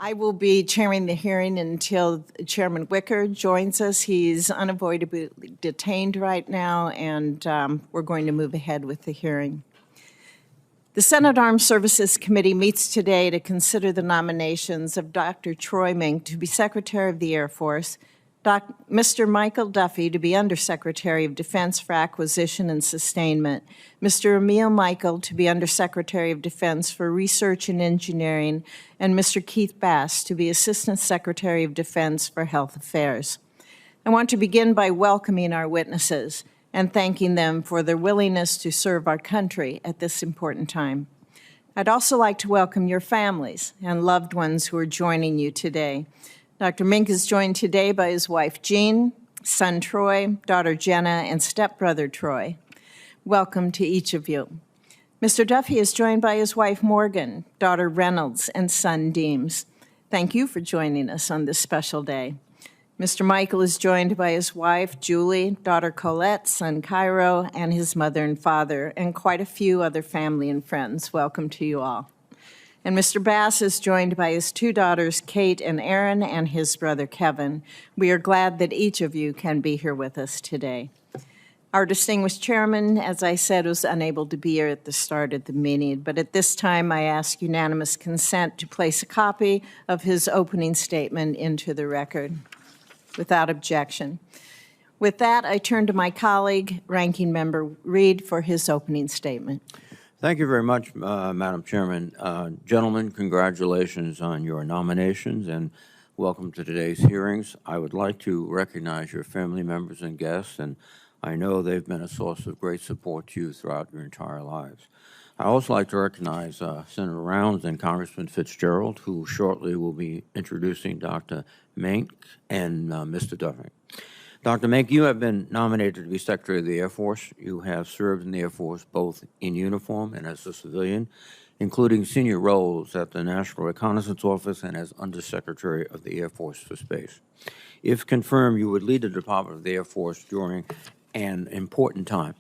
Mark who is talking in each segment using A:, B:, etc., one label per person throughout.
A: I will be chairing the hearing until Chairman Wicker joins us. He's unavoidably detained right now, and we're going to move ahead with the hearing. The Senate Armed Services Committee meets today to consider the nominations of Dr. Troy Mink to be Secretary of the Air Force, Mr. Michael Duffy to be Undersecretary of Defense for Acquisition and Sustainment, Mr. Emil Michael to be Undersecretary of Defense for Research and Engineering, and Mr. Keith Bass to be Assistant Secretary of Defense for Health Affairs. I want to begin by welcoming our witnesses and thanking them for their willingness to serve our country at this important time. I'd also like to welcome your families and loved ones who are joining you today. Dr. Mink is joined today by his wife, Jean, son, Troy, daughter, Jenna, and stepbrother, Troy. Welcome to each of you. Mr. Duffy is joined by his wife, Morgan, daughter, Reynolds, and son, Deems. Thank you for joining us on this special day. Mr. Michael is joined by his wife, Julie, daughter, Colette, son, Cairo, and his mother and father, and quite a few other family and friends. Welcome to you all. And Mr. Bass is joined by his two daughters, Kate and Erin, and his brother, Kevin. We are glad that each of you can be here with us today. Our distinguished chairman, as I said, was unable to be here at the start of the meeting, but at this time I ask unanimous consent to place a copy of his opening statement into the record without objection. With that, I turn to my colleague, Ranking Member Reed, for his opening statement.
B: Thank you very much, Madam Chairman. Gentlemen, congratulations on your nominations and welcome to today's hearings. I would like to recognize your family members and guests, and I know they've been a source of great support to you throughout your entire lives. I'd also like to recognize Senator Rounds and Congressman Fitzgerald, who shortly will be introducing Dr. Mink and Mr. Duffy. Dr. Mink, you have been nominated to be Secretary of the Air Force. You have served in the Air Force both in uniform and as a civilian, including senior roles at the National Reconnaissance Office and as Undersecretary of the Air Force for Space. If confirmed, you would lead the Department of the Air Force during an important time.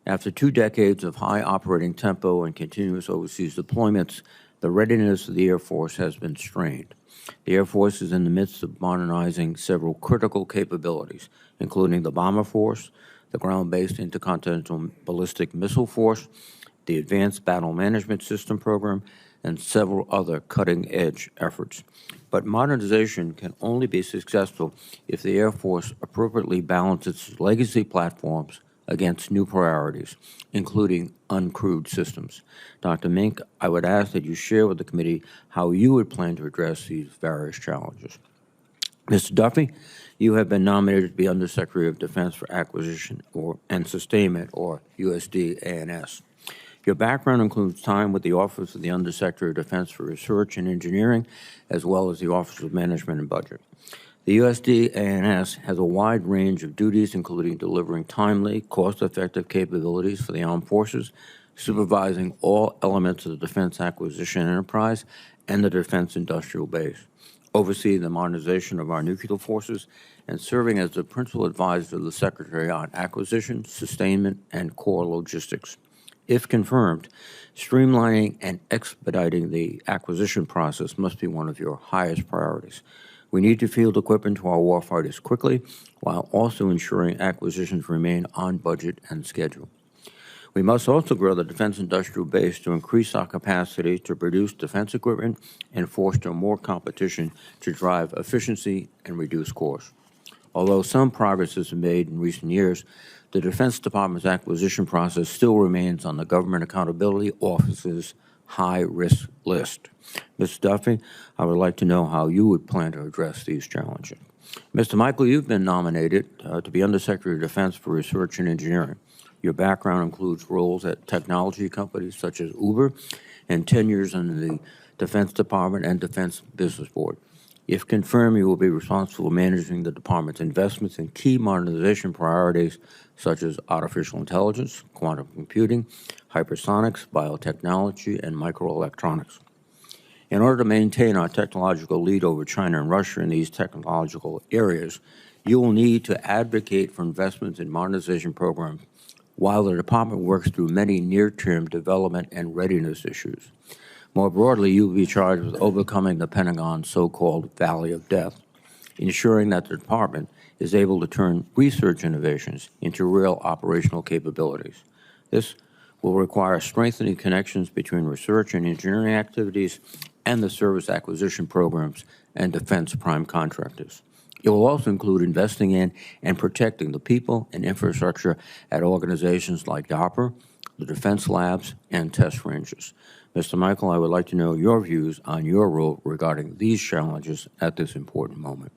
B: After 2 decades of high operating tempo and continuous overseas deployments, the readiness of the Air Force has been strained. The Air Force is in the midst of modernizing several critical capabilities, including the Bomber Force, the Ground-Based Intercontinental Ballistic Missile Force, the Advanced Battle Management System Program, and several other cutting-edge efforts. But modernization can only be successful if the Air Force appropriately balances its legacy platforms against new priorities, including uncrewed systems. Dr. Mink, I would ask that you share with the committee how you would plan to address these various challenges. Mr. Duffy, you have been nominated to be Undersecretary of Defense for Acquisition and Sustainment, or USD-ANS. Your background includes time with the Office of the Undersecretary of Defense for Research and Engineering, as well as the Office of Management and Budget. The USD-ANS has a wide range of duties, including delivering timely, cost-effective capabilities for the armed forces, supervising all elements of the defense acquisition enterprise and the defense industrial base, overseeing the modernization of our nuclear forces, and serving as the principal advisor to the Secretary on acquisition, sustainment, and core logistics. If confirmed, streamlining and expediting the acquisition process must be one of your highest priorities. We need to field equipment to our warfighters quickly, while also ensuring acquisitions remain on budget and schedule. We must also grow the defense industrial base to increase our capacity to produce defense equipment and foster more competition to drive efficiency and reduce costs. Although some progress has been made in recent years, the Defense Department's acquisition process still remains on the Government Accountability Office's high-risk list. Mr. Duffy, I would like to know how you would plan to address these challenges. Mr. Michael, you've been nominated to be Undersecretary of Defense for Research and Engineering. Your background includes roles at technology companies such as Uber and 10 years in the Defense Department and Defense Business Board. If confirmed, you will be responsible for managing the department's investments in key modernization priorities such as artificial intelligence, quantum computing, hypersonics, biotechnology, and microelectronics. In order to maintain our technological lead over China and Russia in these technological areas, you will need to advocate for investments in modernization programs while the department works through many near-term development and readiness issues. More broadly, you will be charged with overcoming the Pentagon's so-called Valley of Death, ensuring that the department is able to turn research innovations into real operational capabilities. This will require strengthening connections between research and engineering activities and the service acquisition programs and defense prime contractors. It will also include investing in and protecting the people and infrastructure at organizations like DARPA, the defense labs, and test ranges. Mr. Michael, I would like to know your views on your role regarding these challenges at this important moment.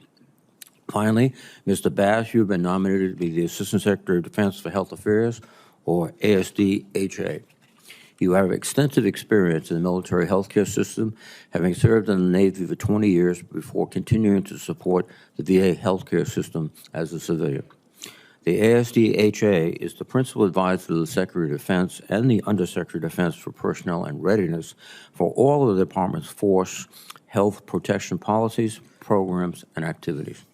B: Finally, Mr. Bass, you've been nominated to be the Assistant Secretary of Defense for Health Affairs, or ASDHA. You have extensive experience in the military healthcare system, having served in the Navy for 20 years before continuing to support the VA healthcare system as a civilian. The ASDHA is the principal advisor to the Secretary of Defense and the Undersecretary of Defense for Personnel and Readiness for all of the department's force health protection policies, programs, and activities.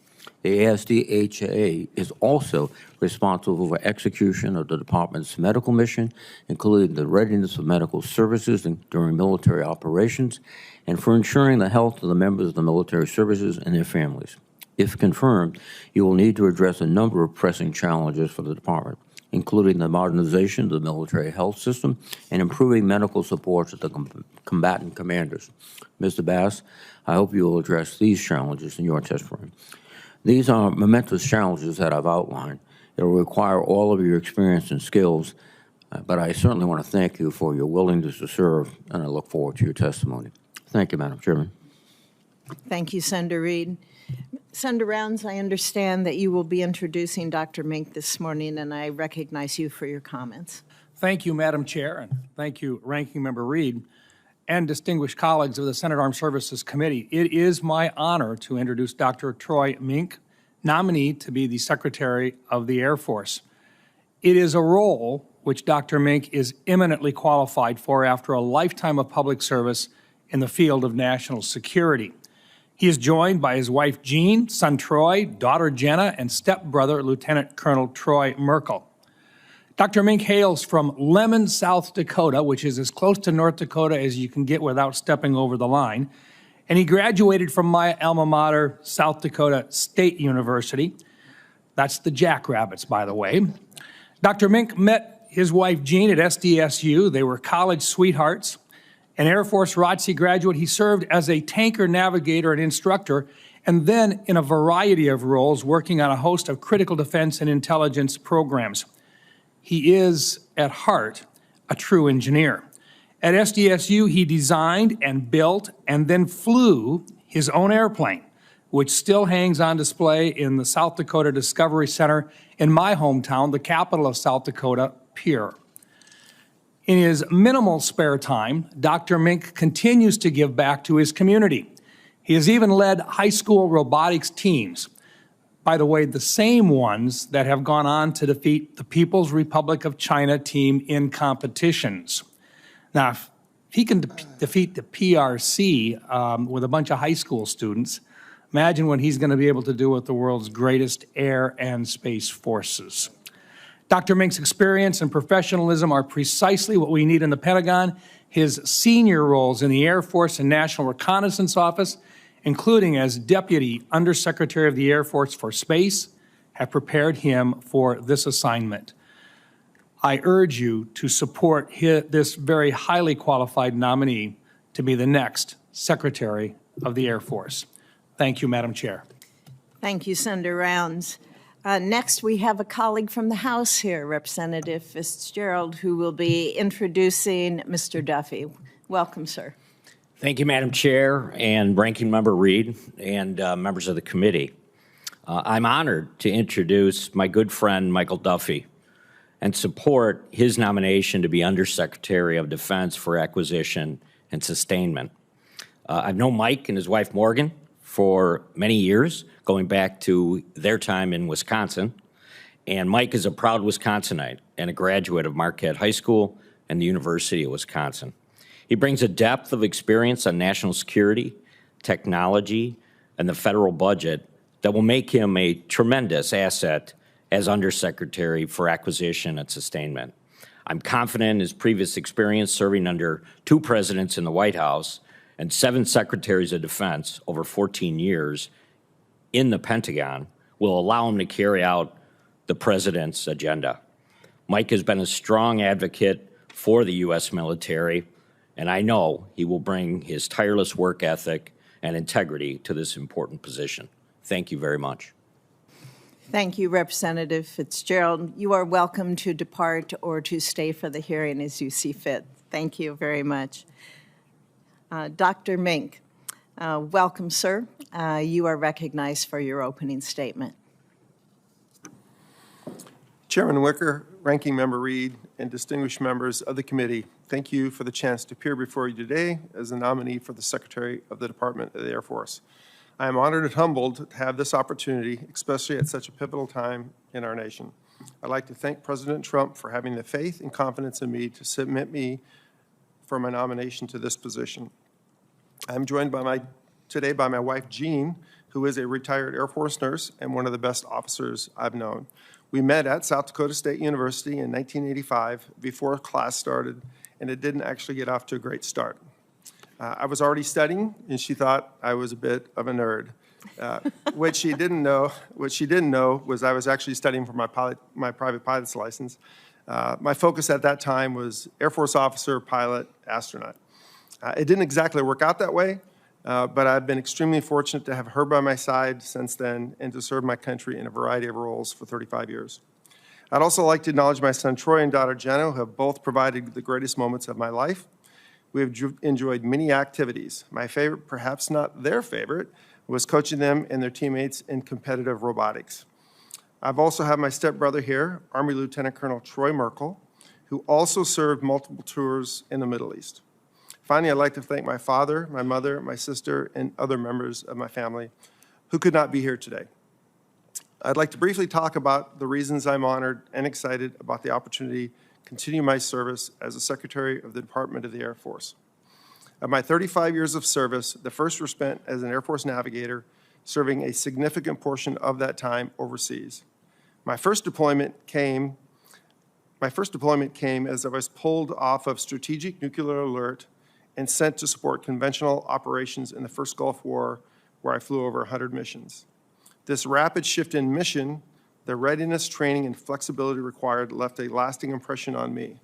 B: The ASDHA is also responsible for execution of the department's medical mission, including the readiness of medical services during military operations, and for ensuring the health of the members of the military services and their families. If confirmed, you will need to address a number of pressing challenges for the department, including the modernization of the military health system and improving medical support to the combatant commanders. Mr. Bass, I hope you will address these challenges in your testimony. These are momentous challenges that I've outlined. It will require all of your experience and skills, but I certainly want to thank you for your willingness to serve, and I look forward to your testimony. Thank you, Madam Chairman.
A: Thank you, Senator Reed. Senator Rounds, I understand that you will be introducing Dr. Mink this morning, and I recognize you for your comments.
C: Thank you, Madam Chair, and thank you, Ranking Member Reed, and distinguished colleagues of the Senate Armed Services Committee. It is my honor to introduce Dr. Troy Mink, nominee to be the Secretary of the Air Force. It is a role which Dr. Mink is eminently qualified for after a lifetime of public service in the field of national security. He is joined by his wife, Jean, son, Troy, daughter, Jenna, and stepbrother, Lieutenant Colonel Troy Merkel. Dr. Mink hails from Lemon, South Dakota, which is as close to North Dakota as you can get without stepping over the line. And he graduated from my alma mater, South Dakota State University. That's the Jackrabbits, by the way. Dr. Mink met his wife, Jean, at SDSU. They were college sweethearts. An Air Force ROTC graduate, he served as a tanker navigator and instructor, and then in a variety of roles working on a host of critical defense and intelligence programs. He is, at heart, a true engineer. At SDSU, he designed and built and then flew his own airplane, which still hangs on display in the South Dakota Discovery Center in my hometown, the capital of South Dakota, Pierre. In his minimal spare time, Dr. Mink continues to give back to his community. He has even led high school robotics teams. By the way, the same ones that have gone on to defeat the People's Republic of China team in competitions. Now, if he can defeat the PRC with a bunch of high school students, imagine what he's going to be able to do with the world's greatest air and space forces. Dr. Mink's experience and professionalism are precisely what we need in the Pentagon. His senior roles in the Air Force and National Reconnaissance Office, including as Deputy Undersecretary of the Air Force for Space, have prepared him for this assignment. I urge you to support this very highly qualified nominee to be the next Secretary of the Air Force. Thank you, Madam Chair.
A: Thank you, Senator Rounds. Next, we have a colleague from the House here, Representative Fitzgerald, who will be introducing Mr. Duffy. Welcome, sir.
D: Thank you, Madam Chair, and Ranking Member Reed, and members of the committee. I'm honored to introduce my good friend, Michael Duffy, and support his nomination to be Undersecretary of Defense for Acquisition and Sustainment. I've known Mike and his wife, Morgan, for many years, going back to their time in Wisconsin. And Mike is a proud Wisconsinite and a graduate of Marquette High School and the University of Wisconsin. He brings a depth of experience on national security, technology, and the federal budget that will make him a tremendous asset as Undersecretary for Acquisition and Sustainment. I'm confident in his previous experience serving under 2 presidents in the White House and 7 secretaries of defense over 14 years in the Pentagon will allow him to carry out the president's agenda. Mike has been a strong advocate for the U.S. military, and I know he will bring his tireless work ethic and integrity to this important position. Thank you very much.
A: Thank you, Representative Fitzgerald. You are welcome to depart or to stay for the hearing as you see fit. Thank you very much. Dr. Mink, welcome, sir. You are recognized for your opening statement.
E: Chairman Wicker, Ranking Member Reed, and distinguished members of the committee, thank you for the chance to appear before you today as a nominee for the Secretary of the Department of the Air Force. I am honored and humbled to have this opportunity, especially at such a pivotal time in our nation. I'd like to thank President Trump for having the faith and confidence in me to submit me for my nomination to this position. I'm joined today by my wife, Jean, who is a retired Air Force nurse and one of the best officers I've known. We met at South Dakota State University in 1985 before class started, and it didn't actually get off to a great start. I was already studying, and she thought I was a bit of a nerd. What she didn't know was I was actually studying for my private pilot's license. My focus at that time was Air Force officer, pilot, astronaut. It didn't exactly work out that way, but I've been extremely fortunate to have her by my side since then and to serve my country in a variety of roles for 35 years. I'd also like to acknowledge my son Troy and daughter Jenna, who have both provided the greatest moments of my life. We have enjoyed many activities. My favorite, perhaps not their favorite, was coaching them and their teammates in competitive robotics. I've also had my stepbrother here, Army Lieutenant Colonel Troy Merkel, who also served multiple tours in the Middle East. Finally, I'd like to thank my father, my mother, my sister, and other members of my family who could not be here today. I'd like to briefly talk about the reasons I'm honored and excited about the opportunity to continue my service as a Secretary of the Department of the Air Force. Of my 35 years of service, the first were spent as an Air Force navigator, serving a significant portion of that time overseas. My first deployment came as I was pulled off of strategic nuclear alert and sent to support conventional operations in the first Gulf War, where I flew over 100 missions. This rapid shift in mission, the readiness, training, and flexibility required left a lasting impression on me.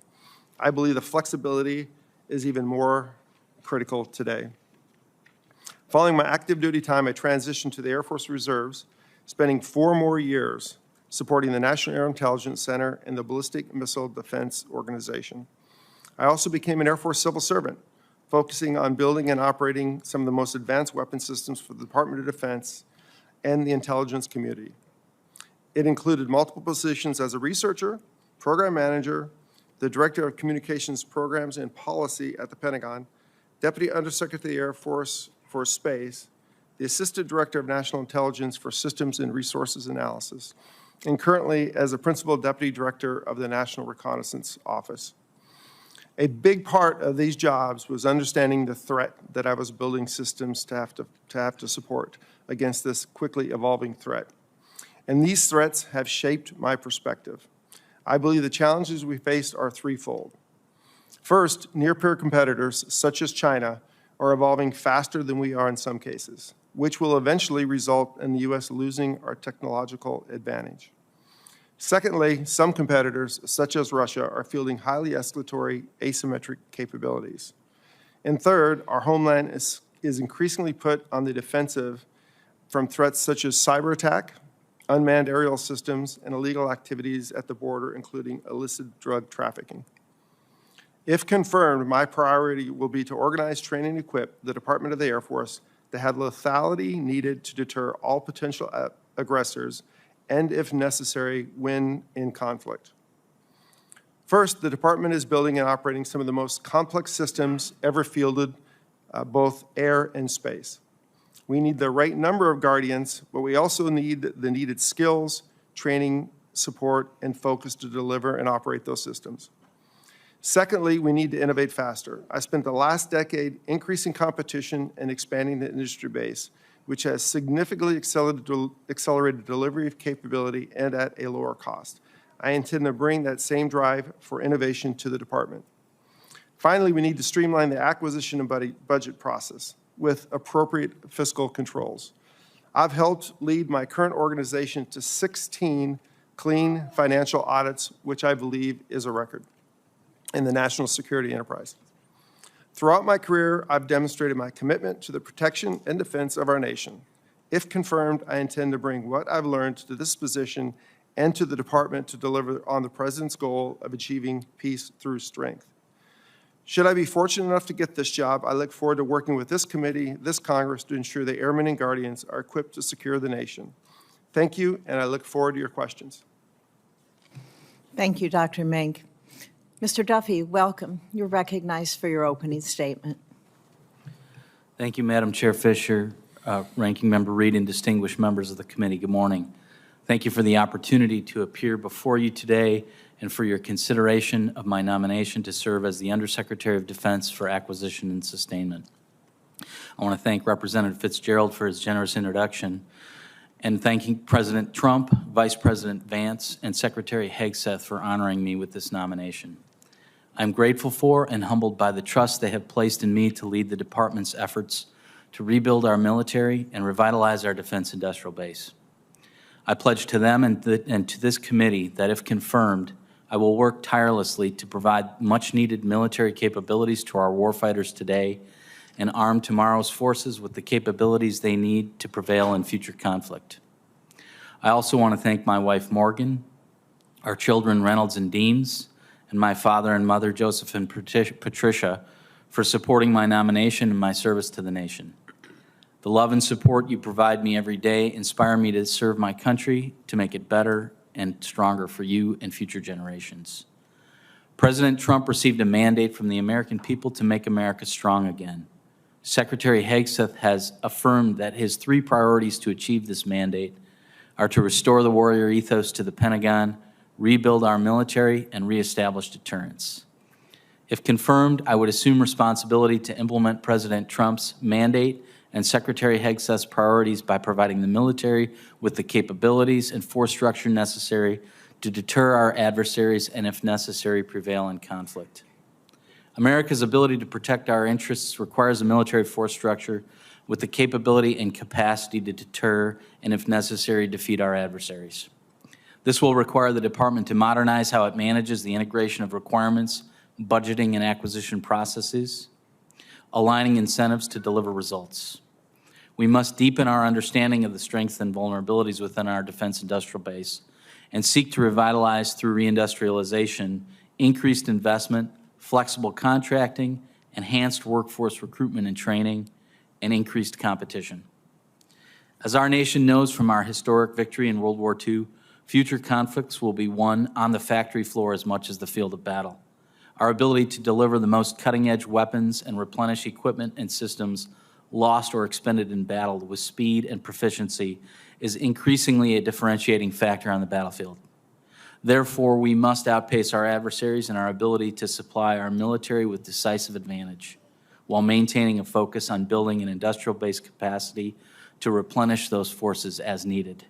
E: I believe the flexibility is even more critical today. Following my active duty time, I transitioned to the Air Force Reserves, spending 4 more years supporting the National Air Intelligence Center and the Ballistic Missile Defense Organization. I also became an Air Force civil servant, focusing on building and operating some of the most advanced weapon systems for the Department of Defense and the intelligence community. It included multiple positions as a researcher, program manager, the Director of Communications Programs and Policy at the Pentagon, Deputy Undersecretary of the Air Force for Space, the Assistant Director of National Intelligence for Systems and Resources Analysis, and currently as a Principal Deputy Director of the National Reconnaissance Office. A big part of these jobs was understanding the threat that I was building systems to have to support against this quickly evolving threat. And these threats have shaped my perspective. I believe the challenges we faced are threefold. First, near-peer competitors, such as China, are evolving faster than we are in some cases, which will eventually result in the U.S. losing our technological advantage. Secondly, some competitors, such as Russia, are fielding highly escalatory asymmetric capabilities. And third, our homeland is increasingly put on the defensive from threats such as cyber attack, unmanned aerial systems, and illegal activities at the border, including illicit drug trafficking. If confirmed, my priority will be to organize, train, and equip the Department of the Air Force to have lethality needed to deter all potential aggressors and, if necessary, win in conflict. First, the department is building and operating some of the most complex systems ever fielded, both air and space. We need the right number of guardians, but we also need the needed skills, training, support, and focus to deliver and operate those systems. Secondly, we need to innovate faster. I spent the last decade increasing competition and expanding the industry base, which has significantly accelerated delivery of capability and at a lower cost. I intend to bring that same drive for innovation to the department. Finally, we need to streamline the acquisition and budget process with appropriate fiscal controls. I've helped lead my current organization to 16 clean financial audits, which I believe is a record in the national security enterprise. Throughout my career, I've demonstrated my commitment to the protection and defense of our nation. If confirmed, I intend to bring what I've learned to this position and to the department to deliver on the President's goal of achieving peace through strength. Should I be fortunate enough to get this job, I look forward to working with this committee, this Congress, to ensure the airmen and guardians are equipped to secure the nation. Thank you, and I look forward to your questions.
A: Thank you, Dr. Mink. Mr. Duffy, welcome. You're recognized for your opening statement.
F: Thank you, Madam Chair Fisher, Ranking Member Reed, and distinguished members of the committee. Good morning. Thank you for the opportunity to appear before you today and for your consideration of my nomination to serve as the Undersecretary of Defense for Acquisition and Sustainment. I want to thank Representative Fitzgerald for his generous introduction and thanking President Trump, Vice President Vance, and Secretary Hegseth for honoring me with this nomination. I'm grateful for and humbled by the trust they have placed in me to lead the department's efforts to rebuild our military and revitalize our defense industrial base. I pledge to them and to this committee that if confirmed, I will work tirelessly to provide much-needed military capabilities to our warfighters today and arm tomorrow's forces with the capabilities they need to prevail in future conflict. I also want to thank my wife, Morgan, our children, Reynolds and Deems, and my father and mother, Joseph and Patricia, for supporting my nomination and my service to the nation. The love and support you provide me every day inspire me to serve my country, to make it better and stronger for you and future generations. President Trump received a mandate from the American people to make America strong again. Secretary Hegseth has affirmed that his 3 priorities to achieve this mandate are to restore the warrior ethos to the Pentagon, rebuild our military, and reestablish deterrence. If confirmed, I would assume responsibility to implement President Trump's mandate and Secretary Hegseth's priorities by providing the military with the capabilities and force structure necessary to deter our adversaries and, if necessary, prevail in conflict. America's ability to protect our interests requires a military force structure with the capability and capacity to deter and, if necessary, defeat our adversaries. This will require the department to modernize how it manages the integration of requirements, budgeting, and acquisition processes, aligning incentives to deliver results. We must deepen our understanding of the strengths and vulnerabilities within our defense industrial base and seek to revitalize through reindustrialization, increased investment, flexible contracting, enhanced workforce recruitment and training, and increased competition. As our nation knows from our historic victory in World War II, future conflicts will be won on the factory floor as much as the field of battle. Our ability to deliver the most cutting-edge weapons and replenish equipment and systems lost or expended in battle with speed and proficiency is increasingly a differentiating factor on the battlefield. Therefore, we must outpace our adversaries in our ability to supply our military with decisive advantage, while maintaining a focus on building an industrial-based capacity to replenish those forces as needed.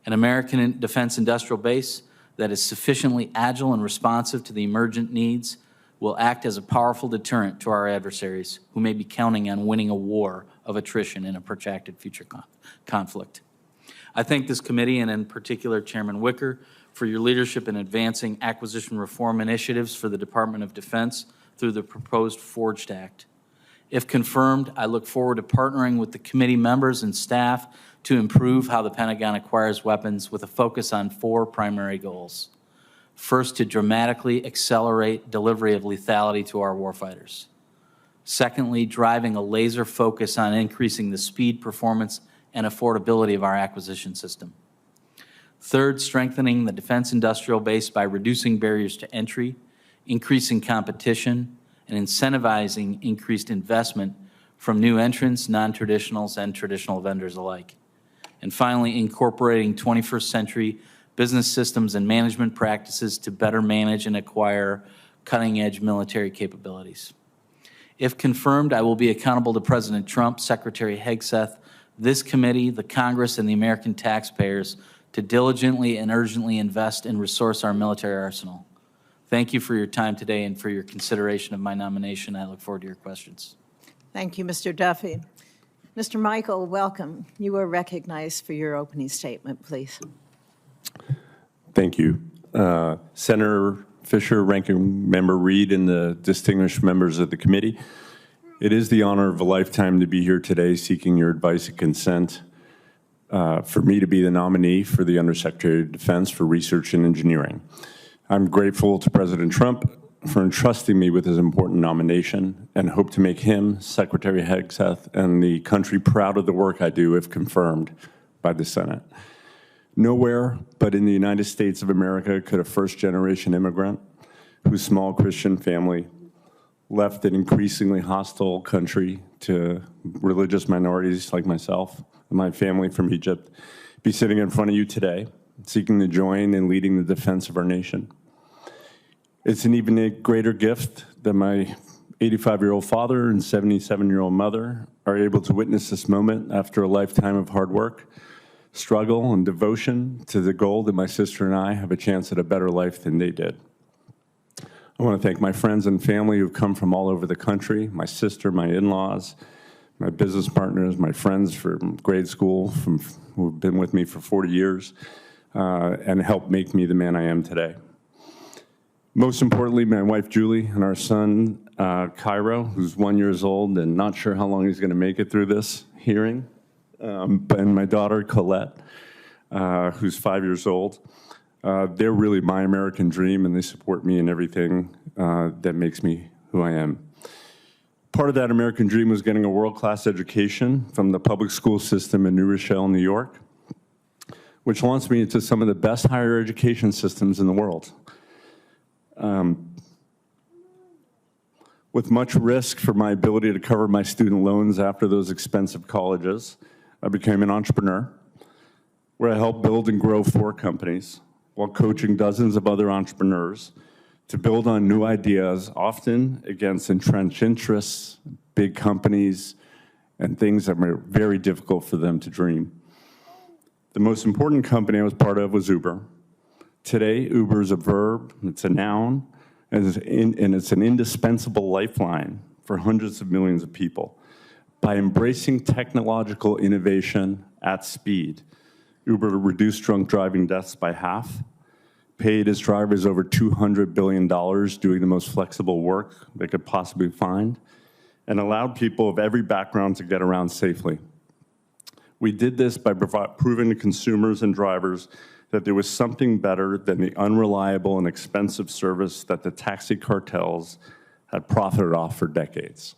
F: An American defense industrial base that is sufficiently agile and responsive to the emergent needs will act as a powerful deterrent to our adversaries who may be counting on winning a war of attrition in a protracted future conflict. I thank this committee, and in particular Chairman Wicker, for your leadership in advancing acquisition reform initiatives for the Department of Defense through the proposed Forged Act. If confirmed, I look forward to partnering with the committee members and staff to improve how the Pentagon acquires weapons with a focus on 4 primary goals. First, to dramatically accelerate delivery of lethality to our warfighters. Secondly, driving a laser focus on increasing the speed, performance, and affordability of our acquisition system. Third, strengthening the defense industrial base by reducing barriers to entry, increasing competition, and incentivizing increased investment from new entrants, non-traditionals, and traditional vendors alike. And finally, incorporating 21st century business systems and management practices to better manage and acquire cutting-edge military capabilities. If confirmed, I will be accountable to President Trump, Secretary Hegseth, this committee, the Congress, and the American taxpayers to diligently and urgently invest and resource our military arsenal. Thank you for your time today and for your consideration of my nomination. I look forward to your questions.
A: Thank you, Mr. Duffy. Mr. Michael, welcome. You are recognized for your opening statement, please.
G: Thank you. Senator Fisher, Ranking Member Reed, and the distinguished members of the committee, it is the honor of a lifetime to be here today seeking your advice and consent for me to be the nominee for the Undersecretary of Defense for Research and Engineering. I'm grateful to President Trump for entrusting me with his important nomination and hope to make him, Secretary Hegseth, and the country proud of the work I do if confirmed by the Senate. Nowhere but in the United States of America could a first-generation immigrant whose small Christian family left an increasingly hostile country to religious minorities like myself and my family from Egypt be sitting in front of you today, seeking to join in leading the defense of our nation. It's an even greater gift that my 85-year-old father and 77-year-old mother are able to witness this moment after a lifetime of hard work, struggle, and devotion to the goal that my sister and I have a chance at a better life than they did. I want to thank my friends and family who've come from all over the country, my sister, my in-laws, my business partners, my friends from grade school who've been with me for 40 years and helped make me the man I am today. Most importantly, my wife, Julie, and our son, Cairo, who's 1 year old and not sure how long he's going to make it through this hearing, and my daughter, Colette, who's 5 years old. They're really my American dream, and they support me in everything that makes me who I am. Part of that American dream was getting a world-class education from the public school system in New Rochelle, New York, which launched me into some of the best higher education systems in the world. With much risk for my ability to cover my student loans after those expensive colleges, I became an entrepreneur where I helped build and grow 4 companies while coaching dozens of other entrepreneurs to build on new ideas, often against entrenched interests, big companies, and things that were very difficult for them to dream. The most important company I was part of was Uber. Today, Uber is a verb, it's a noun, and it's an indispensable lifeline for hundreds of millions of people. By embracing technological innovation at speed, Uber reduced drunk driving deaths by half, paid its drivers over $200 billion doing the most flexible work they could possibly find, and allowed people of every background to get around safely. We did this by proving to consumers and drivers that there was something better than the unreliable and expensive service that the taxi cartels had profited off for decades.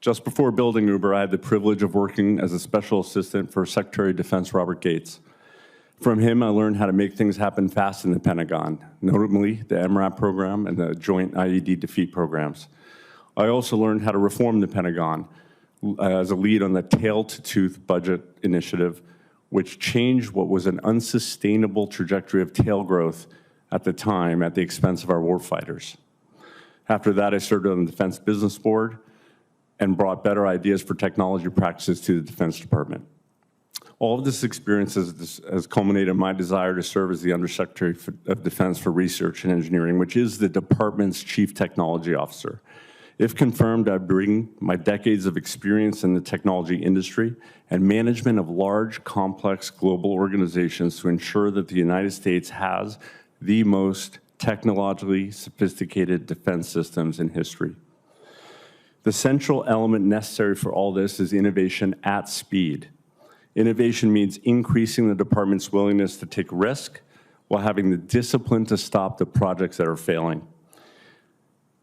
G: Just before building Uber, I had the privilege of working as a special assistant for Secretary of Defense Robert Gates. From him, I learned how to make things happen fast in the Pentagon, notably the MRAP program and the Joint IED Defeat programs. I also learned how to reform the Pentagon as a lead on the tail-to-tooth budget initiative, which changed what was an unsustainable trajectory of tail growth at the time at the expense of our warfighters. After that, I served on the Defense Business Board and brought better ideas for technology practices to the Defense Department. All of this experience has culminated in my desire to serve as the Undersecretary of Defense for Research and Engineering, which is the department's Chief Technology Officer. If confirmed, I bring my decades of experience in the technology industry and management of large, complex global organizations to ensure that the United States has the most technologically sophisticated defense systems in history. The central element necessary for all this is innovation at speed. Innovation means increasing the department's willingness to take risk while having the discipline to stop the projects that are failing.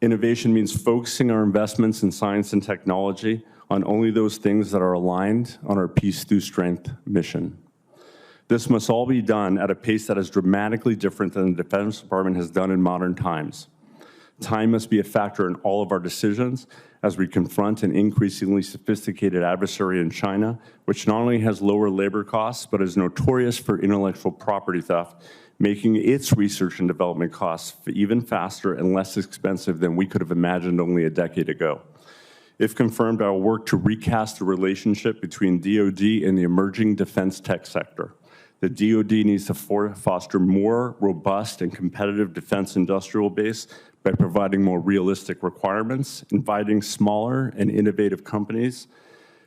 G: Innovation means focusing our investments in science and technology on only those things that are aligned on our Peace Through Strength mission. This must all be done at a pace that is dramatically different than the Defense Department has done in modern times. Time must be a factor in all of our decisions as we confront an increasingly sophisticated adversary in China, which not only has lower labor costs, but is notorious for intellectual property theft, making its research and development costs even faster and less expensive than we could have imagined only a decade ago. If confirmed, I will work to recast the relationship between DoD and the emerging defense tech sector. The DoD needs to foster more robust and competitive defense industrial base by providing more realistic requirements, inviting smaller and innovative companies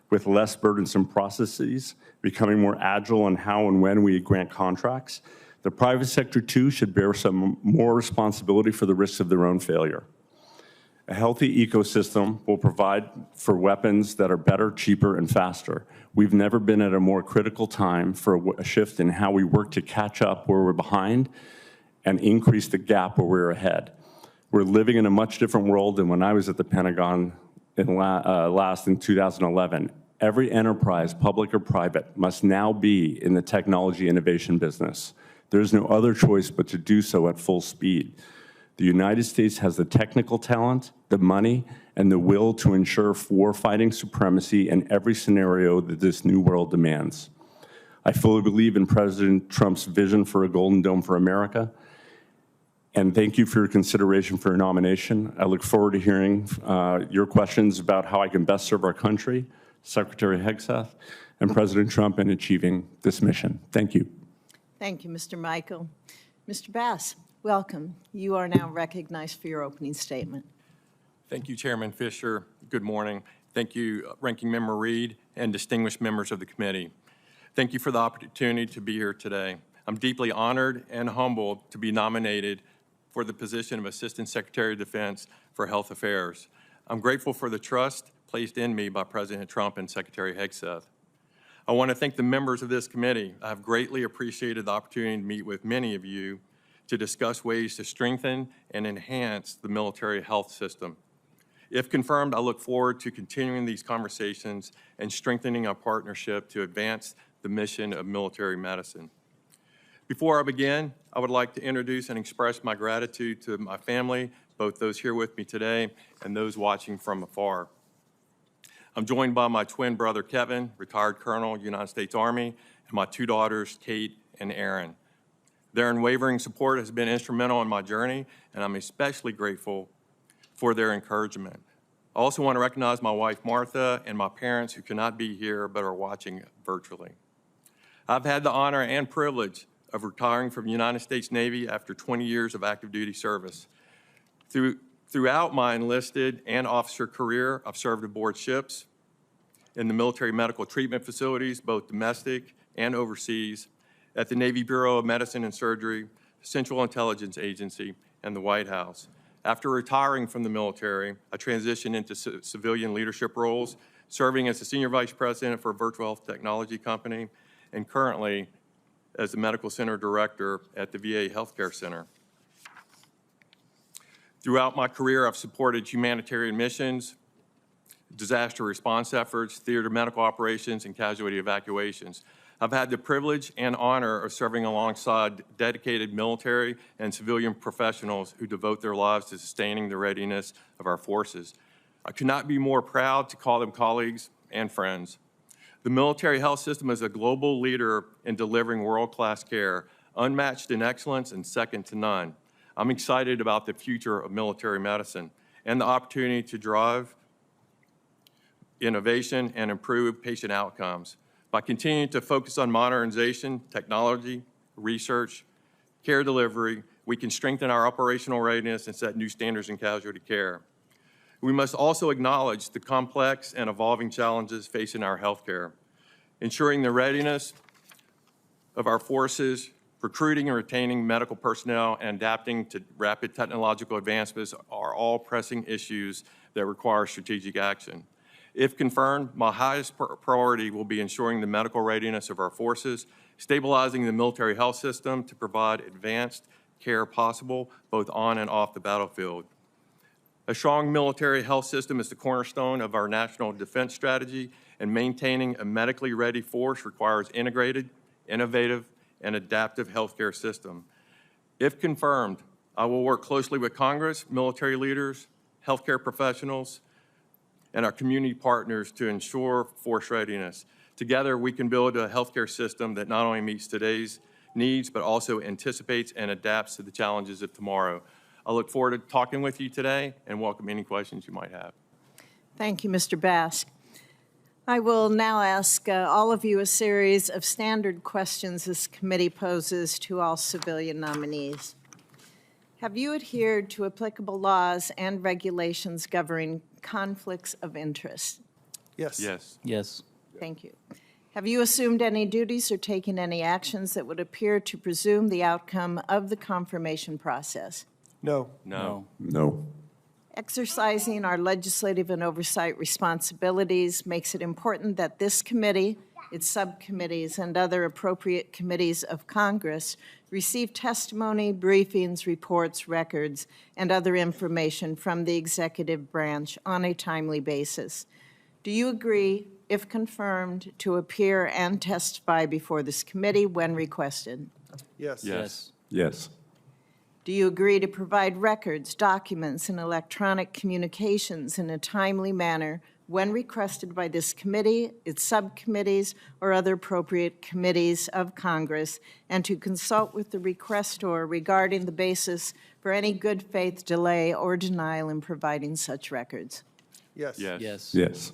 G: with less burdensome processes, becoming more agile on how and when we grant contracts. The private sector, too, should bear some more responsibility for the risks of their own failure. A healthy ecosystem will provide for weapons that are better, cheaper, and faster. We've never been at a more critical time for a shift in how we work to catch up where we're behind and increase the gap where we're ahead. We're living in a much different world than when I was at the Pentagon last in 2011. Every enterprise, public or private, must now be in the technology innovation business. There's no other choice but to do so at full speed. The United States has the technical talent, the money, and the will to ensure warfighting supremacy in every scenario that this new world demands. I fully believe in President Trump's vision for a Golden Dome for America, and thank you for your consideration for your nomination. I look forward to hearing your questions about how I can best serve our country, Secretary Hegseth, and President Trump in achieving this mission. Thank you.
A: Thank you, Mr. Michael. Mr. Bass, welcome. You are now recognized for your opening statement.
H: Thank you, Chairman Fisher. Good morning. Thank you, Ranking Member Reed, and distinguished members of the committee. Thank you for the opportunity to be here today. I'm deeply honored and humbled to be nominated for the position of Assistant Secretary of Defense for Health Affairs. I'm grateful for the trust placed in me by President Trump and Secretary Hegseth. I want to thank the members of this committee. I have greatly appreciated the opportunity to meet with many of you to discuss ways to strengthen and enhance the military health system. If confirmed, I look forward to continuing these conversations and strengthening our partnership to advance the mission of military medicine. Before I begin, I would like to introduce and express my gratitude to my family, both those here with me today and those watching from afar. I'm joined by my twin brother, Kevin, retired Colonel, United States Army, and my two daughters, Kate and Erin. Their unwavering support has been instrumental in my journey, and I'm especially grateful for their encouragement. I also want to recognize my wife, Martha, and my parents who cannot be here but are watching virtually. I've had the honor and privilege of retiring from the United States Navy after 20 years of active duty service. Throughout my enlisted and officer career, I've served aboard ships, in the military medical treatment facilities, both domestic and overseas, at the Navy Bureau of Medicine and Surgery, Central Intelligence Agency, and the White House. After retiring from the military, I transitioned into civilian leadership roles, serving as the Senior Vice President for a virtual health technology company, and currently as the Medical Center Director at the VA Healthcare Center. Throughout my career, I've supported humanitarian missions, disaster response efforts, theater medical operations, and casualty evacuations. I've had the privilege and honor of serving alongside dedicated military and civilian professionals who devote their lives to sustaining the readiness of our forces. I could not be more proud to call them colleagues and friends. The military health system is a global leader in delivering world-class care, unmatched in excellence and second to none. I'm excited about the future of military medicine and the opportunity to drive innovation and improve patient outcomes. By continuing to focus on modernization, technology, research, care delivery, we can strengthen our operational readiness and set new standards in casualty care. We must also acknowledge the complex and evolving challenges facing our healthcare. Ensuring the readiness of our forces, recruiting and retaining medical personnel, and adapting to rapid technological advancements are all pressing issues that require strategic action. If confirmed, my highest priority will be ensuring the medical readiness of our forces, stabilizing the military health system to provide advanced care possible both on and off the battlefield. A strong military health system is the cornerstone of our national defense strategy, and maintaining a medically ready force requires integrated, innovative, and adaptive healthcare system. If confirmed, I will work closely with Congress, military leaders, healthcare professionals, and our community partners to ensure force readiness. Together, we can build a healthcare system that not only meets today's needs, but also anticipates and adapts to the challenges of tomorrow. I look forward to talking with you today and welcome any questions you might have.
A: Thank you, Mr. Bass. I will now ask all of you a series of standard questions this committee poses to all civilian nominees. Have you adhered to applicable laws and regulations governing conflicts of interest?
E: Yes.
H: Yes.
F: Yes.
A: Thank you. Have you assumed any duties or taken any actions that would appear to presume the outcome of the confirmation process?
E: No.
H: No.
G: No.
A: Exercising our legislative and oversight responsibilities makes it important that this committee, its subcommittees, and other appropriate committees of Congress receive testimony, briefings, reports, records, and other information from the executive branch on a timely basis. Do you agree, if confirmed, to appear and testify before this committee when requested?
E: Yes.
H: Yes.
G: Yes.
A: Do you agree to provide records, documents, and electronic communications in a timely manner when requested by this committee, its subcommittees, or other appropriate committees of Congress, and to consult with the requestor regarding the basis for any good faith delay or denial in providing such records?
E: Yes.
H: Yes.
F: Yes.
G: Yes.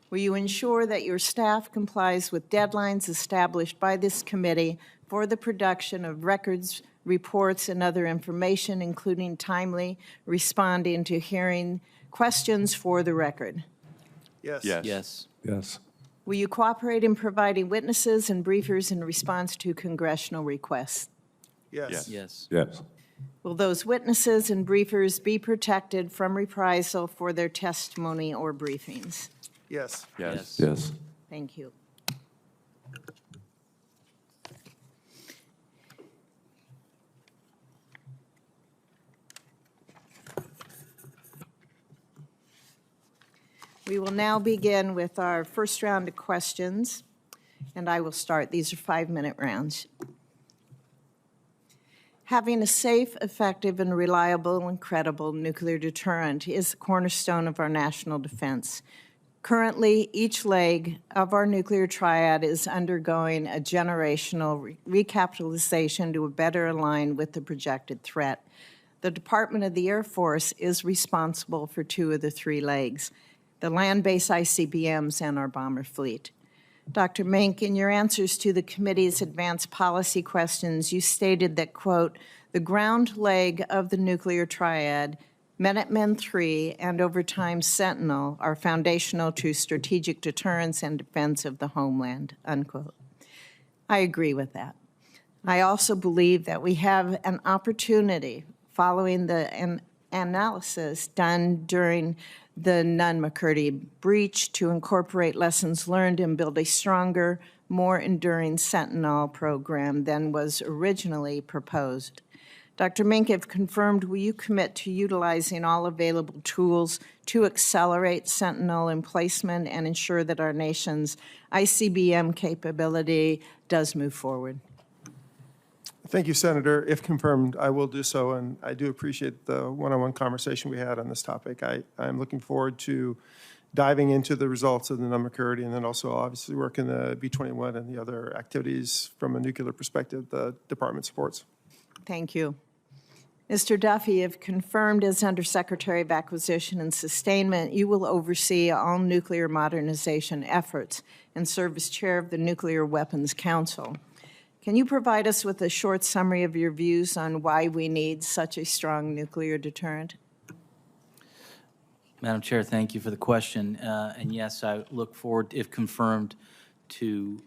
A: Will you ensure that your staff complies with deadlines established by this committee for the production of records, reports, and other information, including timely responding to hearing questions for the record?
E: Yes.
H: Yes.
F: Yes.
G: Yes.
A: Will you cooperate in providing witnesses and briefers in response to congressional requests?
E: Yes.
F: Yes.
G: Yes.
A: Will those witnesses and briefers be protected from reprisal for their testimony or briefings?
E: Yes.
H: Yes.
G: Yes.
A: Thank you. We will now begin with our first round of questions, and I will start. These are 5-minute rounds. Having a safe, effective, and reliable and credible nuclear deterrent is the cornerstone of our national defense. Currently, each leg of our nuclear triad is undergoing a generational recapitalization to better align with the projected threat. The Department of the Air Force is responsible for 2 of the 3 legs, the land-based ICBMs and our bomber fleet. Dr. Mink, in your answers to the committee's advanced policy questions, you stated that, quote, the ground leg of the nuclear triad, Minuteman III, and over time Sentinel, are foundational to strategic deterrence and defense of the homeland, unquote. I agree with that. I also believe that we have an opportunity, following the analysis done during the Nunn-McCurdy breach, to incorporate lessons learned and build a stronger, more enduring Sentinel program than was originally proposed. Dr. Mink, if confirmed, will you commit to utilizing all available tools to accelerate Sentinel emplacement and ensure that our nation's ICBM capability does move forward?
E: Thank you, Senator. If confirmed, I will do so, and I do appreciate the one-on-one conversation we had on this topic. I'm looking forward to diving into the results of the Nunn-McCurdy, and then also obviously working the B-21 and the other activities from a nuclear perspective the department supports.
A: Thank you. Mr. Duffy, if confirmed as Undersecretary of Acquisition and Sustainment, you will oversee all nuclear modernization efforts and serve as chair of the Nuclear Weapons Council. Can you provide us with a short summary of your views on why we need such a strong nuclear deterrent?
F: Madam Chair, thank you for the question. And yes, I look forward, if confirmed, to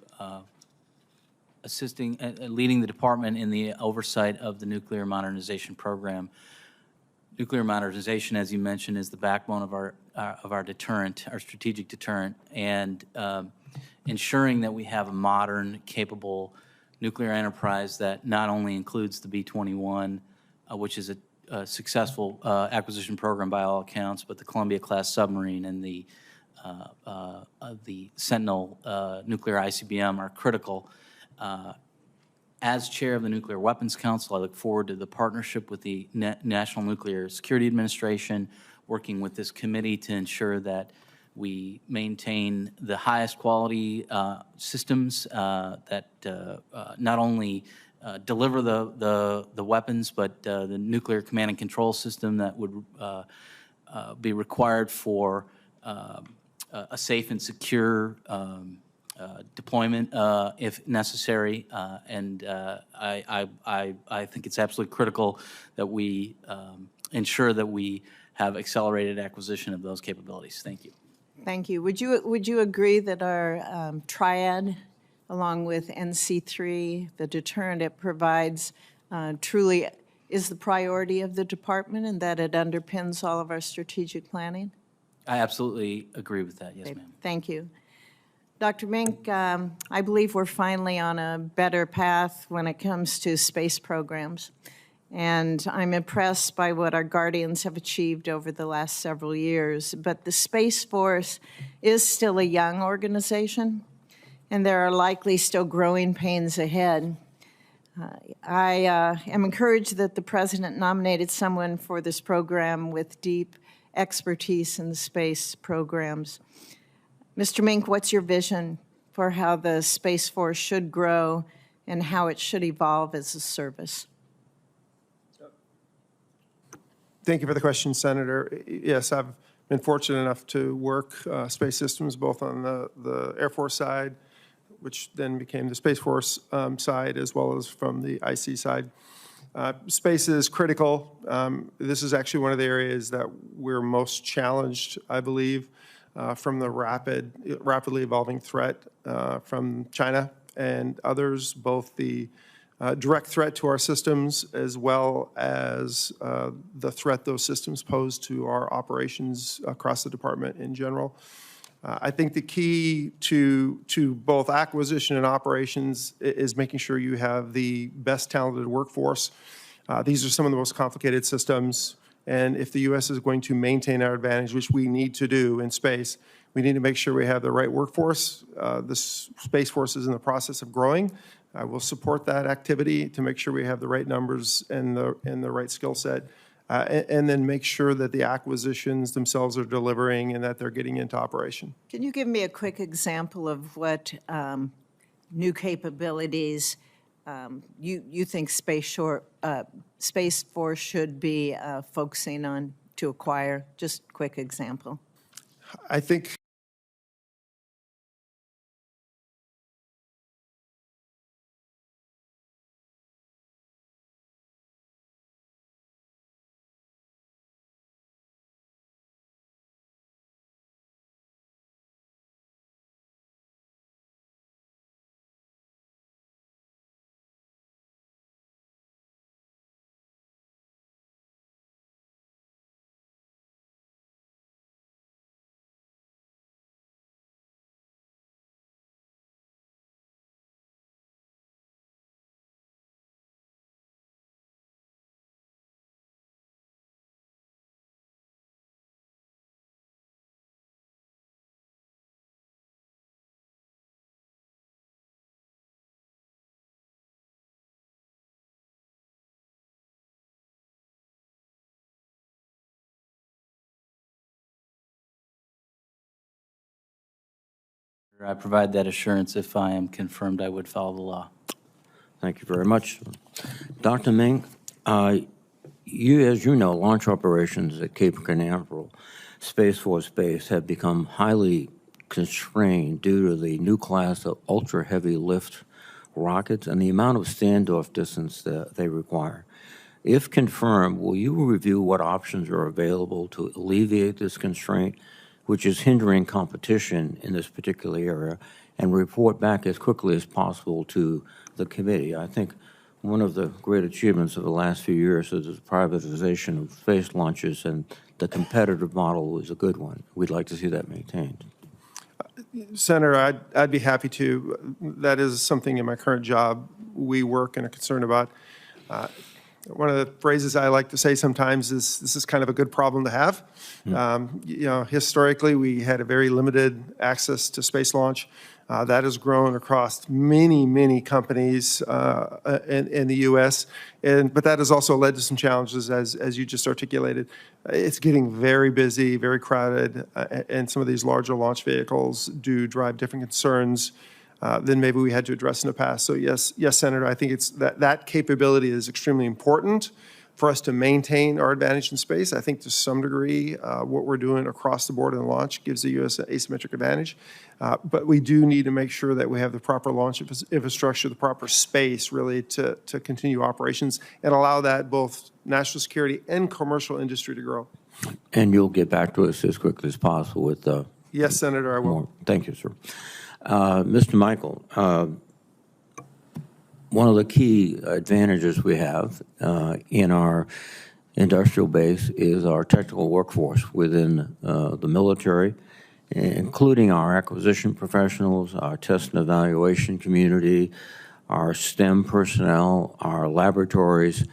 F: assisting, leading the department in the oversight of the nuclear modernization program. Nuclear modernization, as you mentioned, is the backbone of our deterrent, our strategic deterrent, and ensuring that we have a modern, capable nuclear enterprise that not only includes the B-21, which is a successful acquisition program by all accounts, but the Columbia-class submarine and the Sentinel nuclear ICBM are critical. As chair of the Nuclear Weapons Council, I look forward to the partnership with the National Nuclear Security Administration, working with this committee to ensure that we maintain the highest quality systems that not only deliver the weapons, but the nuclear command and control system that would be required for a safe and secure deployment if necessary. And I think it's absolutely critical that we ensure that we have accelerated acquisition of those capabilities. Thank you.
A: Thank you. Would you agree that our triad, along with NC3, the deterrent it provides, truly is the priority of the department and that it underpins all of our strategic planning?
F: I absolutely agree with that. Yes, ma'am.
A: Thank you. Dr. Mink, I believe we're finally on a better path when it comes to space programs. And I'm impressed by what our Guardians have achieved over the last several years. But the Space Force is still a young organization, and there are likely still growing pains ahead. I am encouraged that the President nominated someone for this program with deep expertise in the space programs. Mr. Mink, what's your vision for how the Space Force should grow and how it should evolve as a service?
E: Thank you for the question, Senator. Yes, I've been fortunate enough to work space systems both on the Air Force side, which then became the Space Force side, as well as from the IC side. Space is critical. This is actually one of the areas that we're most challenged, I believe, from the rapidly evolving threat from China and others, both the direct threat to our systems as well as the threat those systems pose to our operations across the department in general. I think the key to both acquisition and operations is making sure you have the best talented workforce. These are some of the most complicated systems, and if the U.S. is going to maintain our advantage, which we need to do in space, we need to make sure we have the right workforce. The Space Force is in the process of growing. I will support that activity to make sure we have the right numbers and the right skill set, and then make sure that the acquisitions themselves are delivering and that they're getting into operation.
A: Can you give me a quick example of what new capabilities you think Space Force should be focusing on to acquire? Just a quick example.
E: I think
F: I provide that assurance. If I am confirmed, I would follow the law.
B: Thank you very much. Dr. Mink, as you know, launch operations at Cape Canaveral Space Force Base have become highly constrained due to the new class of ultra-heavy lift rockets and the amount of standoff distance that they require. If confirmed, will you review what options are available to alleviate this constraint, which is hindering competition in this particular area, and report back as quickly as possible to the committee? I think one of the great achievements of the last few years is the privatization of space launches, and the competitive model is a good one. We'd like to see that maintained.
E: Senator, I'd be happy to. That is something in my current job we work and are concerned about. One of the phrases I like to say sometimes is, this is kind of a good problem to have. Historically, we had a very limited access to space launch. That has grown across many, many companies in the U.S., but that has also led to some challenges, as you just articulated. It's getting very busy, very crowded, and some of these larger launch vehicles do drive different concerns than maybe we had to address in the past. So yes, Senator, I think it's that capability is extremely important. for us to maintain our advantage in space. I think to some degree, what we're doing across the board in launch gives the U.S. an asymmetric advantage. But we do need to make sure that we have the proper launch infrastructure, the proper space really to continue operations and allow that both national security and commercial industry to grow.
B: And you'll get back to us as quickly as possible with
E: Yes, Senator, I will.
B: more. Thank you, sir. Mr. Michael, one of the key advantages we have in our industrial base is our technical workforce within the military, including our acquisition professionals, our test and evaluation community, our STEM personnel, our laboratories.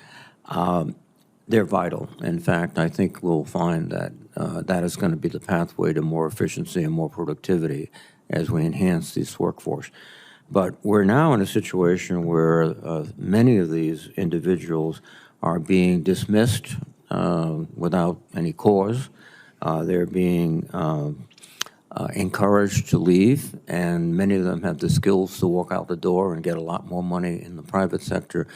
B: They're vital. In fact, I think we'll find that that is going to be the pathway to more efficiency and more productivity as we enhance this workforce. But we're now in a situation where many of these individuals are being dismissed without any cause. They're being encouraged to leave, and many of them have the skills to walk out the door and get a lot more money in the private sector.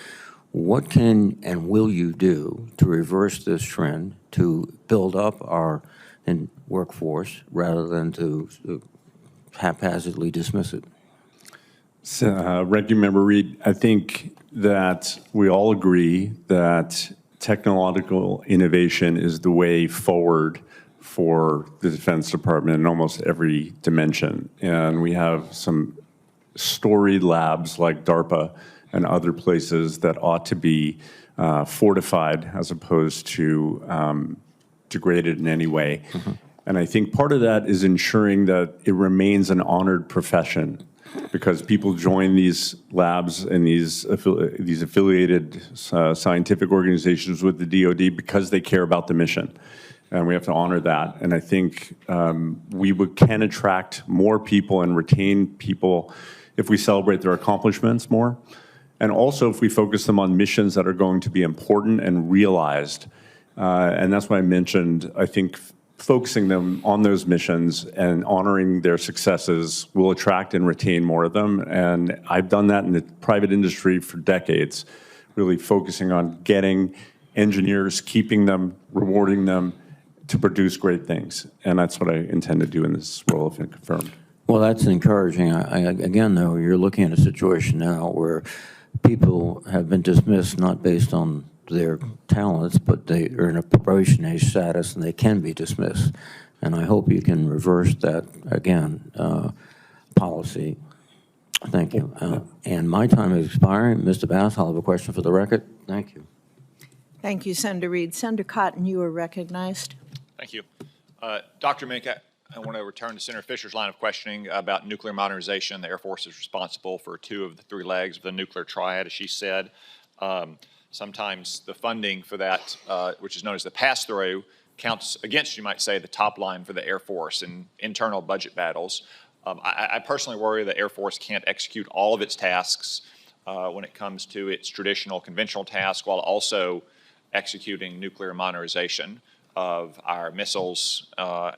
B: What can and will you do to reverse this trend, to build up our workforce rather than to haphazardly dismiss it?
G: Ranking Member Reed, I think that we all agree that technological innovation is the way forward for the Defense Department in almost every dimension. And we have some storied labs like DARPA and other places that ought to be fortified as opposed to degraded in any way. Mm-hmm. And I think part of that is ensuring that it remains an honored profession, because people join these labs and these affiliated scientific organizations with the DoD because they care about the mission. And we have to honor that. And I think can attract more people and retain people if we celebrate their accomplishments more. And also if we focus them on missions that are going to be important and realized. And that's why I mentioned, I think, focusing them on those missions and honoring their successes will attract and retain more of them. And I've done that in the private industry for decades, really focusing on getting engineers, keeping them, rewarding them to produce great things. And that's what I intend to do in this role if confirmed.
B: Well, that's encouraging. Again, though, you're looking at a situation now where people have been dismissed not based on their talents, but they are in a probationary status and they can be dismissed. And I hope you can reverse that, again, policy. Thank you. And my time is expiring. Mr. Bass, I'll have a question for the record. Thank you.
A: Thank you, Senator Reed. Senator Cotton, you are recognized.
I: Thank you. Dr. Mink, I want to return to Senator Fisher's line of questioning about nuclear modernization. The Air Force is responsible for 2 of the 3 legs of the nuclear triad, as she said. Sometimes the funding for that, which is known as the pass-through, counts against, you might say, the top line for the Air Force in internal budget battles. I personally worry the Air Force can't execute all of its tasks when it comes to its traditional conventional tasks while also executing nuclear modernization of our missiles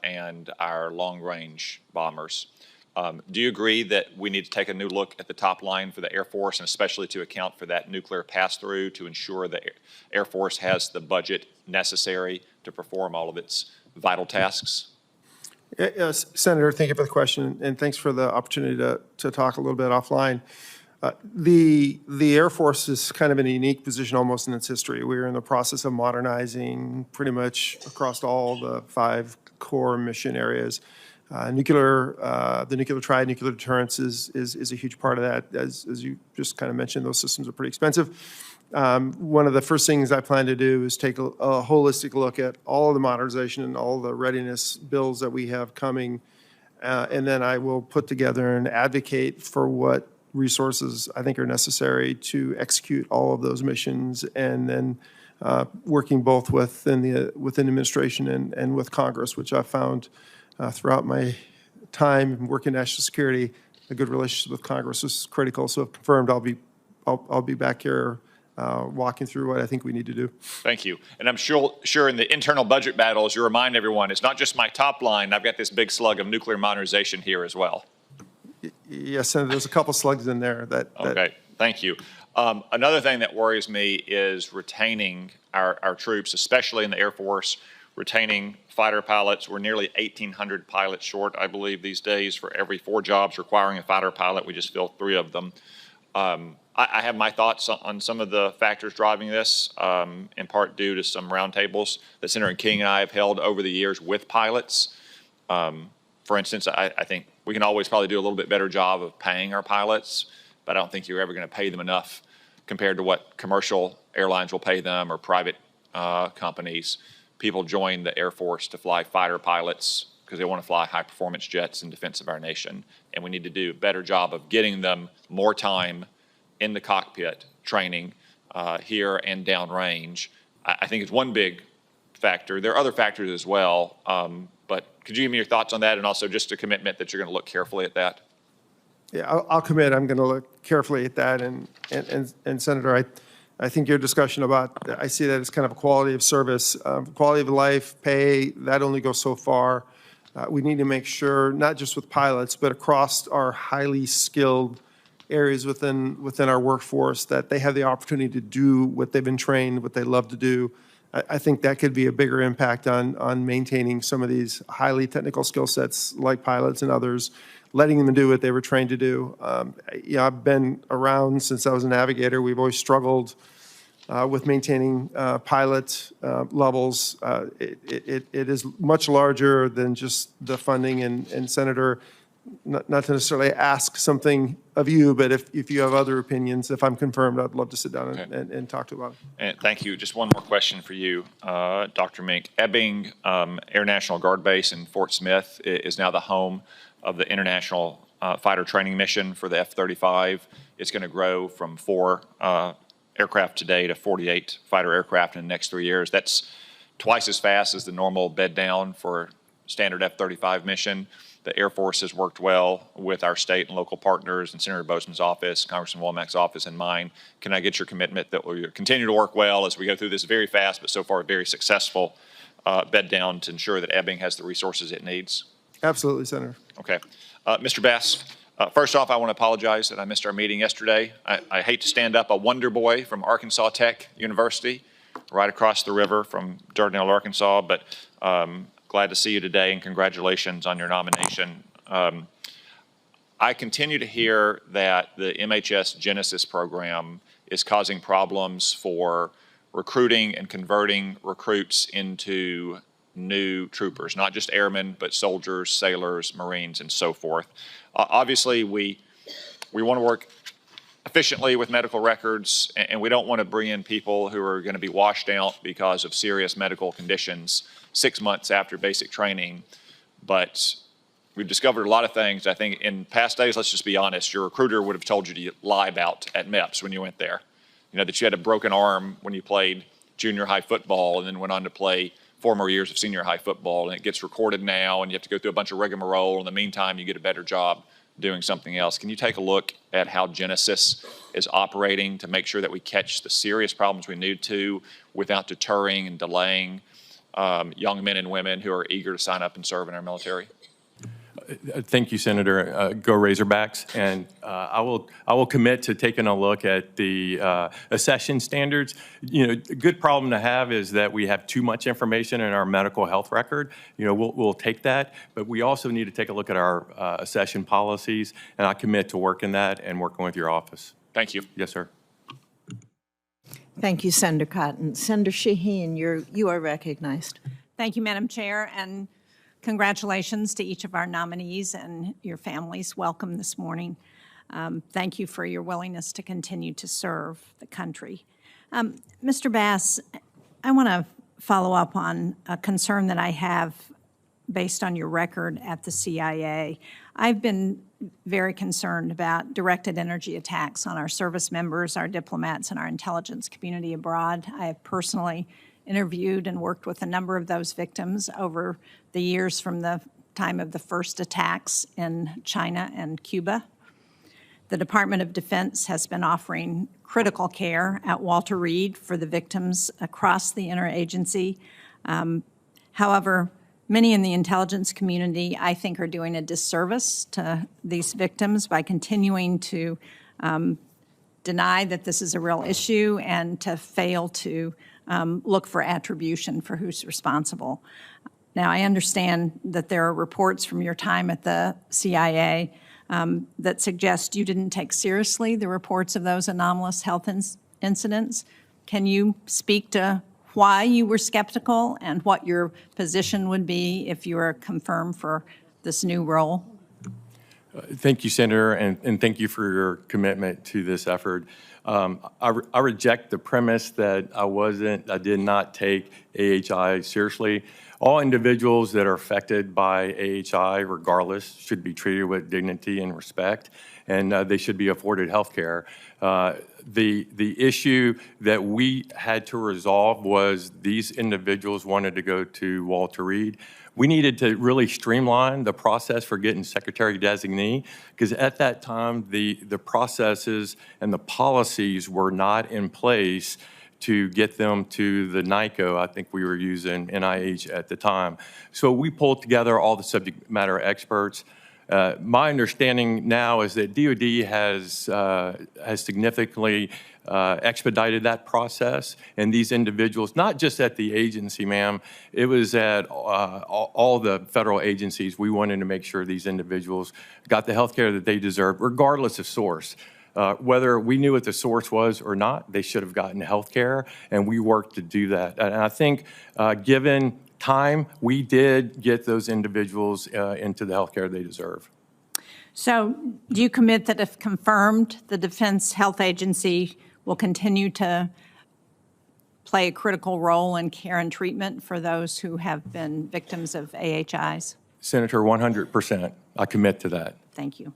I: and our long-range bombers. Do you agree that we need to take a new look at the top line for the Air Force, and especially to account for that nuclear pass-through to ensure the Air Force has the budget necessary to perform all of its vital tasks?
E: Yes, Senator, thank you for the question, and thanks for the opportunity to talk a little bit offline. The Air Force is kind of in a unique position almost in its history. We're in the process of modernizing pretty much across all the 5 core mission areas. The nuclear triad, nuclear deterrence is a huge part of that. As you just kind of mentioned, those systems are pretty expensive. One of the first things I plan to do is take a holistic look at all of the modernization and all the readiness bills that we have coming, and then I will put together and advocate for what resources I think are necessary to execute all of those missions, and then working both within administration and with Congress, which I found throughout my time working national security, a good relationship with Congress is critical. So if confirmed, I'll be back here walking through what I think we need to do.
I: Thank you. And I'm sure in the internal budget battles, you remind everyone, it's not just my top line, I've got this big slug of nuclear modernization here as well.
E: Yes, Senator, there's a couple slugs in there that
I: okay, thank you. Another thing that worries me is retaining our troops, especially in the Air Force, retaining fighter pilots. We're nearly 1,800 pilots short, I believe, these days. For every 4 jobs requiring a fighter pilot, we just filled 3 of them. I have my thoughts on some of the factors driving this, in part due to some roundtables that Senator King and I have held over the years with pilots. For instance, I think we can always probably do a little bit better job of paying our pilots, but I don't think you're ever going to pay them enough compared to what commercial airlines will pay them or private companies. People join the Air Force to fly fighter pilots because they want to fly high-performance jets in defense of our nation, and we need to do a better job of getting them more time in the cockpit training here and downrange. I think it's one big factor. There are other factors as well, but could you give me your thoughts on that, and also just a commitment that you're going to look carefully at that?
E: Yeah, I'll commit. I'm going to look carefully at that. And Senator, I think your discussion about, I see that as kind of a quality of service, quality of life, pay, that only goes so far. We need to make sure, not just with pilots, but across our highly skilled areas within our workforce, that they have the opportunity to do what they've been trained, what they love to do. I think that could be a bigger impact on maintaining some of these highly technical skill sets like pilots and others, letting them do what they were trained to do. I've been around since I was a navigator. We've always struggled with maintaining pilot levels. It is much larger than just the funding. And Senator, not to necessarily ask something of you, but if you have other opinions, if I'm confirmed, I'd love to sit down and talk to you about it.
I: And thank you. Just one more question for you, Dr. Mink. Ebbing Air National Guard Base in Fort Smith is now the home of the International Fighter Training Mission for the F-35. It's going to grow from 4 aircraft today to 48 fighter aircraft in the next 3 years. That's twice as fast as the normal bed down for standard F-35 mission. The Air Force has worked well with our state and local partners and Senator Bozeman's office, Congressman Womack's office, and mine. Can I get your commitment that we'll continue to work well as we go through this very fast, but so far very successful bed down to ensure that Ebbing has the resources it needs?
E: Absolutely, Senator.
I: Okay. Mr. Bass, first off, I want to apologize that I missed our meeting yesterday. I hate to stand up a wonder boy from Arkansas Tech University, right across the river from Dardanelle, Arkansas, but glad to see you today, and congratulations on your nomination. I continue to hear that the MHS Genesis program is causing problems for recruiting and converting recruits into new troopers, not just airmen, but soldiers, sailors, Marines, and so forth. Obviously, we want to work efficiently with medical records, and we don't want to bring in people who are going to be washed out because of serious medical conditions 6 months after basic training. But we've discovered a lot of things. I think in past days, let's just be honest, your recruiter would have told you to lie about at MEPS when you went there. You know, that you had a broken arm when you played junior high football and then went on to play 4 more years of senior high football, and it gets recorded now, and you have to go through a bunch of rigmarole. In the meantime, you get a better job doing something else. Can you take a look at how Genesis is operating to make sure that we catch the serious problems we need to without deterring and delaying young men and women who are eager to sign up and serve in our military?
H: Thank you, Senator. Go Razorbacks. And I will commit to taking a look at the accession standards. You know, a good problem to have is that we have too much information in our medical health record. You know, we'll take that, but we also need to take a look at our accession policies, and I commit to working that and working with your office.
I: Thank you.
H: Yes, sir.
A: Thank you, Senator Cotton. Senator Shaheen, you are recognized.
J: Thank you, Madam Chair, and congratulations to each of our nominees and your families. Welcome this morning. Thank you for your willingness to continue to serve the country. Mr. Bass, I want to follow up on a concern that I have based on your record at the CIA. I've been very concerned about directed energy attacks on our service members, our diplomats, and our intelligence community abroad. I have personally interviewed and worked with a number of those victims over the years from the time of the first attacks in China and Cuba. The Department of Defense has been offering critical care at Walter Reed for the victims across the interagency. However, many in the intelligence community, I think, are doing a disservice to these victims by continuing to deny that this is a real issue and to fail to look for attribution for who's responsible. Now, I understand that there are reports from your time at the CIA that suggest you didn't take seriously the reports of those anomalous health incidents. Can you speak to why you were skeptical and what your position would be if you were confirmed for this new role?
H: Thank you, Senator, and thank you for your commitment to this effort. I reject the premise that I did not take AHI seriously. All individuals that are affected by AHI, regardless, should be treated with dignity and respect, and they should be afforded health care. The issue that we had to resolve was these individuals wanted to go to Walter Reed. We needed to really streamline the process for getting secretary designee, because at that time, the processes and the policies were not in place to get them to the NICO. I think we were using NIH at the time. So we pulled together all the subject matter experts. My understanding now is that DOD has significantly expedited that process, and these individuals, not just at the agency, ma'am, it was at all the federal agencies. We wanted to make sure these individuals got the health care that they deserve, regardless of source. Whether we knew what the source was or not, they should have gotten health care, and we worked to do that. And I think given time, we did get those individuals into the health care they deserve.
J: So do you commit that if confirmed, the Defense Health Agency will continue to play a critical role in care and treatment for those who have been victims of AHIs?
H: Senator, 100%. I commit to that.
J: Thank you.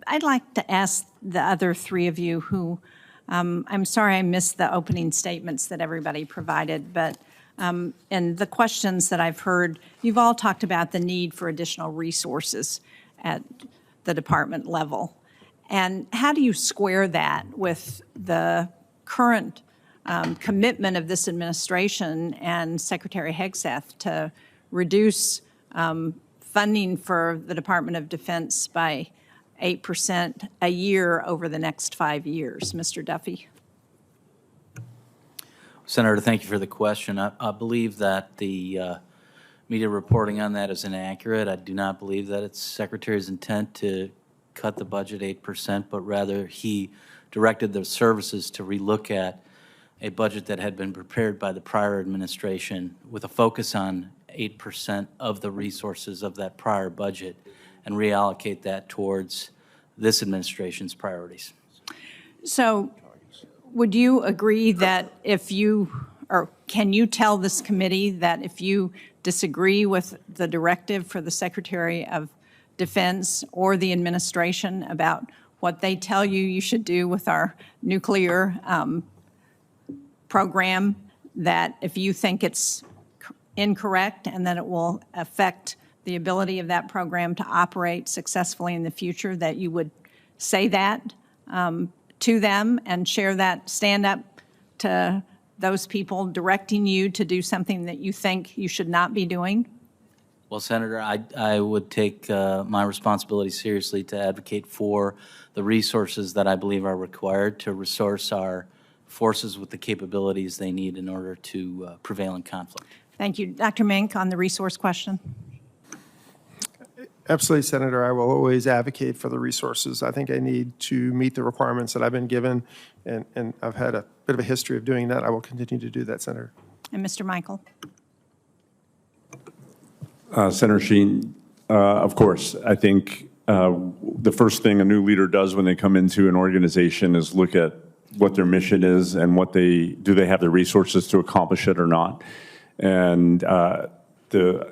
J: I'd like to ask the other three of you who, I'm sorry I missed the opening statements that everybody provided, but in the questions that I've heard, you've all talked about the need for additional resources at the department level. And how do you square that with the current commitment of this administration and Secretary Hegseth to reduce funding for the Department of Defense by 8% a year over the next 5 years? Mr. Duffy.
F: Senator, thank you for the question. I believe that the media reporting on that is inaccurate. I do not believe that it's Secretary's intent to cut the budget 8%, but rather he directed the services to relook at a budget that had been prepared by the prior administration with a focus on 8% of the resources of that prior budget and reallocate that towards this administration's priorities.
J: So would you agree that if you, or can you tell this committee that if you disagree with the directive for the Secretary of Defense or the administration about what they tell you you should do with our nuclear program, that if you think it's incorrect and that it will affect the ability of that program to operate successfully in the future, that you would say that to them and share that, stand up to those people directing you to do something that you think you should not be doing?
F: Well, Senator, I would take my responsibility seriously to advocate for the resources that I believe are required to resource our forces with the capabilities they need in order to prevail in conflict.
J: Thank you. Dr. Mink, on the resource question.
E: Absolutely, Senator. I will always advocate for the resources. I think I need to meet the requirements that I've been given, and I've had a bit of a history of doing that. I will continue to do that, Senator.
J: And Mr. Michael.
G: Senator Sheen, of course, I think the first thing a new leader does when they come into an organization is look at what their mission is and what do they have the resources to accomplish it or not. And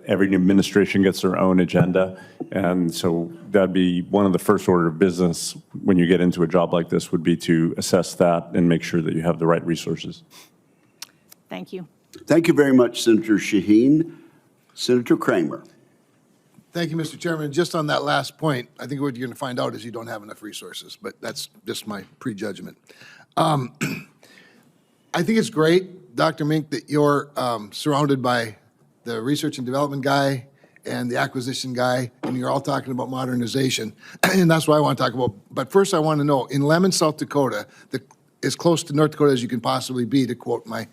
G: every administration gets their own agenda, and so that'd be one of the first order of business when you get into a job like this would be to assess that and make sure that you have the right resources.
J: Thank you.
K: Thank you very much, Senator Shaheen. Senator Kramer.
L: Thank you, Mr. Chairman. Just on that last point, I think what you're going to find out is you don't have enough resources, but that's just my prejudgment. I think it's great, Dr. Mink, that you're surrounded by the research and development guy and the acquisition guy, and you're all talking about modernization, and that's what I want to talk about. But first, I want to know, in Lemon, South Dakota, as close to North Dakota as you can possibly be, to quote my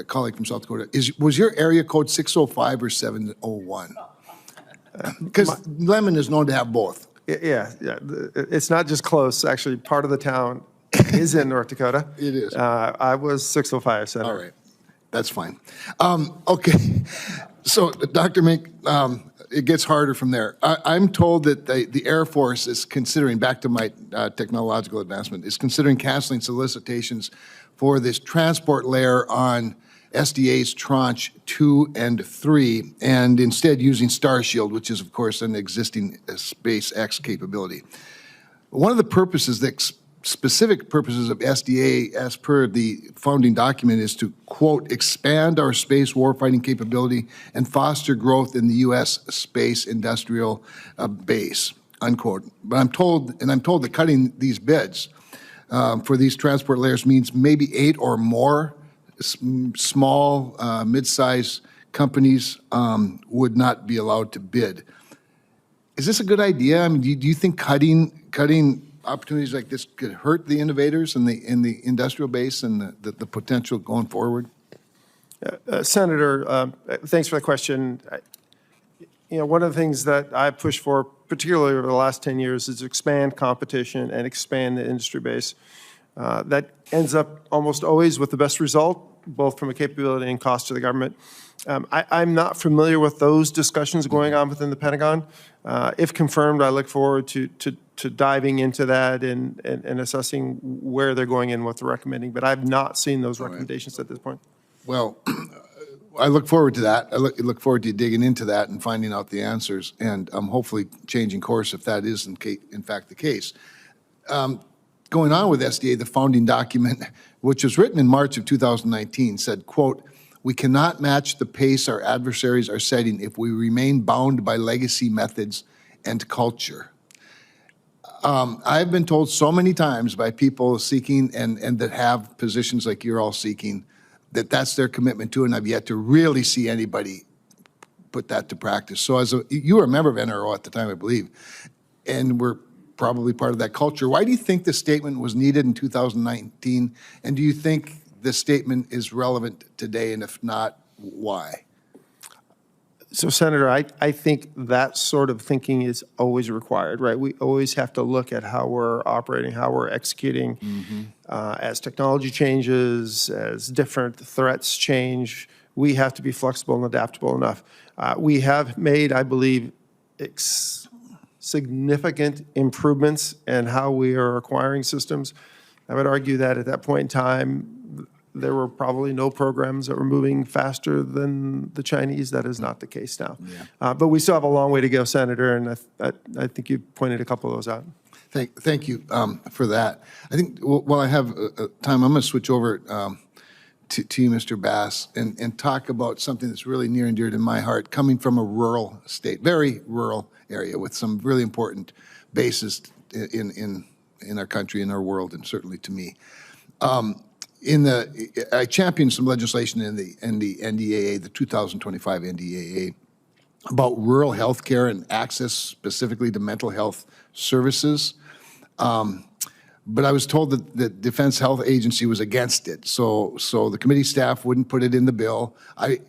L: colleague from South Dakota, was your area code 605 or 701? Because Lemon is known to have both.
E: Yeah. It's not just close. Actually, part of the town is in North Dakota.
L: It is.
E: I was 605, Senator.
L: All right. That's fine. Okay. So, Dr. Mink, it gets harder from there. I'm told that the Air Force is considering, back to my technological advancement, is considering canceling solicitations for this transport layer on SDA's Tranche 2 and 3, and instead using Starshield, which is, of course, an existing SpaceX capability. One of the purposes, the specific purposes of SDA, as per the founding document, is to, quote, expand our space warfighting capability and foster growth in the U.S. space industrial base, unquote. But I'm told that cutting these bids for these transport layers means maybe 8 or more small, mid-size companies would not be allowed to bid. Is this a good idea? I mean, do you think cutting opportunities like this could hurt the innovators in the industrial base and the potential going forward?
E: Senator, thanks for the question. One of the things that I pushed for, particularly over the last 10 years, is expand competition and expand the industry base. That ends up almost always with the best result, both from a capability and cost to the government. I'm not familiar with those discussions going on within the Pentagon. If confirmed, I look forward to diving into that and assessing where they're going and what they're recommending. But I've not seen those recommendations at this point.
L: Well, I look forward to that. I look forward to digging into that and finding out the answers, and hopefully changing course if that is in fact the case. Going on with SDA, the founding document, which was written in March of 2019, said, quote, "We cannot match the pace our adversaries are setting if we remain bound by legacy methods and culture." I've been told so many times by people seeking and that have positions like you're all seeking that that's their commitment to, and I've yet to really see anybody put that to practice. So you were a member of NRO at the time, I believe, and we're probably part of that culture. Why do you think this statement was needed in 2019, and do you think this statement is relevant today, and if not, why?
E: So, Senator, I think that sort of thinking is always required, right? We always have to look at how we're operating, how we're executing. As technology changes, as different threats change, we have to be flexible and adaptable enough. We have made, I believe, significant improvements in how we are acquiring systems. I would argue that at that point in time, there were probably no programs that were moving faster than the Chinese. That is not the case now. Yeah. But we still have a long way to go, Senator, and I think you pointed a couple of those out.
L: Thank you for that. I think while I have time, I'm going to switch over to you, Mr. Bass, and talk about something that's really near and dear to my heart, coming from a rural state, very rural area with some really important bases in our country, in our world, and certainly to me. I championed some legislation in the NDAA, the 2025 NDAA, about rural health care and access specifically to mental health services. But I was told that the Defense Health Agency was against it. So the committee staff wouldn't put it in the bill.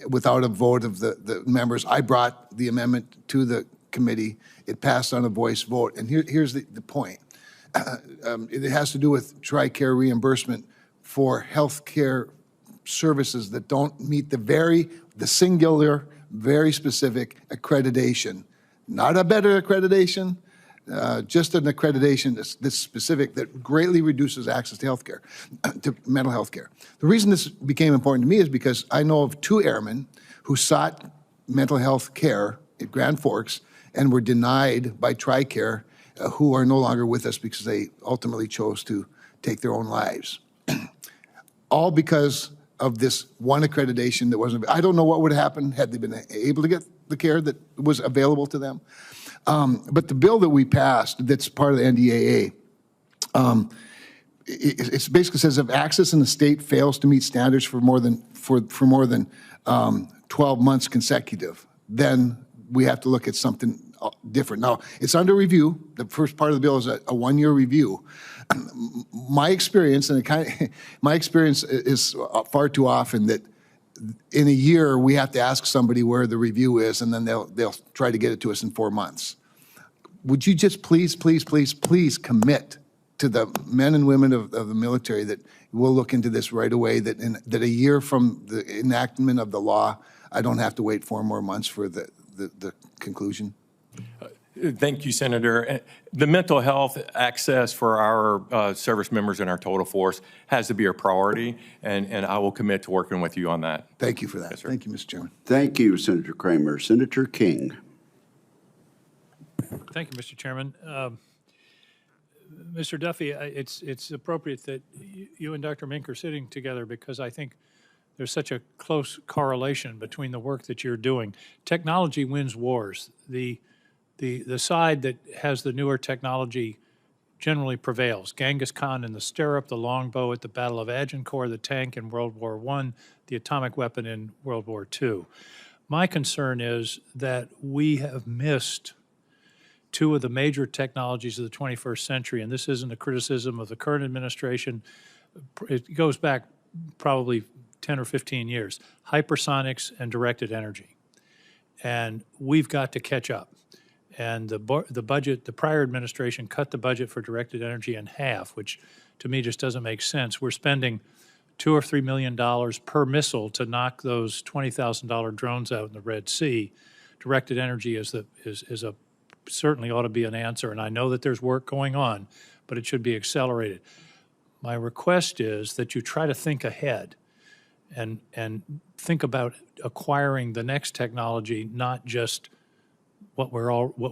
L: Without a vote of the members, I brought the amendment to the committee. It passed on a voice vote. And here's the point. It has to do with TRICARE reimbursement for health care services that don't meet the singular, very specific accreditation. Not a better accreditation, just an accreditation that's specific, that greatly reduces access to health care, to mental health care. The reason this became important to me is because I know of 2 airmen who sought mental health care at Grand Forks and were denied by TRICARE, who are no longer with us because they ultimately chose to take their own lives. All because of this one accreditation that wasn't. I don't know what would have happened had they been able to get the care that was available to them. But the bill that we passed, that's part of the NDAA, it basically says if access in the state fails to meet standards for more than 12 months consecutive, then we have to look at something different. Now, it's under review. The first part of the bill is a one-year review. My experience, my experience is far too often that in a year, we have to ask somebody where the review is, and then they'll try to get it to us in 4 months. Would you just please commit to the men and women of the military that we'll look into this right away, that a year from the enactment of the law, I don't have to wait 4 more months for the conclusion?
H: Thank you, Senator. The mental health access for our service members in our total force has to be a priority, and I will commit to working with you on that.
L: Thank you for that.
H: Yes, sir.
L: Thank you, Mr. Chairman.
K: Thank you, Senator Kramer. Senator King.
M: Thank you, Mr. Chairman. Mr. Duffy, it's appropriate that you and Dr. Mink are sitting together because I think there's such a close correlation between the work that you're doing. Technology wins wars. The side that has the newer technology generally prevails. Genghis Khan in the stirrup, the longbow at the Battle of Agincourt, the tank in World War I, the atomic weapon in World War II. My concern is that we have missed two of the major technologies of the 21st century, and this isn't a criticism of the current administration. It goes back probably 10 or 15 years, hypersonics and directed energy. And we've got to catch up. And the budget, the prior administration cut the budget for directed energy in half, which to me just doesn't make sense. We're spending $2 or $3 million per missile to knock those $20,000 drones out in the Red Sea. Directed energy is certainly ought to be an answer, and I know that there's work going on, but it should be accelerated. My request is that you try to think ahead and think about acquiring the next technology, not just what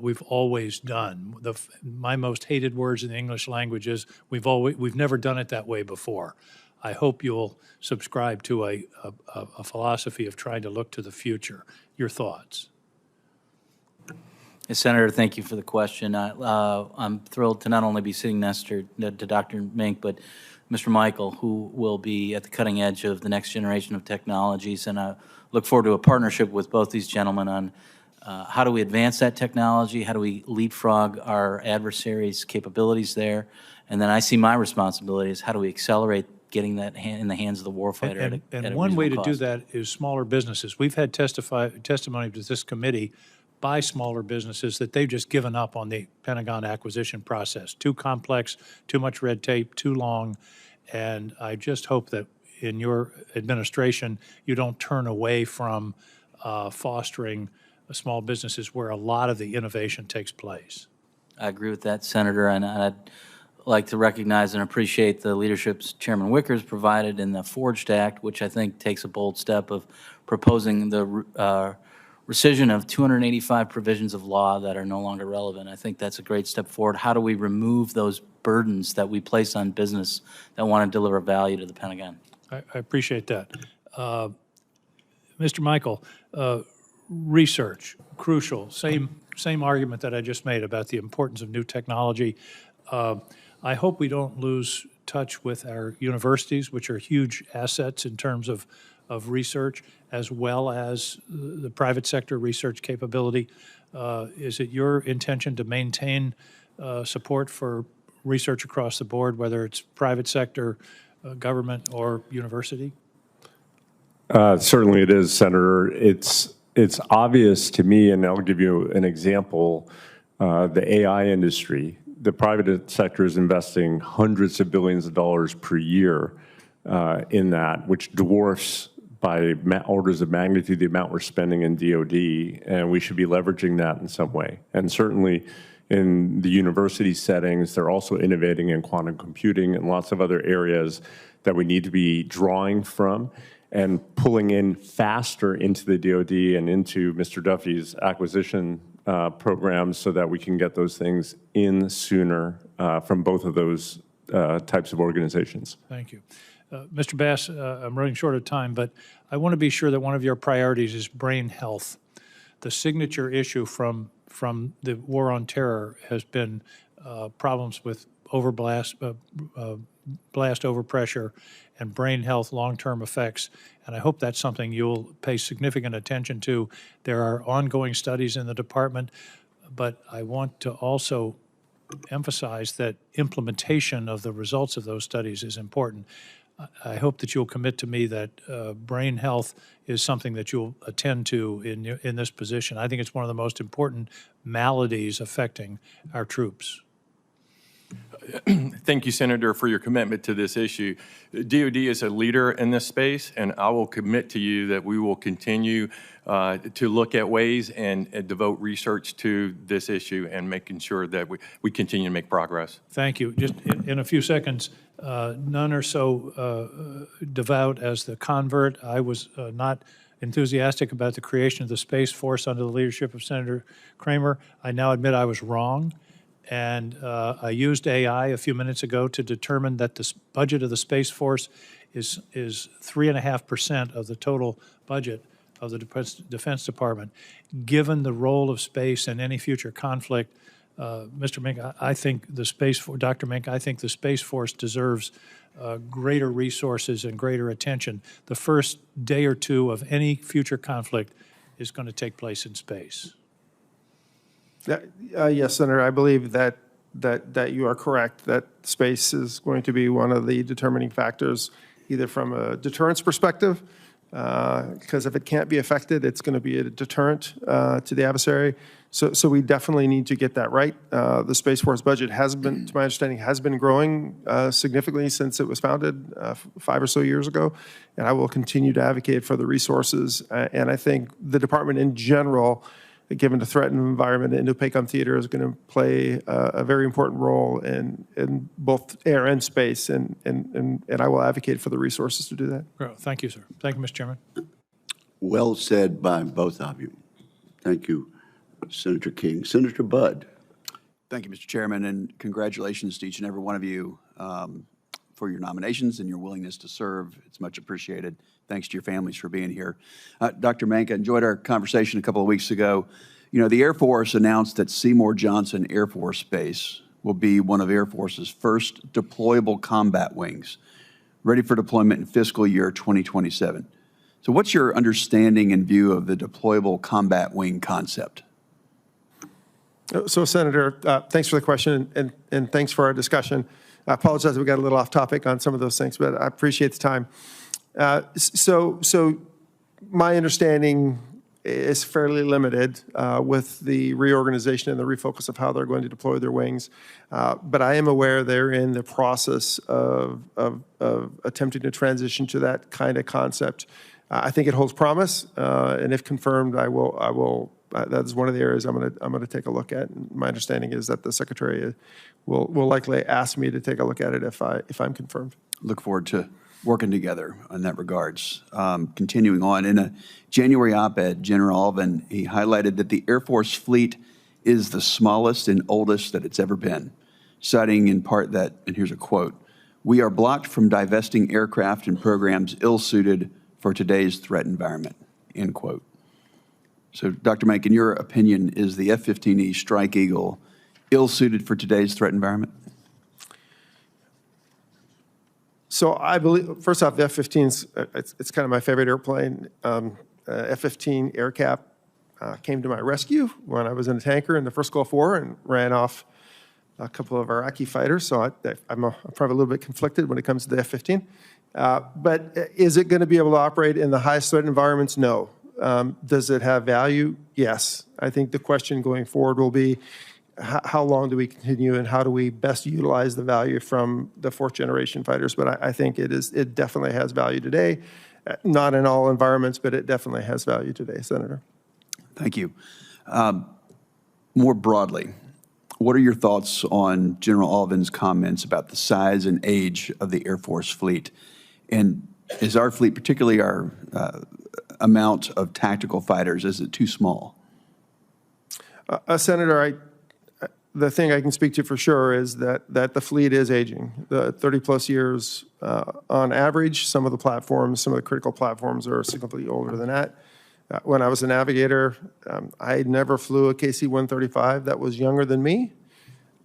M: we've always done. My most hated words in the English language is we've never done it that way before. I hope you'll subscribe to a philosophy of trying to look to the future. Your thoughts?
F: Senator, thank you for the question. I'm thrilled to not only be sitting next to Dr. Mink, but Mr. Michael, who will be at the cutting edge of the next generation of technologies. And I look forward to a partnership with both these gentlemen on how do we advance that technology, how do we leapfrog our adversaries' capabilities there, and then I see my responsibility is how do we accelerate getting that in the hands of the warfighter
M: And one way to do that is smaller businesses. We've had testimony to this committee by smaller businesses that they've just given up on the Pentagon acquisition process. Too complex, too much red tape, too long, and I just hope that in your administration you don't turn away from fostering small businesses where a lot of the innovation takes place.
F: I agree with that, Senator, and I'd like to recognize and appreciate the leadership Chairman Wickers provided in the Forged Act, which I think takes a bold step of proposing the rescission of 285 provisions of law that are no longer relevant. I think that's a great step forward. How do we remove those burdens that we place on business that want to deliver value to the Pentagon?
M: I appreciate that. Mr. Michael, research, crucial. Same argument that I just made about the importance of new technology. I hope we don't lose touch with our universities, which are huge assets in terms of research, as well as the private sector research capability. Is it your intention to maintain support for research across the board, whether it's private sector, government, or university?
G: Certainly it is, Senator. It's obvious to me, and I'll give you an example, the AI industry. The private sector is investing hundreds of billions of dollars per year in that, which dwarfs by orders of magnitude the amount we're spending in DoD, and we should be leveraging that in some way. And certainly in the university settings, they're also innovating in quantum computing and lots of other areas that we need to be drawing from and pulling in faster into the DoD and into Mr. Duffy's acquisition programs so that we can get those things in sooner from both of those types of organizations.
M: Thank you. Mr. Bass, I'm running short of time, but I want to be sure that one of your priorities is brain health. The signature issue from the war on terror has been problems with blast overpressure and brain health long-term effects. And I hope that's something you'll pay significant attention to. There are ongoing studies in the department, but I want to also emphasize that implementation of the results of those studies is important. I hope that you'll commit to me that brain health is something that you'll attend to in this position. I think it's one of the most important maladies affecting our troops.
H: Thank you, Senator, for your commitment to this issue. DOD is a leader in this space, and I will commit to you that we will continue to look at ways and devote research to this issue and making sure that we continue to make progress.
M: Thank you. Just in a few seconds, none are so devout as the convert. I was not enthusiastic about the creation of the Space Force under the leadership of Senator Kramer. I now admit I was wrong. And I used AI a few minutes ago to determine that the budget of the Space Force is 3.5% of the total budget of the Defense Department. Given the role of space in any future conflict, Mr. Mink, I think Dr. Mink, I think the Space Force deserves greater resources and greater attention. The first day or two of any future conflict is going to take place in space.
E: Yes, Senator, I believe that you are correct, that space is going to be one of the determining factors, either from a deterrence perspective, because if it can't be affected, it's going to be a deterrent to the adversary. So we definitely need to get that right. The Space Force budget has been, to my understanding, has been growing significantly since it was founded 5 or so years ago, and I will continue to advocate for the resources. And I think the department in general, given the threat environment, Indo-PACOM theater is going to play a very important role in both air and space, and I will advocate for the resources to do that.
M: Thank you, sir. Thank you, Mr. Chairman.
K: Well said by both of you. Thank you, Senator King. Senator Budd.
N: Thank you, Mr. Chairman, and congratulations to each and every one of you for your nominations and your willingness to serve. It's much appreciated. Thanks to your families for being here. Dr. Mank, I enjoyed our conversation a couple of weeks ago. You know, the Air Force announced that Seymour Johnson Air Force Base will be one of Air Force's first deployable combat wings, ready for deployment in fiscal year 2027. So what's your understanding and view of the deployable combat wing concept?
E: So, Senator, thanks for the question, and thanks for our discussion. I apologize we got a little off topic on some of those things, but I appreciate the time. So my understanding is fairly limited with the reorganization and the refocus of how they're going to deploy their wings. But I am aware they're in the process of attempting to transition to that kind of concept. I think it holds promise, and if confirmed, I will. That is one of the areas I'm going to take a look at. And my understanding is that the Secretary will likely ask me to take a look at it if I'm confirmed.
N: Look forward to working together in that regards. Continuing on, in a January op-ed, General Alvin, he highlighted that the Air Force fleet is the smallest and oldest that it's ever been, citing in part that, and here's a quote, "We are blocked from divesting aircraft and programs ill-suited for today's threat environment," end quote. So, Dr. Mank, in your opinion, is the F-15E Strike Eagle ill-suited for today's threat environment?
E: So I believe, first off, the F-15's, it's kind of my favorite airplane. F-15 AirCap came to my rescue when I was in a tanker in the first Gulf War and ran off a couple of Iraqi fighters. So I'm probably a little bit conflicted when it comes to the F-15. But is it going to be able to operate in the highest threat environments? No. Does it have value? Yes. I think the question going forward will be, how long do we continue and how do we best utilize the value from the fourth generation fighters? But I think it definitely has value today. Not in all environments, but it definitely has value today, Senator.
N: Thank you. More broadly, what are your thoughts on General Alvin's comments about the size and age of the Air Force fleet? And is our fleet, particularly our amount of tactical fighters, is it too small?
E: Senator, the thing I can speak to for sure is that the fleet is aging. The 30-plus years on average. Some of the critical platforms are significantly older than that. When I was a navigator, I never flew a KC-135 that was younger than me.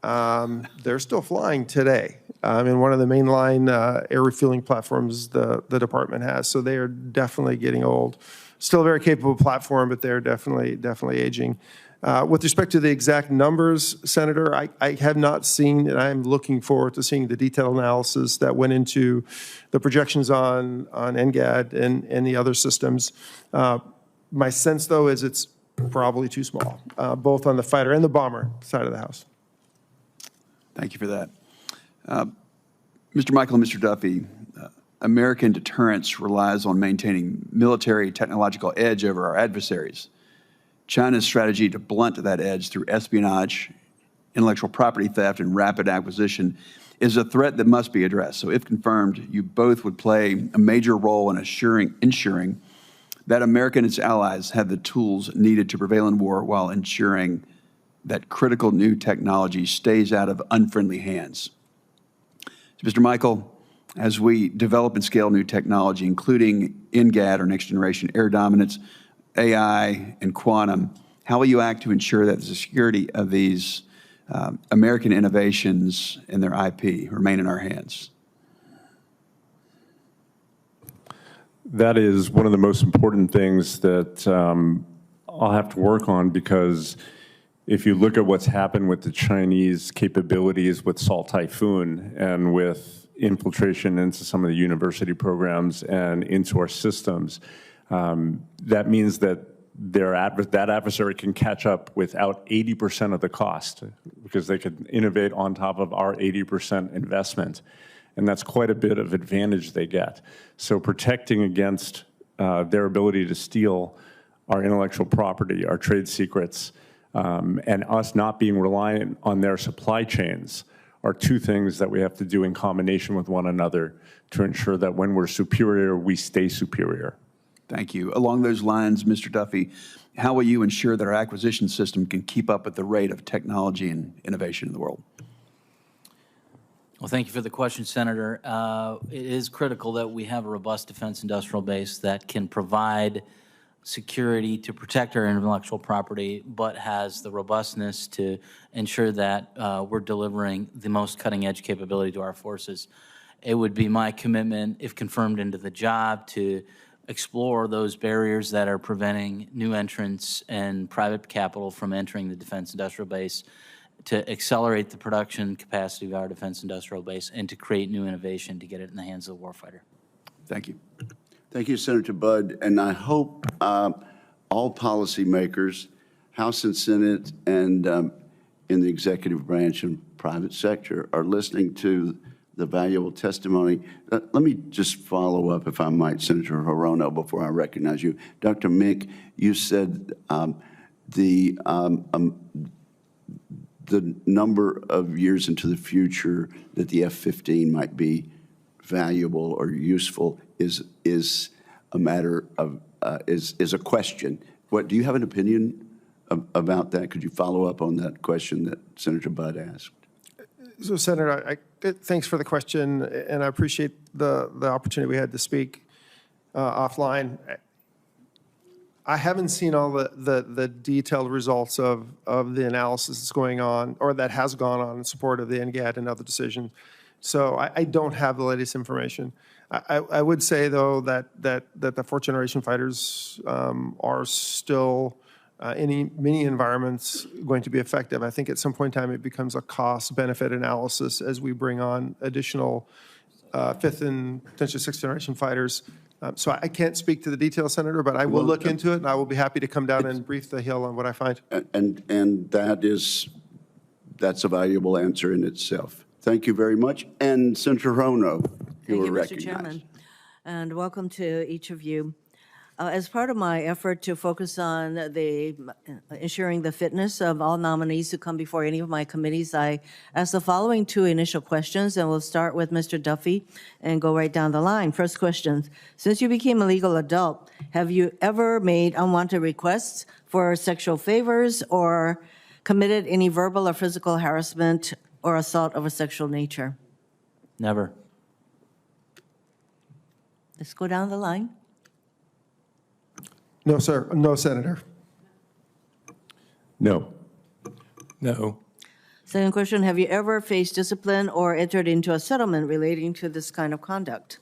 E: They're still flying today in one of the mainline air refueling platforms the department has. So they are definitely getting old. Still a very capable platform, but they're definitely aging. With respect to the exact numbers, Senator, I have not seen, and I'm looking forward to seeing the detailed analysis that went into the projections on NGAD and the other systems. My sense, though, is it's probably too small, both on the fighter and the bomber side of the house.
N: Thank you for that. Mr. Michael and Mr. Duffy, American deterrence relies on maintaining military technological edge over our adversaries. China's strategy to blunt that edge through espionage, intellectual property theft, and rapid acquisition is a threat that must be addressed. So if confirmed, you both would play a major role in ensuring that America and its allies have the tools needed to prevail in war while ensuring that critical new technology stays out of unfriendly hands. So, Mr. Michael, as we develop and scale new technology, including NGAD, or Next Generation Air Dominance, AI, and quantum, how will you act to ensure that the security of these American innovations and their IP remain in our hands?
G: That is one of the most important things that I'll have to work on, because if you look at what's happened with the Chinese capabilities with Salt Typhoon and with infiltration into some of the university programs and into our systems, that means that that adversary can catch up without 80% of the cost, because they can innovate on top of our 80% investment. And that's quite a bit of advantage they get. So protecting against their ability to steal our intellectual property, our trade secrets, and us not being reliant on their supply chains are two things that we have to do in combination with one another to ensure that when we're superior, we stay superior.
N: Thank you. Along those lines, Mr. Duffy, how will you ensure that our acquisition system can keep up with the rate of technology and innovation in the world?
F: Well, thank you for the question, Senator. It is critical that we have a robust defense industrial base that can provide security to protect our intellectual property, but has the robustness to ensure that we're delivering the most cutting-edge capability to our forces. It would be my commitment, if confirmed into the job, to explore those barriers that are preventing new entrants and private capital from entering the defense industrial base, to accelerate the production capacity of our defense industrial base, and to create new innovation to get it in the hands of the warfighter.
N: Thank you.
K: Thank you, Senator Budd. And I hope all policymakers, House and Senate, and in the executive branch and private sector are listening to the valuable testimony. Let me just follow up, if I might, Senator Hirono, before I recognize you. Dr. Mink, you said the number of years into the future that the F-15 might be valuable or useful is a matter of is a question. What do you have an opinion about that? Could you follow up on that question that Senator Budd asked?
E: So, Senator, thanks for the question, and I appreciate the opportunity we had to speak offline. I haven't seen all the detailed results of the analysis that's going on, or that has gone on, in support of the NGAD and other decisions. So I don't have the latest information. I would say, though, that the fourth-generation fighters are still, in many environments, going to be effective. I think at some point in time it becomes a cost-benefit analysis as we bring on additional fifth and potentially sixth-generation fighters. So I can't speak to the details, Senator, but I will look into it, and I will be happy to come down and brief the Hill on what I find.
K: And that's a valuable answer in itself. Thank you very much. And Senator Hirono, you are recognized.
O: Mr. Chairman, and welcome to each of you. As part of my effort to focus on ensuring the fitness of all nominees who come before any of my committees, I ask the following two initial questions, and we'll start with Mr. Duffy and go right down the line. First question, since you became a legal adult, have you ever made unwanted requests for sexual favors or committed any verbal or physical harassment or assault of a sexual nature?
F: Never.
O: Let's go down the line.
E: No, sir. No, Senator.
G: No.
H: No.
O: Second question, have you ever faced discipline or entered into a settlement relating to this kind of conduct?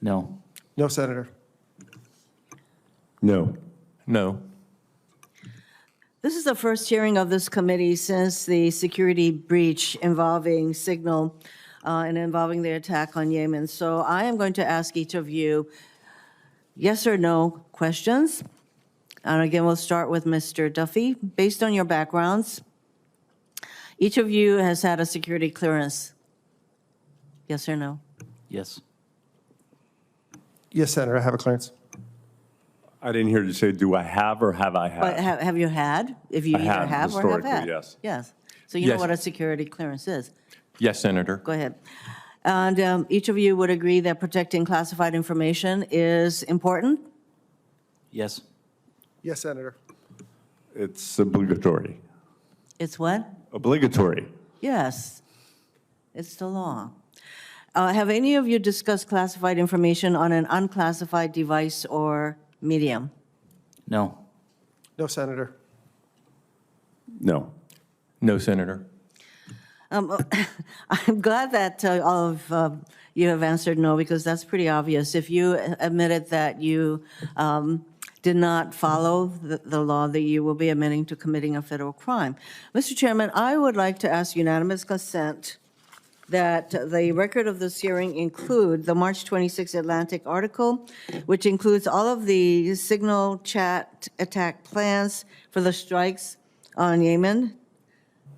F: No.
E: No, Senator.
G: No.
H: No.
O: This is the first hearing of this committee since the security breach involving Signal and involving the attack on Yemen. So I am going to ask each of you yes or no questions. And again, we'll start with Mr. Duffy. Based on your backgrounds, each of you has had a security clearance. Yes or no?
F: Yes.
E: Yes, Senator, I have a clearance.
G: I didn't hear you say, do I have or have I had?
O: But have you had? If you
G: I
O: either
G: have,
O: have or have
G: historically,
O: had?
G: yes.
O: Yes. So you know
H: Yes.
O: what a security clearance is.
H: Yes, Senator.
O: Go ahead. And each of you would agree that protecting classified information is important?
F: Yes.
E: Yes, Senator.
G: It's obligatory.
O: It's what?
G: Obligatory.
O: Yes. It's the law. Have any of you discussed classified information on an unclassified device or medium?
F: No.
E: No, Senator.
G: No.
H: No, Senator.
O: I'm glad that all of you have answered no, because that's pretty obvious. If you admitted that you did not follow the law, that you will be admitting to committing a federal crime. Mr. Chairman, I would like to ask unanimous consent that the record of this hearing include the March 26 Atlantic article, which includes all of the Signal chat attack plans for the strikes on Yemen,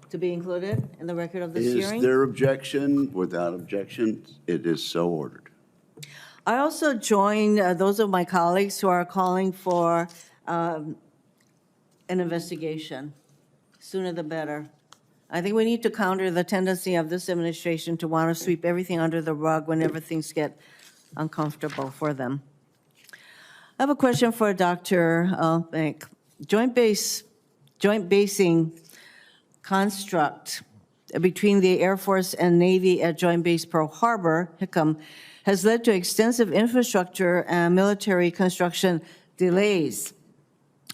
O: to be included in the record of this hearing.
K: Is there objection? Without objection, it is so ordered.
O: I also join those of my colleagues who are calling for an investigation. Sooner the better. I think we need to counter the tendency of this administration to want to sweep everything under the rug whenever things get uncomfortable for them. I have a question for Dr. Bank. Joint basing construct between the Air Force and Navy at Joint Base Pearl Harbor, HICM, has led to extensive infrastructure and military construction delays,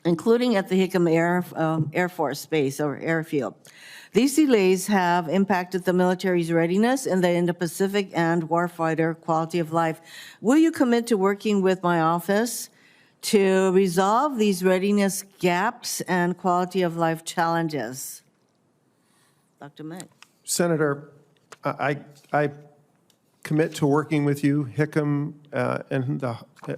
O: including at the HICM Air Force Base or airfield. These delays have impacted the military's readiness in the Indo-Pacific and warfighter quality of life. Will you commit to working with my office to resolve these readiness gaps and quality of life challenges? Dr. Mack.
E: Senator, I commit to working with you. HICM and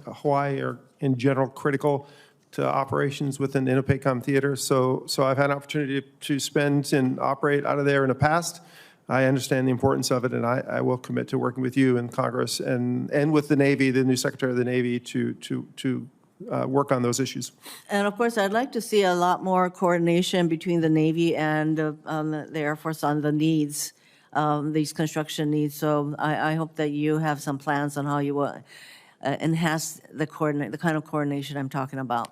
E: Hawaii are in general critical to operations within the Indo-PACOM theater. So I've had an opportunity to spend and operate out of there in the past. I understand the importance of it, and I will commit to working with you in Congress and with the Navy, the new Secretary of the Navy, to work on those issues.
O: And of course, I'd like to see a lot more coordination between the Navy and the Air Force on the needs, these construction needs. So I hope that you have some plans on how you will enhance the kind of coordination I'm talking about.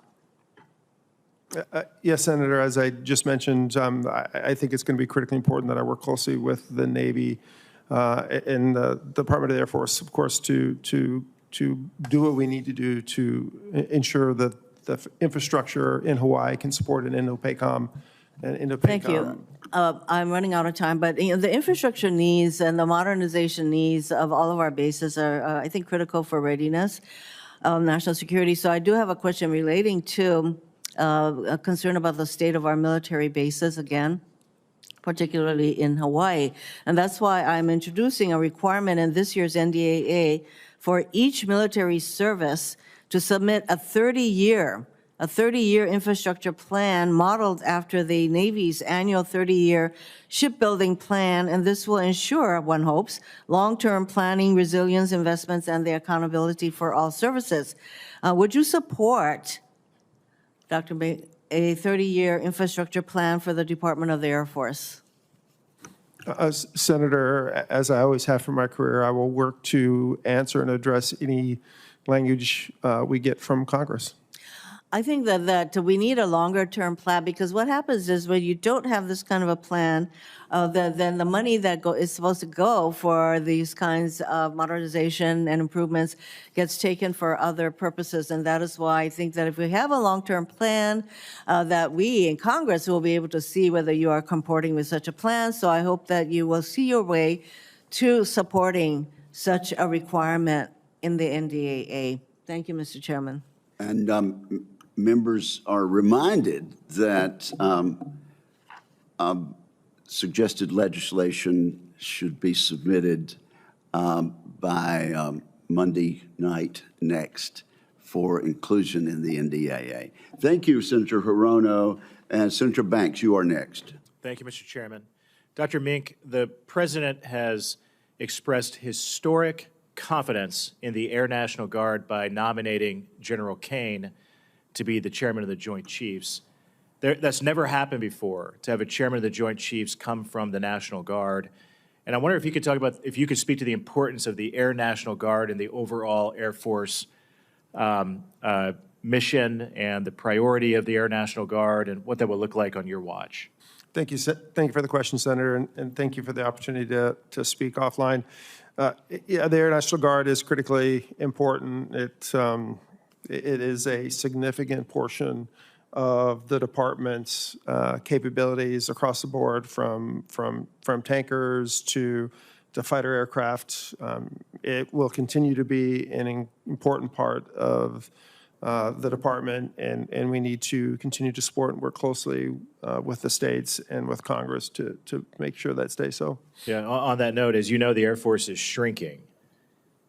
E: Yes, Senator, as I just mentioned, I think it's going to be critically important that I work closely with the Navy and the Department of the Air Force, of course, to do what we need to do to ensure that the infrastructure in Hawaii can support an Indo-PACOM and Indo-PACOM.
O: Thank you. I'm running out of time, but the infrastructure needs and the modernization needs of all of our bases are, I think, critical for readiness, national security. So I do have a question relating to a concern about the state of our military bases again, particularly in Hawaii. And that's why I'm introducing a requirement in this year's NDAA for each military service to submit a 30-year infrastructure plan modeled after the Navy's annual 30-year shipbuilding plan, and this will ensure, one hopes, long-term planning, resilience, investments, and the accountability for all services. Would you support, Dr. Bay, a 30-year infrastructure plan for the Department of the Air Force?
E: Senator, as I always have for my career, I will work to answer and address any language we get from Congress.
O: I think that we need a longer-term plan, because what happens is when you don't have this kind of a plan, then the money that is supposed to go for these kinds of modernization and improvements gets taken for other purposes. And that is why I think that if we have a long-term plan, that we in Congress will be able to see whether you are comporting with such a plan. So I hope that you will see your way to supporting such a requirement in the NDAA. Thank you, Mr. Chairman.
K: And members are reminded that suggested legislation should be submitted by Monday night next for inclusion in the NDAA. Thank you, Senator Hirono. And Senator Banks, you are next.
P: Thank you, Mr. Chairman. Dr. Mink, the President has expressed historic confidence in the Air National Guard by nominating General Kane to be the chairman of the Joint Chiefs. That's never happened before, to have a chairman of the Joint Chiefs come from the National Guard. And I wonder if you could talk about, if you could speak to the importance of the Air National Guard and the overall Air Force mission and the priority of the Air National Guard and what that will look like on your watch.
E: Thank you for the question, Senator, and thank you for the opportunity to speak offline. Yeah, the Air National Guard is critically important. It is a significant portion of the department's capabilities across the board, from tankers to fighter aircraft. It will continue to be an important part of the department, and we need to continue to support and work closely with the states and with Congress to make sure that stays so.
P: Yeah, on that note, as you know, the Air Force is shrinking.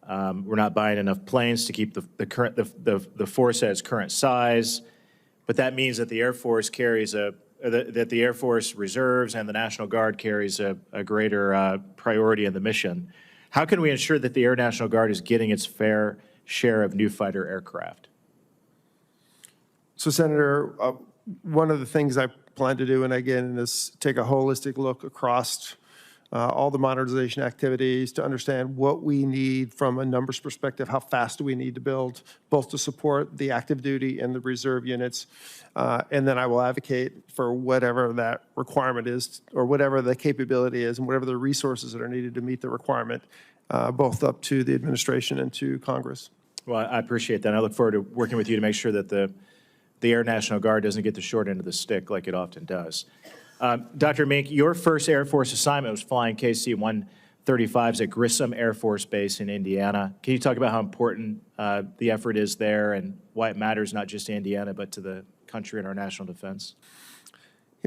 P: We're not buying enough planes to keep the force at its current size, but that means that the Air Force carries that the Air Force reserves and the National Guard carries a greater priority in the mission. How can we ensure that the Air National Guard is getting its fair share of new fighter aircraft?
E: So, Senator, one of the things I plan to do, and again, is take a holistic look across all the modernization activities to understand what we need from a numbers perspective, how fast do we need to build, both to support the active duty and the reserve units. And then I will advocate for whatever that requirement is, or whatever the capability is, and whatever the resources that are needed to meet the requirement, both up to the administration and to Congress.
P: Well, I appreciate that. I look forward to working with you to make sure that the Air National Guard doesn't get the short end of the stick like it often does. Dr. Mink, your first Air Force assignment was flying KC-135s at Grissom Air Force Base in Indiana. Can you talk about how important the effort is there and why it matters not just to Indiana but to the country and our national defense?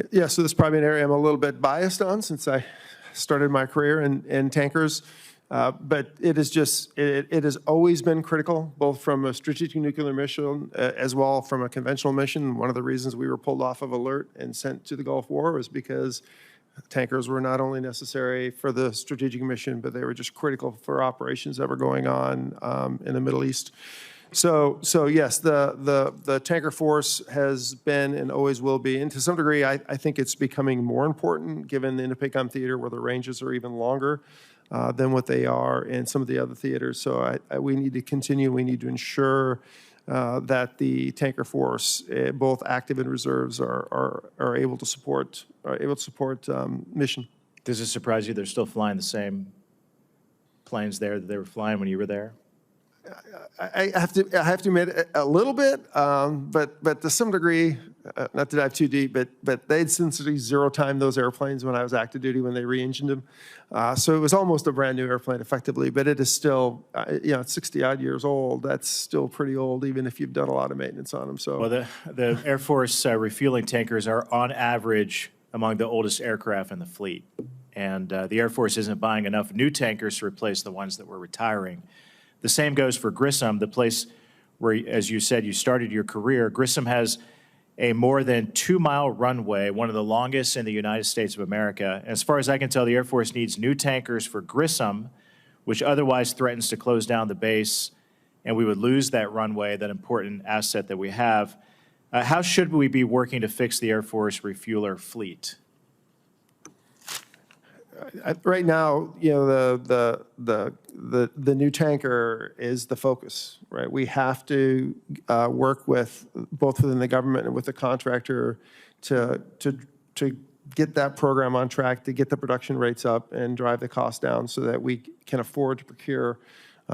E: Yeah, so this is probably an area I'm a little bit biased on since I started my career in tankers. But it has always been critical, both from a strategic nuclear mission as well from a conventional mission. One of the reasons we were pulled off of alert and sent to the Gulf War was because tankers were not only necessary for the strategic mission, but they were just critical for operations that were going on in the Middle East. So yes, the tanker force has been and always will be, and to some degree, I think it's becoming more important given the Indo-Pacific theater where the ranges are even longer than what they are in some of the other theaters. So we need to continue. We need to ensure that the tanker force, both active and reserves, are able to support mission.
P: Does it surprise you they're still flying the same planes there that they were flying when you were there?
E: I have to admit a little bit, but to some degree, not to dive too deep, but they'd essentially zero-timed those airplanes when I was active duty when they re-engined them. So it was almost a brand new airplane effectively, but it is still, it's 60-odd years old. That's still pretty old, even if you've done a lot of maintenance on them. So,
P: well, the Air Force refueling tankers are on average among the oldest aircraft in the fleet, and the Air Force isn't buying enough new tankers to replace the ones that we're retiring. The same goes for Grissom, the place where, as you said, you started your career. Grissom has a more than 2-mile runway, one of the longest in the United States of America. As far as I can tell, the Air Force needs new tankers for Grissom, which otherwise threatens to close down the base, and we would lose that runway, that important asset that we have. How should we be working to fix the Air Force refueler fleet?
E: right now, you know, the new tanker is the focus, right? We have to work with both within the government and with the contractor to get that program on track, to get the production rates up and drive the cost down so that we can afford to procure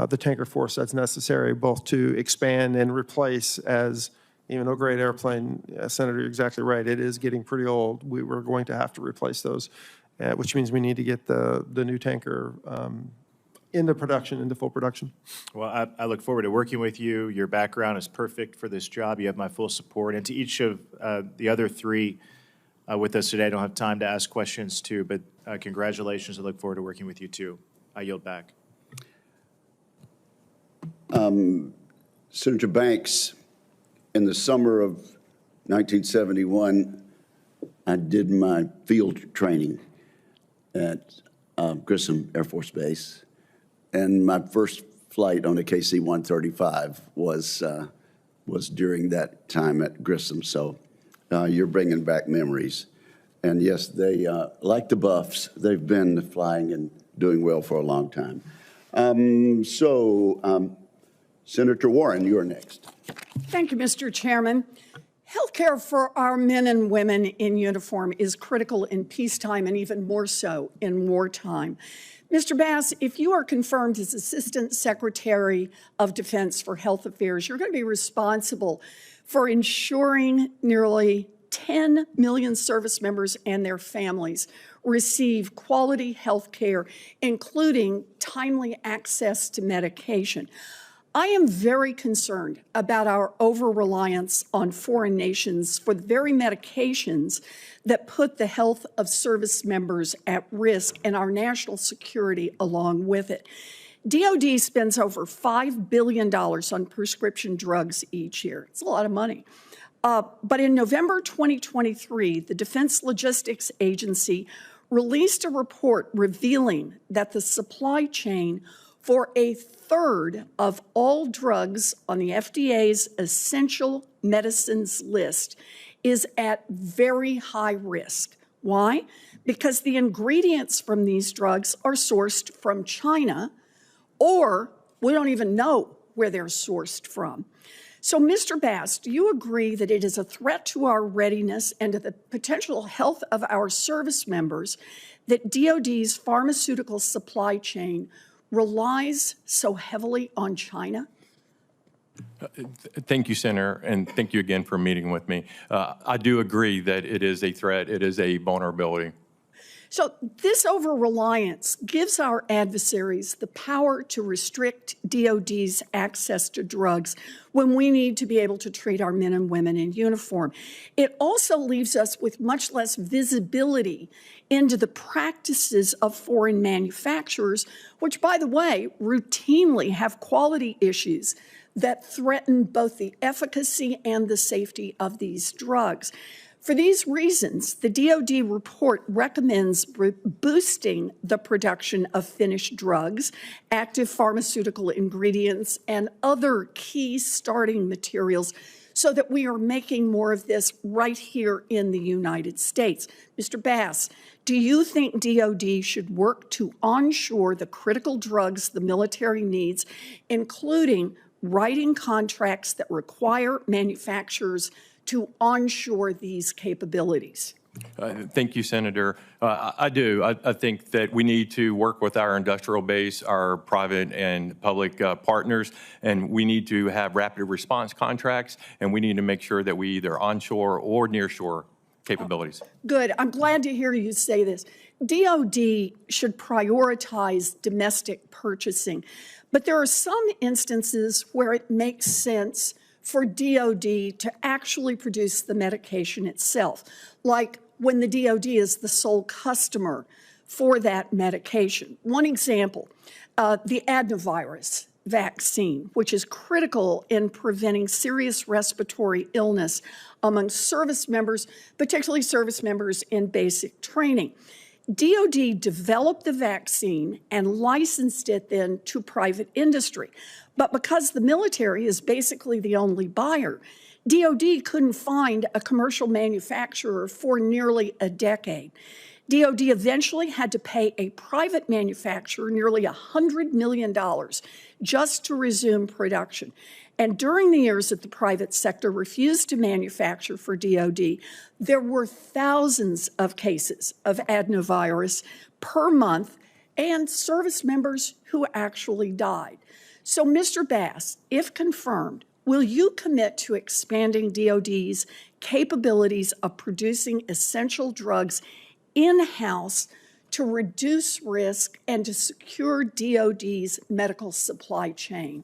E: the tanker force that's necessary, both to expand and replace. As even though great airplane, Senator, you're exactly right, it is getting pretty old. We're going to have to replace those, which means we need to get the new tanker into production, into full production.
P: Well, I look forward to working with you. Your background is perfect for this job. You have my full support. And to each of the other three with us today, I don't have time to ask questions to, but congratulations. I look forward to working with you too. I yield back.
K: Senator Banks, in the summer of 1971, I did my field training at Grissom Air Force Base, and my first flight on a KC-135 was during that time at Grissom. So you're bringing back memories. And yes, they, like the Buffs, they've been flying and doing well for a long time. Senator Warren, you're next.
Q: Thank you, Mr. Chairman. Healthcare for our men and women in uniform is critical in peacetime and even more so in wartime. Mr. Bass, if you are confirmed as Assistant Secretary of Defense for Health Affairs, you're going to be responsible for ensuring nearly 10 million service members and their families receive quality health care, including timely access to medication. I am very concerned about our over-reliance on foreign nations for the very medications that put the health of service members at risk and our national security along with it. DOD spends over $5 billion on prescription drugs each year. It's a lot of money. But in November 2023, the Defense Logistics Agency released a report revealing that the supply chain for a third of all drugs on the FDA's essential medicines list is at very high risk. Why? Because the ingredients from these drugs are sourced from China, or we don't even know where they're sourced from. So, Mr. Bass, do you agree that it is a threat to our readiness and to the potential health of our service members that DOD's pharmaceutical supply chain relies so heavily on China?
H: Thank you, Senator, and thank you again for meeting with me. I do agree that it is a threat. It is a vulnerability.
Q: So this over-reliance gives our adversaries the power to restrict DOD's access to drugs when we need to be able to treat our men and women in uniform. It also leaves us with much less visibility into the practices of foreign manufacturers, which, by the way, routinely have quality issues that threaten both the efficacy and the safety of these drugs. For these reasons, the DOD report recommends boosting the production of finished drugs, active pharmaceutical ingredients, and other key starting materials so that we are making more of this right here in the United States. Mr. Bass, do you think DOD should work to onshore the critical drugs the military needs, including writing contracts that require manufacturers to onshore these capabilities?
H: Thank you, Senator. I do. I think that we need to work with our industrial base, our private and public partners, and we need to have rapid response contracts, and we need to make sure that we either onshore or nearshore capabilities.
Q: Good. I'm glad to hear you say this. DOD should prioritize domestic purchasing, but there are some instances where it makes sense for DOD to actually produce the medication itself, like when the DOD is the sole customer for that medication. One example, the adenovirus vaccine, which is critical in preventing serious respiratory illness among service members, particularly service members in basic training. DOD developed the vaccine and licensed it then to private industry. But because the military is basically the only buyer, DOD couldn't find a commercial manufacturer for nearly a decade. DOD eventually had to pay a private manufacturer nearly $100 million just to resume production. And during the years that the private sector refused to manufacture for DOD, there were thousands of cases of adenovirus per month and service members who actually died. So, Mr. Bass, if confirmed, will you commit to expanding DOD's capabilities of producing essential drugs in-house to reduce risk and to secure DOD's medical supply chain?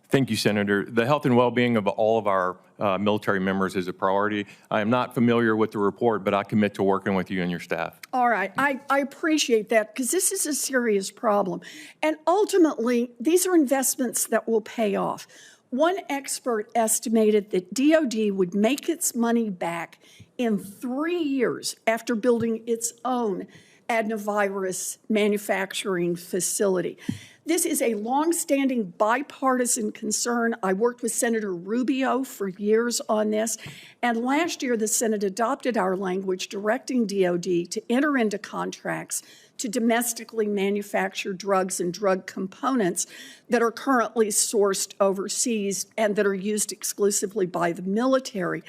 H: Thank you, Senator. The health and well-being of all of our military members is a priority. I am not familiar with the report, but I commit to working with you and your staff.
Q: All right, I appreciate that because this is a serious problem. And ultimately, these are investments that will pay off. One expert estimated that DOD would make its money back in 3 years after building its own adenovirus manufacturing facility. This is a longstanding bipartisan concern. I worked with Senator Rubio for years on this, and last year the Senate adopted our language directing DOD to enter into contracts to domestically manufacture drugs and drug components that are currently sourced overseas and that are used exclusively by the military.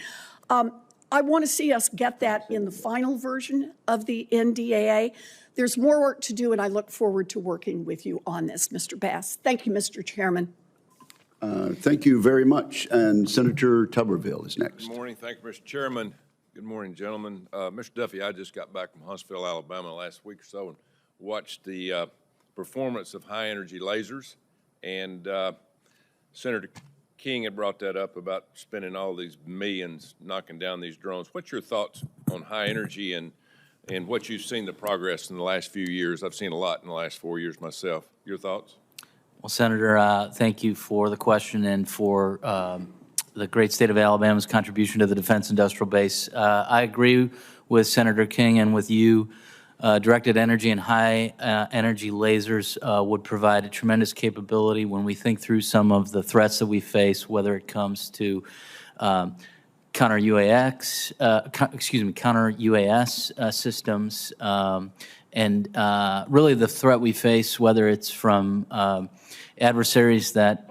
Q: I want to see us get that in the final version of the NDAA. There's more work to do, and I look forward to working with you on this, Mr. Bass. Thank you, Mr. Chairman.
K: Thank you very much. And Senator Tuberville is next.
R: Good morning. Thank you, Mr. Chairman. Good morning, gentlemen. Mr. Duffy, I just got back from Huntsville, Alabama last week or so and watched the performance of high-energy lasers. And Senator King had brought that up about spending all these millions knocking down these drones. What's your thoughts on high energy and what you've seen the progress in the last few years? I've seen a lot in the last 4 years myself. Your thoughts?
F: Well, Senator, thank you for the question and for the great state of Alabama's contribution to the defense industrial base. I agree with Senator King and with you. Directed energy and high energy lasers would provide a tremendous capability when we think through some of the threats that we face, whether it comes to counter UAS systems, and really the threat we face, whether it's from adversaries that,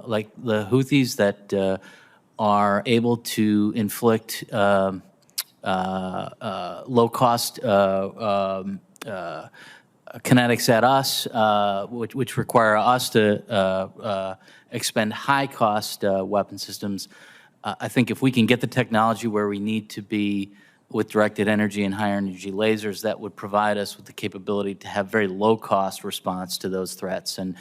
F: like the Houthis, that are able to inflict low-cost kinetics at us, which require us to expend high-cost weapon systems. I think if we can get the technology where we need to be with directed energy and high-energy lasers, that would provide us with the capability to have very low-cost response to those threats. And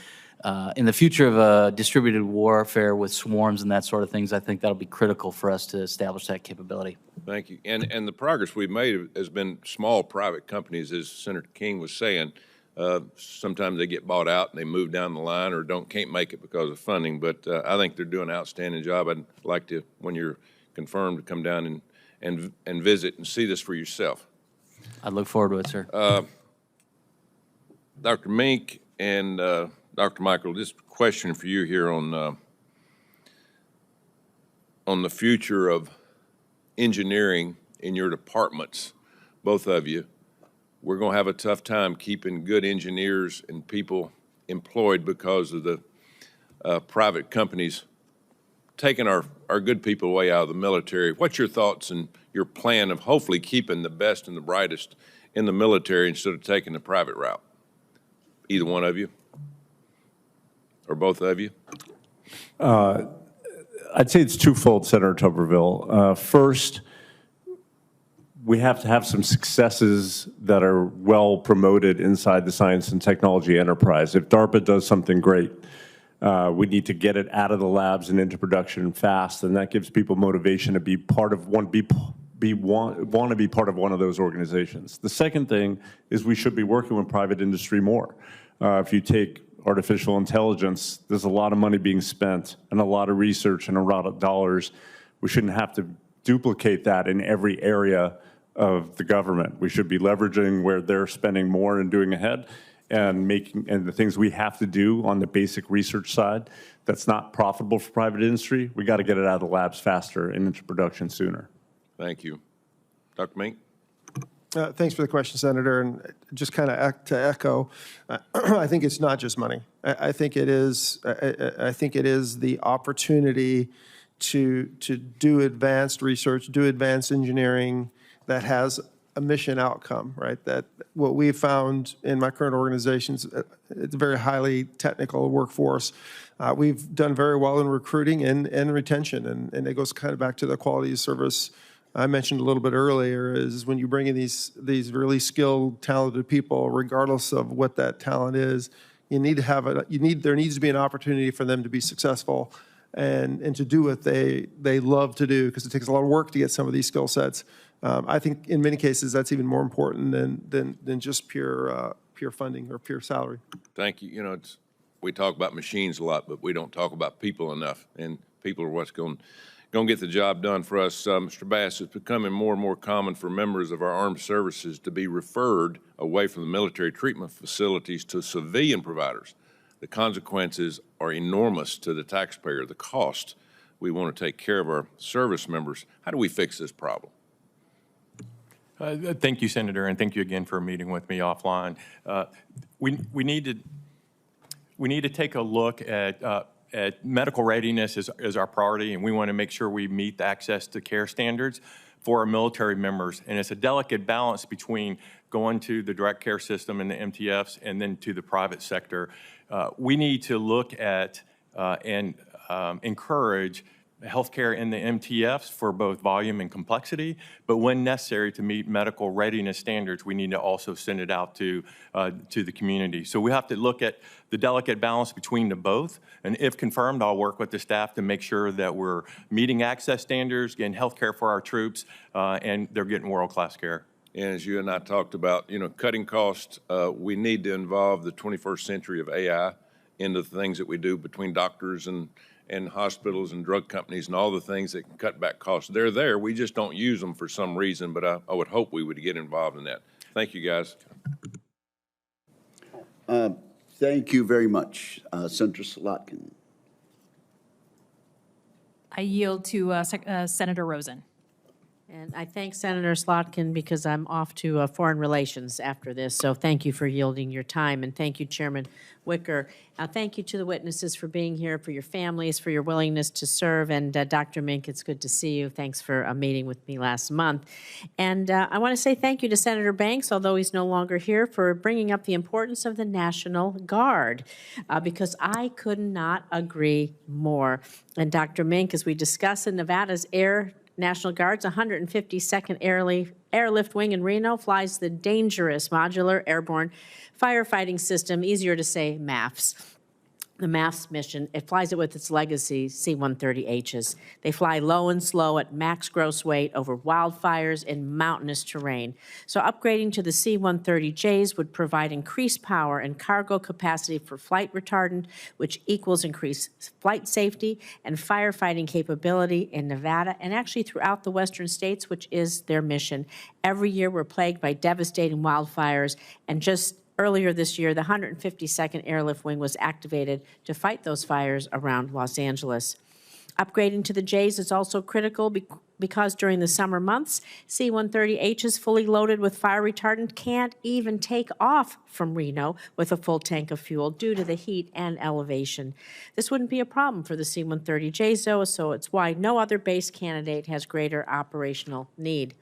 F: in the future of distributed warfare with swarms and that sort of things, I think that'll be critical for us to establish that capability.
R: Thank you. And the progress we've made has been small private companies, as Senator King was saying. Sometimes they get bought out and they move down the line or can't make it because of funding. But I think they're doing an outstanding job. I'd like to, when you're confirmed, to come down and visit and see this for yourself.
F: I look forward to it, sir.
R: Dr. Mink and Dr. Michael, just a question for you here on the future of engineering in your departments, both of you. We're going to have a tough time keeping good engineers and people employed because of the private companies taking our good people away out of the military. What's your thoughts and your plan of hopefully keeping the best and the brightest in the military instead of taking the private route? Either one of you? Or both of you?
G: I'd say it's twofold, Senator Tuberville. First, we have to have some successes that are well promoted inside the science and technology enterprise. If DARPA does something great, we need to get it out of the labs and into production fast, and that gives people motivation to be part of want to be part of one of those organizations. The second thing is we should be working with private industry more. If you take artificial intelligence, there's a lot of money being spent and a lot of research and a lot of dollars. We shouldn't have to duplicate that in every area of the government. We should be leveraging where they're spending more and doing ahead and the things we have to do on the basic research side that's not profitable for private industry. We got to get it out of the labs faster and into production sooner.
R: Thank you. Dr. Mink?
E: Thanks for the question, Senator. And just kind of to echo, I think it's not just money. I think it is. I think it is the opportunity to do advanced research, do advanced engineering that has a mission outcome, right? That what we've found in my current organizations, it's a very highly technical workforce. We've done very well in recruiting and retention, and it goes kind of back to the quality of service I mentioned a little bit earlier, is when you bring in these really skilled, talented people, regardless of what that talent is, you need to have there needs to be an opportunity for them to be successful and to do what they love to do, because it takes a lot of work to get some of these skill sets. I think in many cases that's even more important than just pure funding or pure salary.
R: Thank you. You know, we talk about machines a lot, but we don't talk about people enough, and people are what's going to get the job done for us. Mr. Bass, it's becoming more and more common for members of our armed services to be referred away from the military treatment facilities to civilian providers. The consequences are enormous to the taxpayer, the cost. We want to take care of our service members. How do we fix this problem?
H: Thank you, Senator, and thank you again for meeting with me offline. We need to take a look at medical readiness is our priority, and we want to make sure we meet the access to care standards for our military members. And it's a delicate balance between going to the direct care system and the MTFs and then to the private sector. We need to look at and encourage healthcare in the MTFs for both volume and complexity, but when necessary to meet medical readiness standards, we need to also send it out to the community. So we have to look at the delicate balance between the both, and if confirmed, I'll work with the staff to make sure that we're meeting access standards, getting healthcare for our troops, and they're getting world-class care.
R: And as you and I talked about, you know, cutting costs, we need to involve the 21st century of AI into the things that we do between doctors and hospitals and drug companies and all the things that can cut back costs. They're there. We just don't use them for some reason, but I would hope we would get involved in that. Thank you, guys.
K: Thank you very much. Senator Slotkin.
S: I yield to Senator Rosen.
O: And I thank Senator Slotkin because I'm off to foreign relations after this, so thank you for yielding your time, and thank you, Chairman Wicker. Thank you to the witnesses for being here, for your families, for your willingness to serve, and Dr. Mink, it's good to see you. Thanks for meeting with me last month. And I want to say thank you to Senator Banks, although he's no longer here, for bringing up the importance of the National Guard, because I could not agree more. And Dr. Mink, as we discussed in Nevada's National Guard's 152nd Airlift Wing in Reno flies the dangerous Modular Airborne Firefighting System, easier to say MAFS. The MAFS mission, it flies it with its legacy C-130Hs. They fly low and slow at max gross weight over wildfires in mountainous terrain. So upgrading to the C-130Js would provide increased power and cargo capacity for flight retardant, which equals increased flight safety and firefighting capability in Nevada and actually throughout the western states, which is their mission. Every year we're plagued by devastating wildfires, and just earlier this year, the 152nd Airlift Wing was activated to fight those fires around Los Angeles. Upgrading to the Js is also critical because during the summer months, C-130Hs fully loaded with fire retardant can't even take off from Reno with a full tank of fuel due to the heat and elevation. This wouldn't be a problem for the C-130Js, though, so it's why no other base candidate has greater operational need.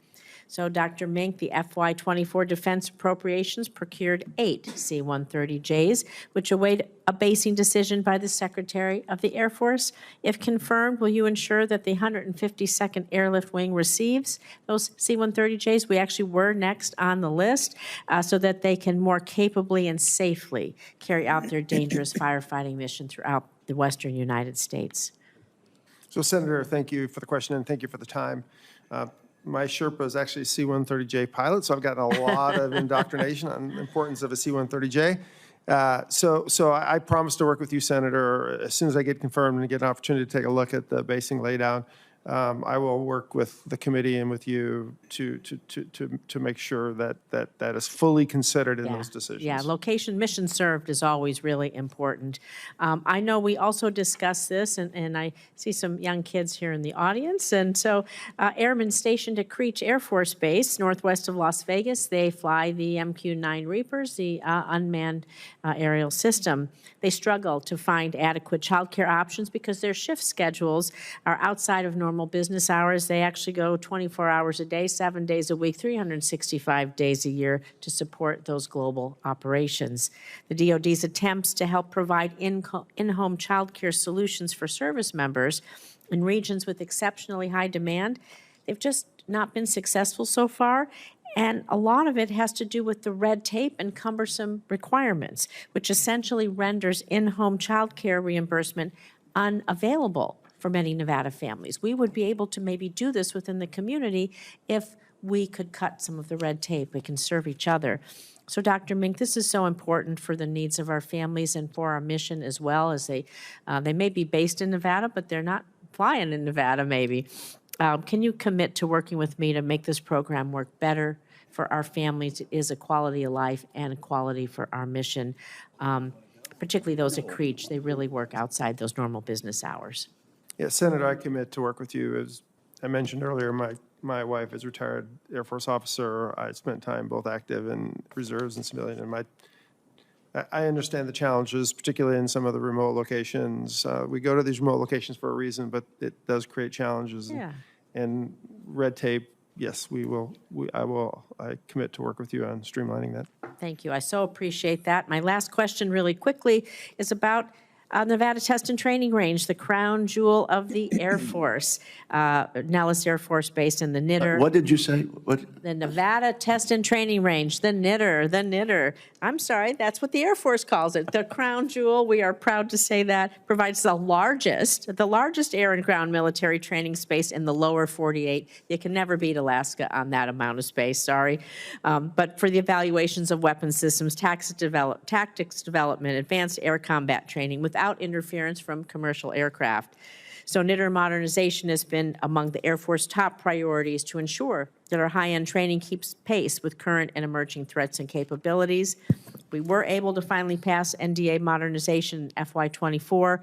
O: So, Dr. Mink, the FY24 defense appropriations procured 8 C-130Js, which await a basing decision by the Secretary of the Air Force. If confirmed, will you ensure that the 152nd Airlift Wing receives those C-130Js? We actually were next on the list so that they can more capably and safely carry out their dangerous firefighting mission throughout the western United States.
E: So, Senator, thank you for the question and thank you for the time. My Sherpa is actually a C-130J pilot, so I've gotten a lot of indoctrination on the importance of a C-130J. So I promise to work with you, Senator, as soon as I get confirmed and get an opportunity to take a look at the basing laydown. I will work with the committee and with you to make sure that is fully considered in those decisions.
T: Yeah, location mission served is always really important. I know we also discussed this, and I see some young kids here in the audience. And so airmen stationed at Creech Air Force Base, northwest of Las Vegas, they fly the MQ-9 Reapers, the unmanned aerial system. They struggle to find adequate childcare options because their shift schedules are outside of normal business hours. They actually go 24 hours a day, 7 days a week, 365 days a year to support those global operations. The DoD's attempts to help provide in-home childcare solutions for service members in regions with exceptionally high demand, they've just not been successful so far. And a lot of it has to do with the red tape and cumbersome requirements, which essentially renders in-home child care reimbursement unavailable for many Nevada families. We would be able to maybe do this within the community if we could cut some of the red tape. We can serve each other. So, Dr. Mink, this is so important for the needs of our families and for our mission as well, as they may be based in Nevada, but they're not flying in Nevada maybe. Can you commit to working with me to make this program work better for our families? It is a quality of life and a quality for our mission, particularly those at Creech. They really work outside those normal business hours.
E: Yeah, Senator, I commit to work with you. As I mentioned earlier, my wife is a retired Air Force officer. I spent time both active in reserves and civilian, and I understand the challenges, particularly in some of the remote locations. We go to these remote locations for a reason, but it does create challenges.
T: Yeah.
E: And red tape, yes, I commit to work with you on streamlining that.
T: Thank you. I so appreciate that. My last question really quickly is about Nevada Test and Training Range, the crown jewel of the Air Force, Nellis Air Force Base in the Knitter.
K: What did you say? What?
T: The Nevada Test and Training Range, the Knitter. I'm sorry, that's what the Air Force calls it. The crown jewel, we are proud to say that, provides the largest air and ground military training space in the lower 48. You can never beat Alaska on that amount of space, sorry. But for the evaluations of weapons systems, tactics development, advanced air combat training without interference from commercial aircraft. So Knitter modernization has been among the Air Force top priorities to ensure that our high-end training keeps pace with current and emerging threats and capabilities. We were able to finally pass NDA modernization in FY24.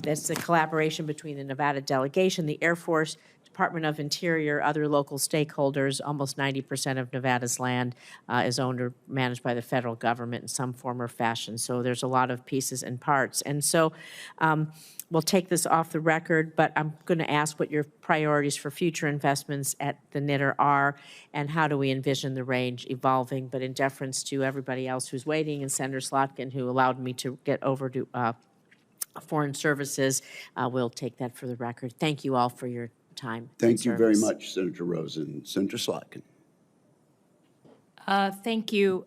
T: That's the collaboration between the Nevada delegation, the Air Force, Department of Interior, other local stakeholders. Almost 90% of Nevada's land is owned or managed by the federal government in some form or fashion. So there's a lot of pieces and parts. And so we'll take this off the record, but I'm going to ask what your priorities for future investments at the Knitter are, and how do we envision the range evolving, but in deference to everybody else who's waiting, and Senator Slotkin, who allowed me to get over to Foreign Services, we'll take that for the record. Thank you all for your time.
K: Thank you very much, Senator Rosen. Senator Slotkin.
S: Thank you.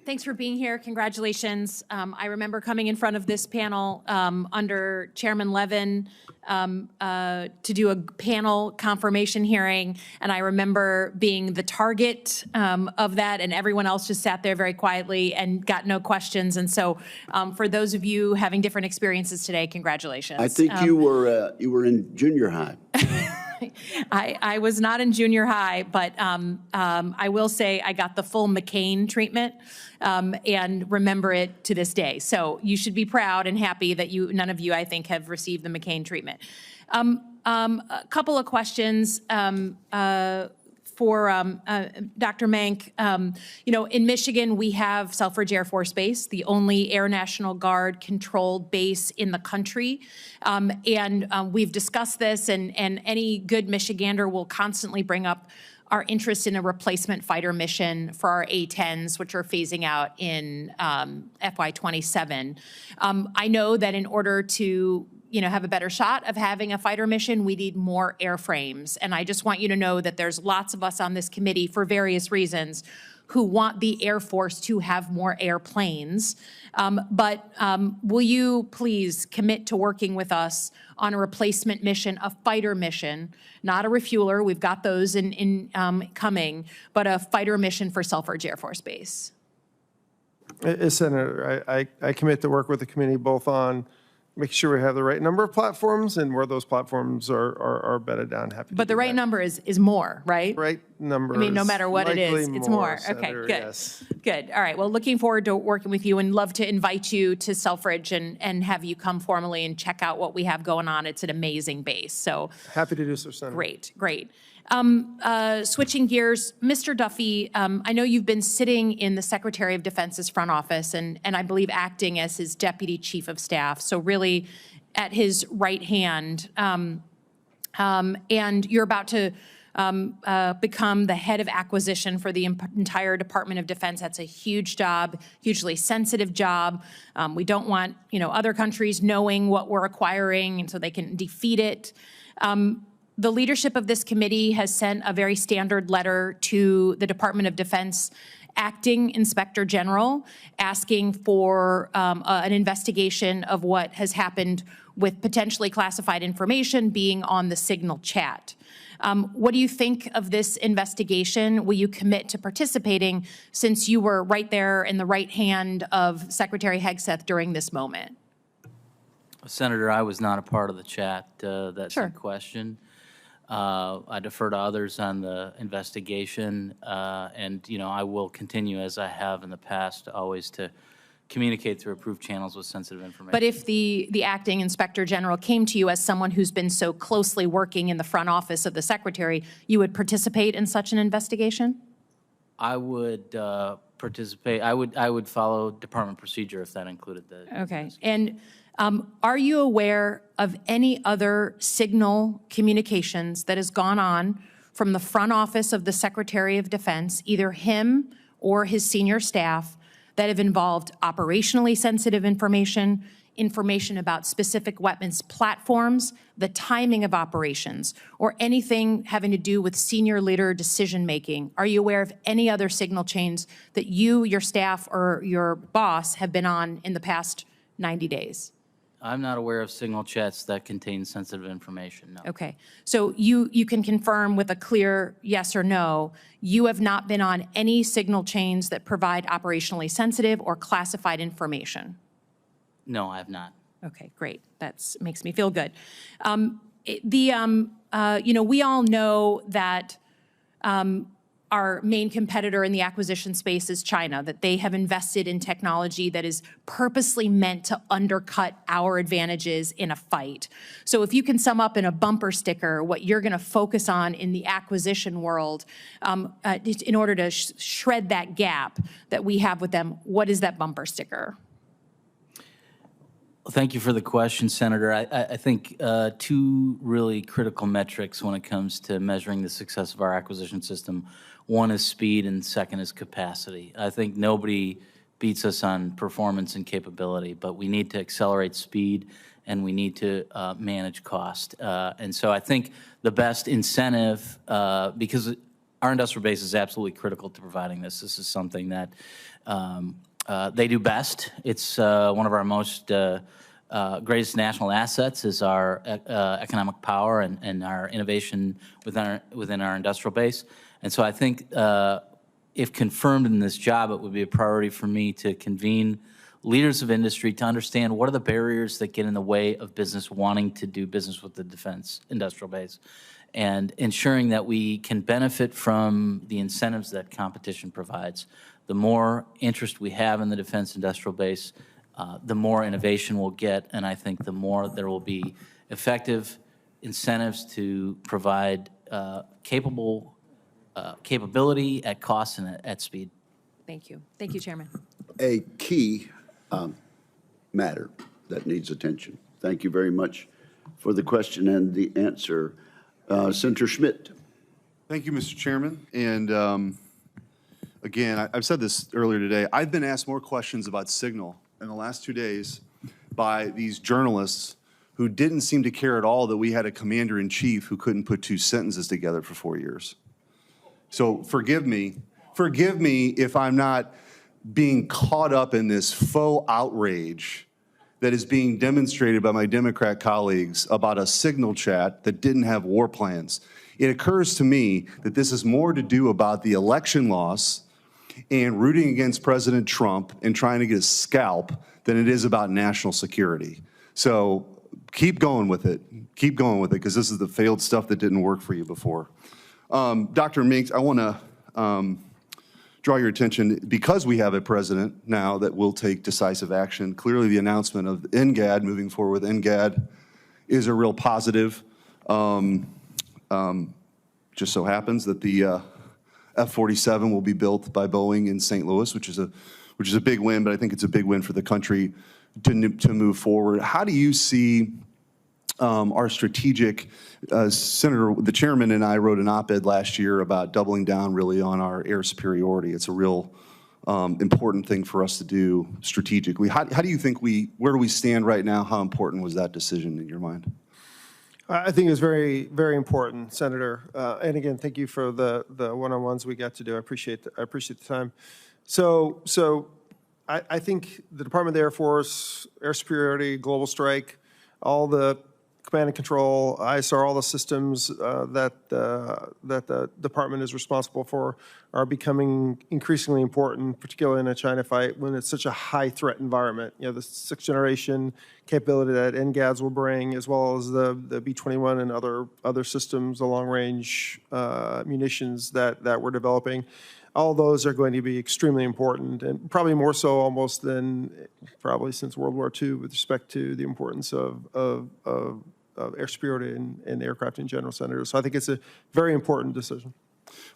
S: Thanks for being here. Congratulations. I remember coming in front of this panel under Chairman Levin to do a panel confirmation hearing, and I remember being the target of that, and everyone else just sat there very quietly and got no questions. And so for those of you having different experiences today, congratulations.
K: I think you were in junior high.
S: I was not in junior high, but I will say I got the full McCain treatment and remember it to this day. So you should be proud and happy that none of you, I think, have received the McCain treatment. A couple of questions for Dr. Mank. In Michigan, we have Selfridge Air Force Base, the only Air National Guard controlled base in the country. And we've discussed this, and any good Michigander will constantly bring up our interest in a replacement fighter mission for our A-10s, which are phasing out in FY27. I know that in order to have a better shot of having a fighter mission, we need more airframes. And I just want you to know that there's lots of us on this committee for various reasons who want the Air Force to have more airplanes. But will you please commit to working with us on a replacement mission, a fighter mission, not a refueler, we've got those in coming, but a fighter mission for Selfridge Air Force Base?
E: Senator, I commit to work with the committee both on make sure we have the right number of platforms, and where those platforms are bedded down. Happy to
S: But the
E: do
S: right
E: that.
S: number is more, right?
E: Right number.
S: I mean, no matter what it is,
E: likely
S: it's more. Okay,
E: Senator,
S: good.
E: yes.
S: Good. All right. Well, looking forward to working with you and love to invite you to Selfridge and have you come formally and check out what we have going on. It's an amazing base. So
E: Happy to do so, Senator.
S: great, great. Switching gears, Mr. Duffy, I know you've been sitting in the Secretary of Defense's front office and I believe acting as his Deputy Chief of Staff. So really at his right hand. And you're about to become the head of acquisition for the entire Department of Defense. That's a huge job, hugely sensitive job. We don't want, other countries knowing what we're acquiring and so they can defeat it. The leadership of this committee has sent a very standard letter to the Department of Defense acting Inspector General asking for an investigation of what has happened with potentially classified information being on the Signal chat. What do you think of this investigation? Will you commit to participating since you were right there in the right hand of Secretary Hegseth during this moment?
F: Senator, I was not a part of the chat that's
S: Sure.
F: in question. I defer to others on the investigation, and I will continue as I have in the past, always to communicate through approved channels with sensitive information.
S: But if the acting Inspector General came to you as someone who's been so closely working in the front office of the Secretary, you would participate in such an investigation?
F: I would participate. I would follow department procedure if that included the.
S: Okay. And are you aware of any other signal communications that has gone on from the front office of the Secretary of Defense, either him or his senior staff, that have involved operationally sensitive information, information about specific weapons platforms, the timing of operations, or anything having to do with senior leader decision-making? Are you aware of any other signal chains that you, your staff, or your boss have been on in the past 90 days?
F: I'm not aware of signal chats that contain sensitive information, no.
S: Okay. So you can confirm with a clear yes or no, you have not been on any signal chains that provide operationally sensitive or classified information?
F: No, I have not.
S: Okay, great. That makes me feel good. We all know that our main competitor in the acquisition space is China, that they have invested in technology that is purposely meant to undercut our advantages in a fight. So if you can sum up in a bumper sticker what you're going to focus on in the acquisition world in order to shred that gap that we have with them, what is that bumper sticker?
F: Thank you for the question, Senator. I think two really critical metrics when it comes to measuring the success of our acquisition system. One is speed and second is capacity. I think nobody beats us on performance and capability, but we need to accelerate speed and we need to manage cost. And so I think the best incentive, because our industrial base is absolutely critical to providing this. This is something that they do best. It's one of our most greatest national assets is our economic power and our innovation within our industrial base. And so I think if confirmed in this job, it would be a priority for me to convene leaders of industry to understand what are the barriers that get in the way of business wanting to do business with the defense industrial base, and ensuring that we can benefit from the incentives that competition provides. The more interest we have in the defense industrial base, the more innovation we'll get, and I think the more there will be effective incentives to provide capability at cost and at speed.
S: Thank you. Thank you, Chairman.
K: A key matter that needs attention. Thank you very much for the question and the answer. Senator Schmidt.
U: Thank you, Mr. Chairman. And again, I've said this earlier today. I've been asked more questions about Signal in the last 2 days by these journalists who didn't seem to care at all that we had a commander-in-chief who couldn't put 2 sentences together for 4 years. So forgive me if I'm not being caught up in this faux outrage that is being demonstrated by my Democrat colleagues about a Signal chat that didn't have war plans. It occurs to me that this is more to do about the election loss and rooting against President Trump and trying to get a scalp than it is about national security. So keep going with it. Keep going with it, because this is the failed stuff that didn't work for you before. Dr. Minks, I want to draw your attention, because we have a president now that will take decisive action. Clearly, the announcement of NGAD, moving forward with NGAD, is a real positive. Just so happens that the F-47 will be built by Boeing in St. Louis, which is a big win, but I think it's a big win for the country to move forward. How do you see our strategic, Senator, the chairman and I wrote an op-ed last year about doubling down really on our air superiority. It's a real important thing for us to do strategically. How do you think where do we stand right now? How important was that decision in your mind?
E: I think it was very, very important, Senator. And again, thank you for the one-on-ones we got to do. I appreciate the time. So I think the Department of the Air Force, air superiority, global strike, all the command and control, ISR, all the systems that the department is responsible for are becoming increasingly important, particularly in a China fight when it's such a high threat environment. You know, the sixth generation capability that NGADs will bring, as well as the B-21 and other systems, the long range munitions that we're developing. All those are going to be extremely important, and probably more so almost than probably since World War II with respect to the importance of air superiority and aircraft in general, Senator. So I think it's a very important decision.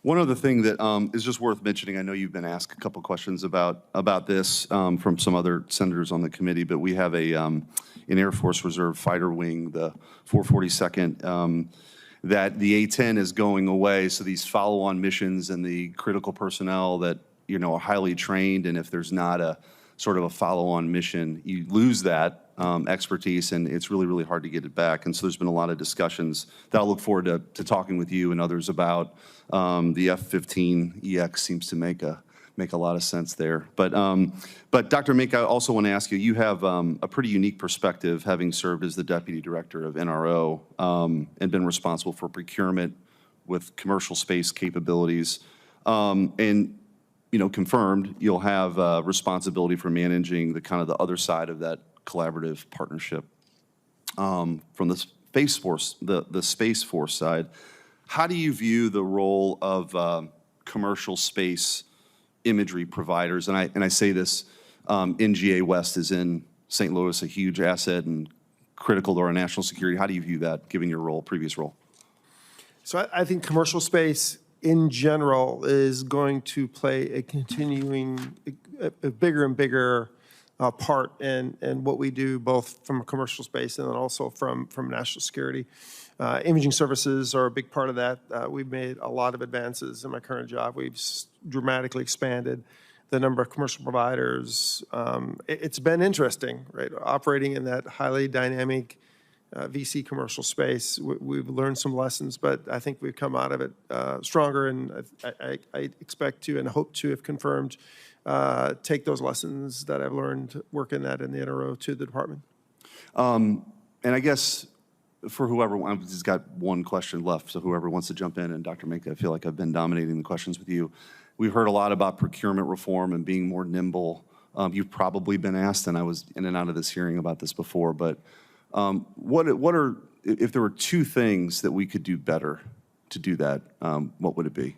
U: One other thing that is just worth mentioning, I know you've been asked a couple questions about this from some other senators on the committee, but we have an Air Force Reserve fighter wing, the 442nd, that the A-10 is going away. So these follow-on missions and the critical personnel that, you know, are highly trained, and if there's not a sort of a follow-on mission, you lose that expertise, and it's really, really hard to get it back. And so there's been a lot of discussions that I look forward to talking with you and others about. The F-15EX seems to make a lot of sense there. But Dr. Mink, I also want to ask you, you have a pretty unique perspective, having served as the Deputy Director of NRO and been responsible for procurement with commercial space capabilities. And, you know, confirmed, you'll have responsibility for managing the kind of the other side of that collaborative partnership from the Space Force, the Space Force side. How do you view the role of commercial space imagery providers? And I say this, NGA West is in St. Louis, a huge asset and critical to our national security. How do you view that, given your role, previous role?
E: So I think commercial space in general is going to play a continuing, a bigger and bigger part in what we do, both from a commercial space and then also from national security. Imaging services are a big part of that. We've made a lot of advances in my current job. We've dramatically expanded the number of commercial providers. It's been interesting, right? Operating in that highly dynamic VC commercial space, we've learned some lessons, but I think we've come out of it stronger, and I expect to and hope to, if confirmed, take those lessons that I've learned working that in the NRO to the department.
U: And I guess for whoever, I've just got one question left, so whoever wants to jump in, and Dr. Mink, I feel like I've been dominating the questions with you. We've heard a lot about procurement reform and being more nimble. You've probably been asked, and I was in and out of this hearing about this before, but what are, if there were two things that we could do better to do that, what would it be?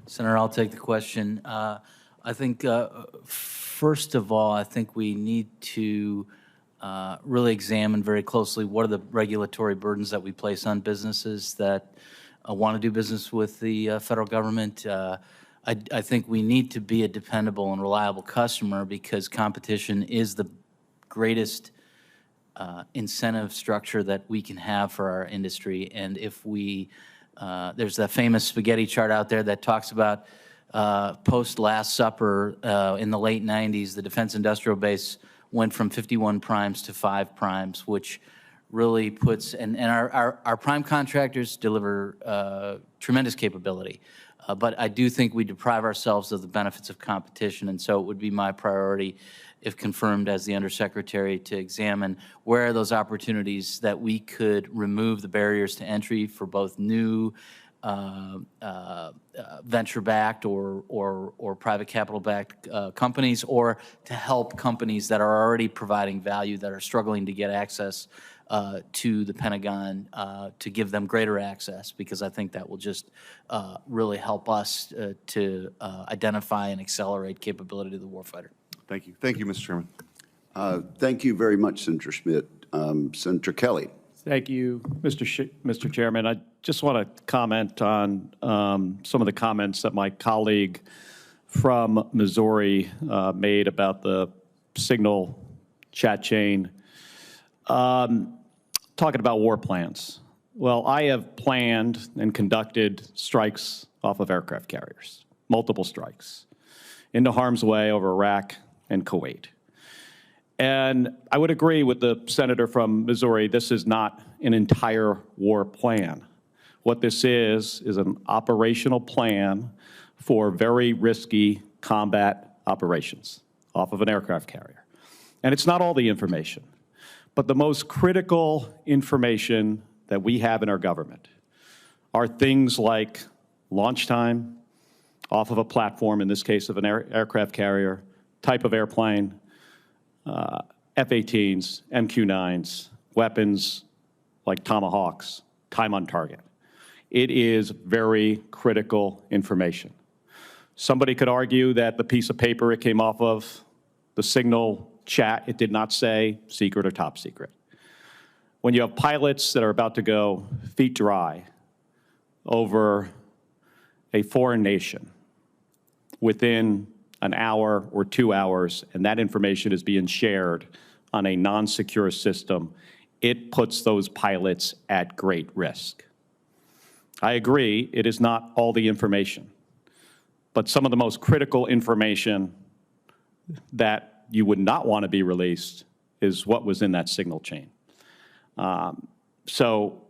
F: Senator, I'll take the question. I think, first of all, I think we need to really examine very closely what are the regulatory burdens that we place on businesses that want to do business with the federal government. I think we need to be a dependable and reliable customer, because competition is the greatest incentive structure that we can have for our industry. And if we, there's that famous spaghetti chart out there that talks about post-Last Supper in the late 90s, the defense industrial base went from 51 primes to 5 primes, which really puts, and our prime contractors deliver tremendous capability. But I do think we deprive ourselves of the benefits of competition, and so it would be my priority, if confirmed as the Undersecretary, to examine where are those opportunities that we could remove the barriers to entry for both new venture-backed or private capital-backed companies, or to help companies that are already providing value, that are struggling to get access to the Pentagon, to give them greater access, because I think that will just really help us to identify and accelerate capability to the warfighter.
U: Thank you. Thank you, Mr. Chairman.
K: Thank you very much, Senator Schmidt. Senator Kelly.
C: Thank you, Mr. Chairman. I just want to comment on some of the comments that my colleague from Missouri made about the Signal chat chain. Talking about war plans. Well, I have planned and conducted strikes off of aircraft carriers, multiple strikes, into harm's way over Iraq and Kuwait. And I would agree with the senator from Missouri, this is not an entire war plan. What this is an operational plan for very risky combat operations off of an aircraft carrier. And it's not all the information, but the most critical information that we have in our government are things like launch time off of a platform, in this case of an aircraft carrier, type of airplane, F-18s, MQ-9s, weapons like Tomahawks, time on target. It is very critical information. Somebody could argue that the piece of paper it came off of, the Signal chat, it did not say secret or top secret. When you have pilots that are about to go feet dry over a foreign nation within an hour or 2 hours, and that information is being shared on a non-secure system, it puts those pilots at great risk. I agree, it is not all the information, but some of the most critical information that you would not want to be released is what was in that Signal chain. So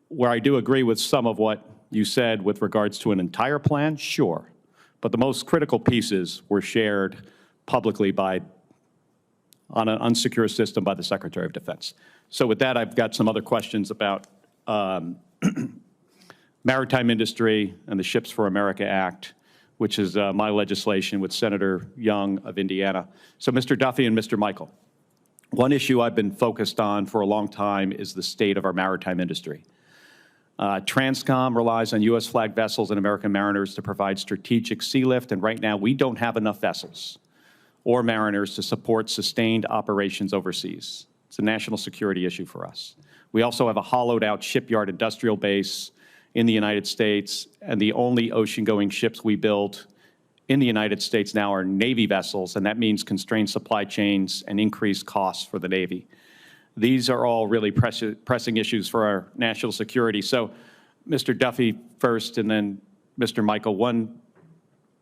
C: where I do agree with some of what you said with regards to an entire plan, sure. But the most critical pieces were shared publicly on an unsecure system by the Secretary of Defense. So with that, I've got some other questions about maritime industry and the Ships for America Act, which is my legislation with Senator Young of Indiana. So Mr. Duffy and Mr. Michael, one issue I've been focused on for a long time is the state of our maritime industry. Transcom relies on U.S. flagged vessels and American mariners to provide strategic sea lift, and right now we don't have enough vessels or mariners to support sustained operations overseas. It's a national security issue for us. We also have a hollowed out shipyard industrial base in the United States, and the only ocean-going ships we build in the United States now are Navy vessels, and that means constrained supply chains and increased costs for the Navy. These are all really pressing issues for our national security. So, Mr. Duffy first, and then Mr. Michael,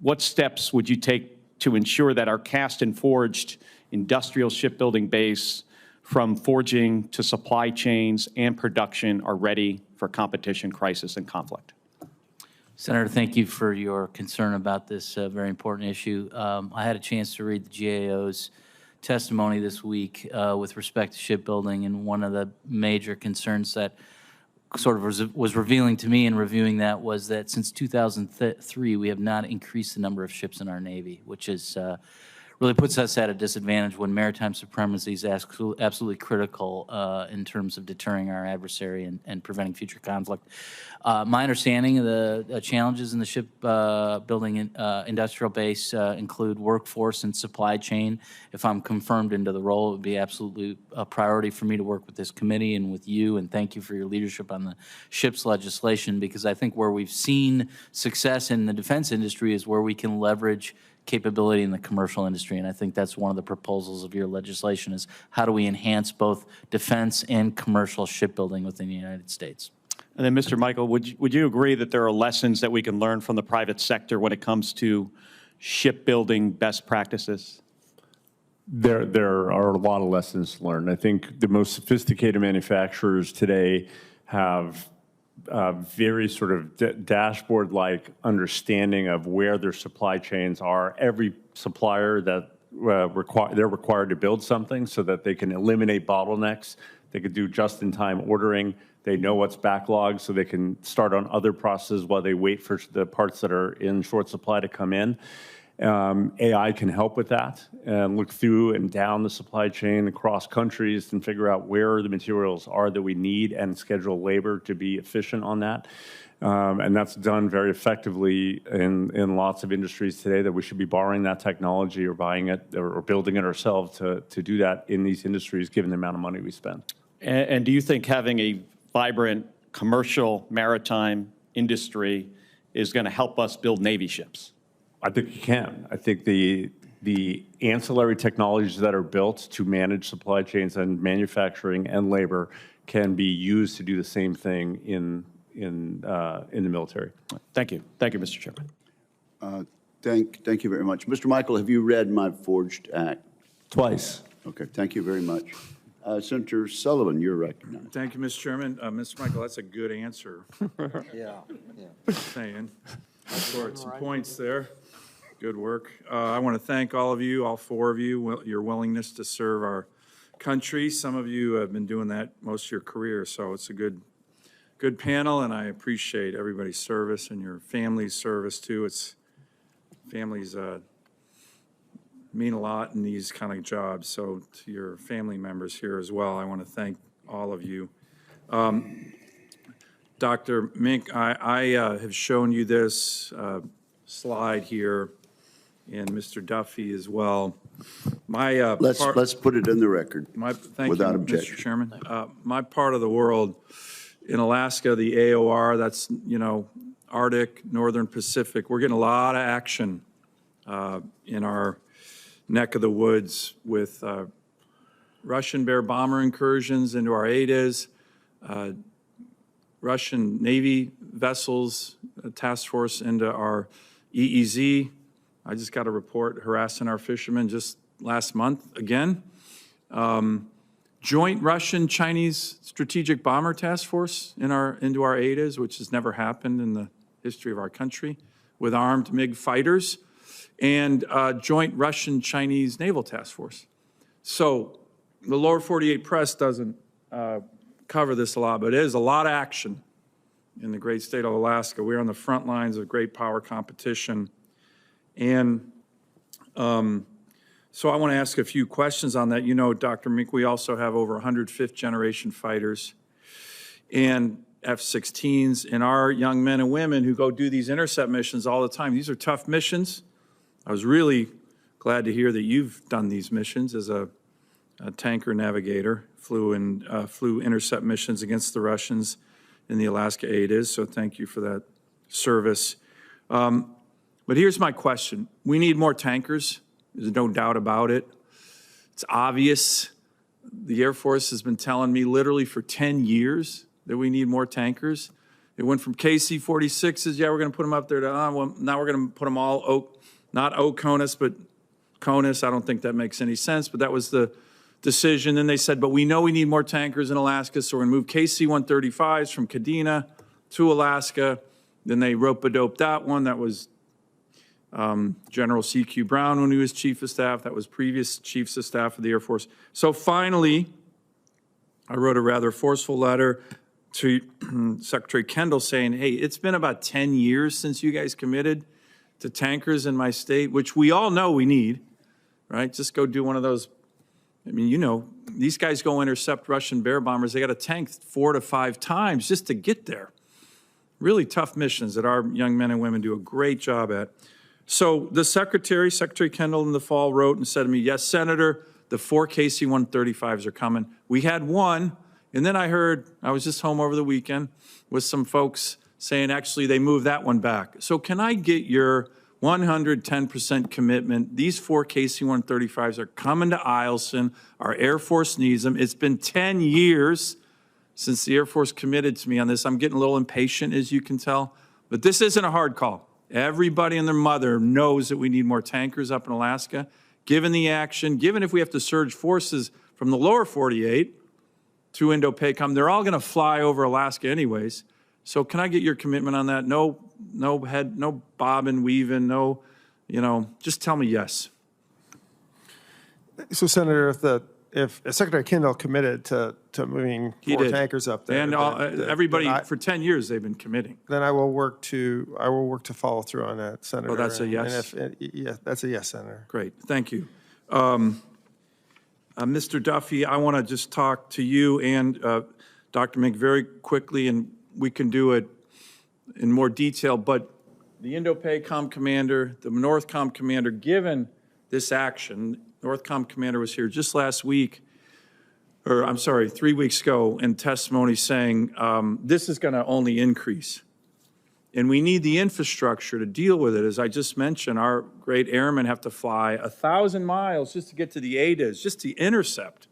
C: what steps would you take to ensure that our cast and forged industrial shipbuilding base, from forging to supply chains and production, are ready for competition, crisis, and conflict?
F: Senator, thank you for your concern about this very important issue. I had a chance to read the GAO's testimony this week with respect to shipbuilding, and one of the major concerns that sort of was revealing to me in reviewing that was that since 2003, we have not increased the number of ships in our Navy, which is really puts us at a disadvantage when maritime supremacy is absolutely critical in terms of deterring our adversary and preventing future conflict. My understanding of the challenges in the shipbuilding industrial base include workforce and supply chain. If I'm confirmed into the role, it would be absolutely a priority for me to work with this committee and with you, and thank you for your leadership on the ships legislation, because I think where we've seen success in the defense industry is where we can leverage capability in the commercial industry, and I think that's one of the proposals of your legislation is how do we enhance both defense and commercial shipbuilding within the United States.
C: And then, Mr. Michael, would you agree that there are lessons that we can learn from the private sector when it comes to shipbuilding best practices?
G: There are a lot of lessons learned. I think the most sophisticated manufacturers today have very sort of dashboard-like understanding of where their supply chains are. Every supplier that they're required to build something so that they can eliminate bottlenecks. They could do just-in-time ordering. They know what's backlogged, so they can start on other processes while they wait for the parts that are in short supply to come in. AI can help with that and look through and down the supply chain across countries and figure out where the materials are that we need and schedule labor to be efficient on that. And that's done very effectively in lots of industries today, that we should be borrowing that technology or buying it or building it ourselves to do that in these industries, given the amount of money we spend.
C: And do you think having a vibrant commercial maritime industry is going to help us build Navy ships?
G: I think you can. I think the ancillary technologies that are built to manage supply chains and manufacturing and labor can be used to do the same thing in the military.
C: Thank you. Thank you, Mr. Chairman.
K: Thank you very much. Mr. Michael, have you read my forged act?
G: Twice.
K: Okay, thank you very much. Senator Sullivan, you're recognized.
D: Thank you, Mr. Chairman. Mr. Michael, that's a good answer.
B: Yeah.
D: Saying. I scored some points there. Good work. I want to thank all of you, all four of you, your willingness to serve our country. Some of you have been doing that most of your career, so it's a good panel, and I appreciate everybody's service and your family's service too. Families mean a lot in these kind of jobs, so to your family members here as well, I want to thank all of you. Dr. Mink, I have shown you this slide here, and Mr. Duffy as well.
K: Let's put it in the record without objection.
D: Mr. Chairman. My part of the world, in Alaska, the AOR, that's, Arctic, Northern Pacific, we're getting a lot of action in our neck of the woods with Russian Bear bomber incursions into our AIDAs, Russian Navy vessels, task force into our EEZ. I just got a report harassing our fishermen just last month again. Joint Russian-Chinese strategic bomber task force into our AIDAs, which has never happened in the history of our country, with armed MiG fighters, and joint Russian-Chinese naval task force. So the lower 48 press doesn't cover this a lot, but it is a lot of action in the great state of Alaska. We're on the front lines of great power competition. And so I want to ask a few questions on that. Dr. Mink, we also have over 100 fifth-generation fighters and F-16s, and our young men and women who go do these intercept missions all the time. These are tough missions. I was really glad to hear that you've done these missions as a tanker navigator, flew intercept missions against the Russians in the Alaska AIDAs, so thank you for that service. But here's my question. We need more tankers. There's no doubt about it. It's obvious. The Air Force has been telling me literally for 10 years that we need more tankers. It went from KC-46s, yeah, we're going to put them up there, to well, now we're going to put them all, not OCONUS, but CONUS. I don't think that makes any sense, but that was the decision. Then they said, but we know we need more tankers in Alaska, so we're going to move KC-135s from Kadena to Alaska. Then they rope-a-dope that one. That was General C.Q. Brown when he was Chief of Staff. That was previous Chiefs of Staff of the Air Force. So finally, I wrote a rather forceful letter to Secretary Kendall saying, hey, it's been about 10 years since you guys committed to tankers in my state, which we all know we need, right? Just go do one of those. I mean, these guys go intercept Russian Bear bombers. They got to tank 4 to 5 times just to get there. Really tough missions that our young men and women do a great job at. So the Secretary Kendall in the fall wrote and said to me, yes, Senator, the 4 KC-135s are coming. We had one, and then I was just home over the weekend with some folks saying, actually, they moved that one back. So can I get your 110% commitment? These 4 KC-135s are coming to Eielson. Our Air Force needs them. It's been 10 years since the Air Force committed to me on this. I'm getting a little impatient, as you can tell, but this isn't a hard call. Everybody and their mother knows that we need more tankers up in Alaska. Given the action, given if we have to surge forces from the lower 48 to Indo-PACOM, they're all going to fly over Alaska anyways. So can I get your commitment on that? No bobbing, weaving, just tell me yes.
E: So, Senator, if the if Secretary Kendall committed to moving
D: He
E: 4
D: did.
E: tankers up there.
D: And everybody, for 10 years, they've been committing.
E: Then I will work to follow through on that, Senator.
D: Oh, that's a yes?
E: Yeah, that's a yes, Senator.
D: Great, thank you. Mr. Duffy, I want to just talk to you and Dr. Mink very quickly, and we can do it in more detail, but the Indo-PACOM commander, the NORTHCOM commander, given this action, NORTHCOM commander was here just last week, or I'm sorry, 3 weeks ago, in testimony saying this is going to only increase. And we need the infrastructure to deal with it. As I just mentioned, our great airmen have to fly 1,000 miles just to get to the ADAs, just to intercept.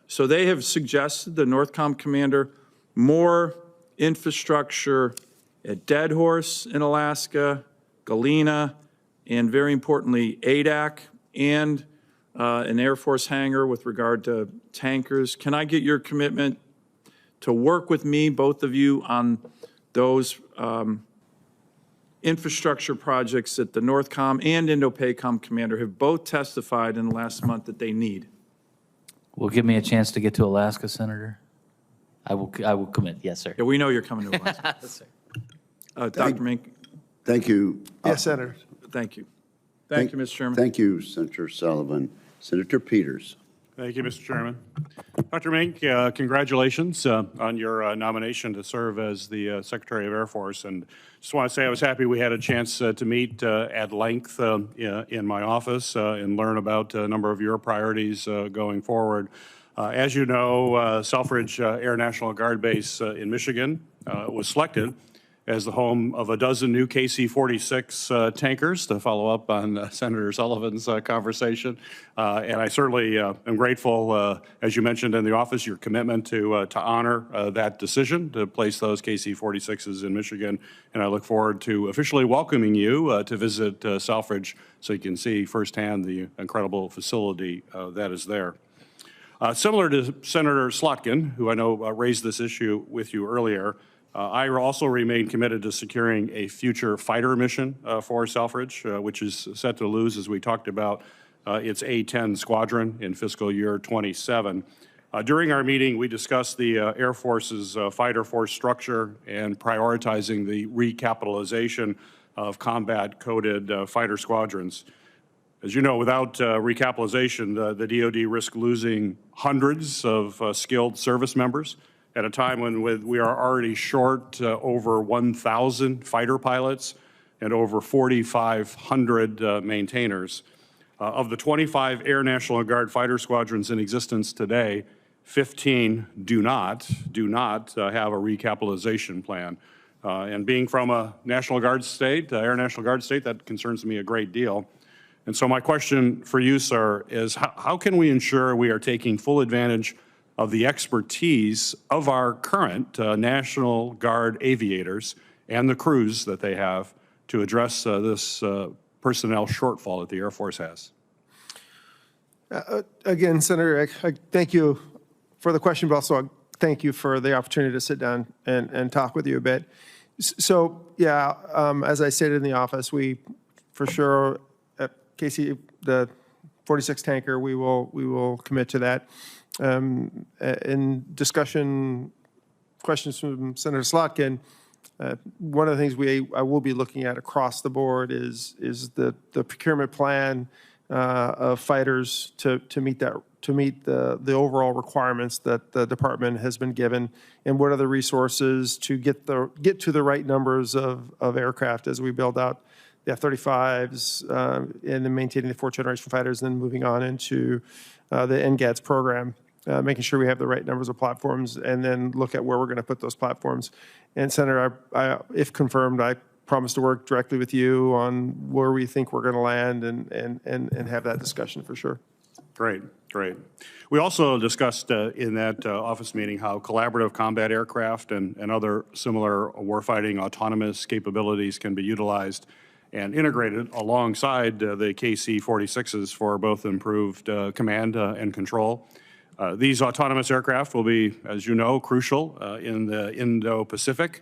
D: So they have suggested, the NORTHCOM commander, more infrastructure at Dead Horse in Alaska, Galena, and very importantly, ADAC, and an Air Force hangar with regard to tankers. Can I get your commitment to work with me, both of you, on those infrastructure projects that the NORTHCOM and Indo-PACOM commander have both testified in the last month that they need?
F: Will give me a chance to get to Alaska, Senator? I will commit. Yes, sir.
D: Yeah, we know you're coming to Alaska.
F: Yes, sir.
D: Dr. Mink?
K: Thank you.
E: Yes, Senator.
D: Thank you. Thank you, Mr. Chairman.
K: Thank you, Senator Sullivan. Senator Peters.
I: Thank you, Mr. Chairman. Dr. Mink, congratulations on your nomination to serve as the Secretary of Air Force. And just want to say I was happy we had a chance to meet at length in my office and learn about a number of your priorities going forward. As you know, Selfridge Air National Guard Base in Michigan was selected as the home of a dozen new KC-46 tankers, to follow up on Senator Sullivan's conversation. And I certainly am grateful, as you mentioned in the office, your commitment to honor that decision to place those KC-46s in Michigan. And I look forward to officially welcoming you to visit Selfridge so you can see firsthand the incredible facility that is there. Similar to Senator Slotkin, who I know raised this issue with you earlier, I also remain committed to securing a future fighter mission for Selfridge, which is set to lose, as we talked about, its A-10 squadron in fiscal year 27. During our meeting, we discussed the Air Force's fighter force structure and prioritizing the recapitalization of combat-coded fighter squadrons. As you know, without recapitalization, the DoD risks losing hundreds of skilled service members at a time when we are already short over 1,000 fighter pilots and over 4,500 maintainers. Of the 25 Air National Guard fighter squadrons in existence today, 15 do not have a recapitalization plan. And being from a National Guard state, Air National Guard state, that concerns me a great deal. And so my question for you, sir, is how can we ensure we are taking full advantage of the expertise of our current National Guard aviators and the crews that they have to address this personnel shortfall that the Air Force has?
E: Again, Senator, I thank you for the question, but also thank you for the opportunity to sit down and talk with you a bit. So, yeah, as I stated in the office, we, for sure, at KC, the 46 tanker, we will commit to that. In discussion, questions from Senator Slotkin, one of the things I will be looking at across the board is the procurement plan of fighters to meet the overall requirements that the department has been given, and what are the resources to get to the right numbers of aircraft as we build out the F-35s and then maintaining the fourth generation fighters, and then moving on into the NGADS program. Making sure we have the right numbers of platforms, and then look at where we're going to put those platforms. And Senator, if confirmed, I promise to work directly with you on where we think we're going to land and have that discussion for sure.
I: Great, great. We also discussed in that office meeting how collaborative combat aircraft and other similar warfighting autonomous capabilities can be utilized and integrated alongside the KC-46s for both improved command and control. These autonomous aircraft will be, as you know, crucial in the Indo-Pacific,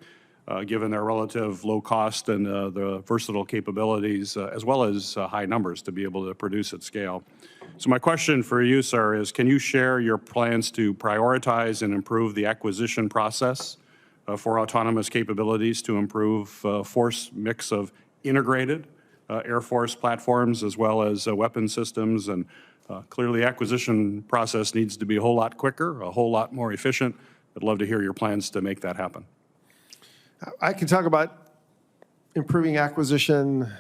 I: given their relative low cost and the versatile capabilities, as well as high numbers to be able to produce at scale. So my question for you, sir, is can you share your plans to prioritize and improve the acquisition process for autonomous capabilities to improve force mix of integrated Air Force platforms as well as weapon systems? And clearly, the acquisition process needs to be a whole lot quicker, a whole lot more efficient. I'd love to hear your plans to make that happen.
E: I can talk about improving acquisition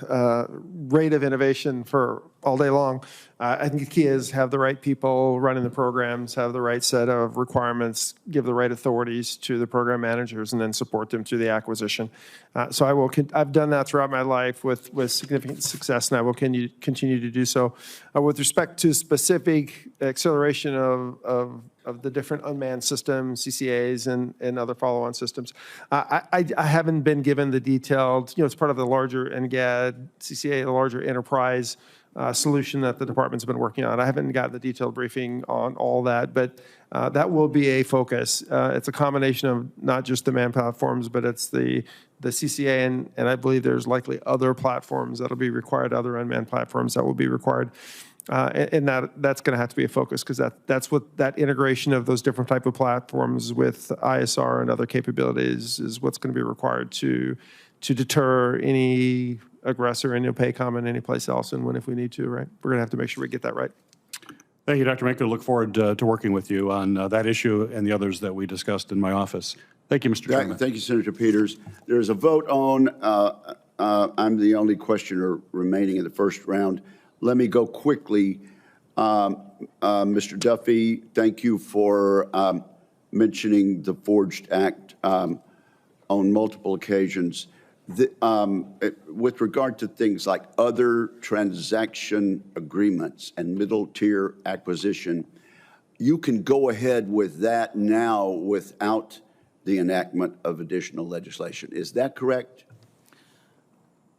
E: rate of innovation for all day long. I think the key is have the right people running the programs, have the right set of requirements, give the right authorities to the program managers, and then support them through the acquisition. So I've done that throughout my life with significant success, and I will continue to do so. With respect to specific acceleration of the different unmanned systems, CCAs, and other follow-on systems, I haven't been given the detailed, it's part of the larger NGAD, CCA, the larger enterprise solution that the department's been working on. I haven't got the detailed briefing on all that, but that will be a focus. It's a combination of not just the manned platforms, but it's the CCA, and I believe there's likely other platforms that'll be required, other unmanned platforms that will be required. And that's going to have to be a focus, because that's what that integration of those different type of platforms with ISR and other capabilities is what's going to be required to deter any aggressor in PACOM and any place else, and if we need to, right? We're going to have to make sure we get that right.
I: Thank you, Dr. Menker. Look forward to working with you on that issue and the others that we discussed in my office. Thank you, Mr. Chairman.
K: Thank you, Senator Peters. There's a vote on, I'm the only questioner remaining in the first round. Let me go quickly. Mr. Duffy, thank you for mentioning the Forged Act on multiple occasions. With regard to things like other transaction agreements and middle-tier acquisition, you can go ahead with that now without the enactment of additional legislation. Is that correct?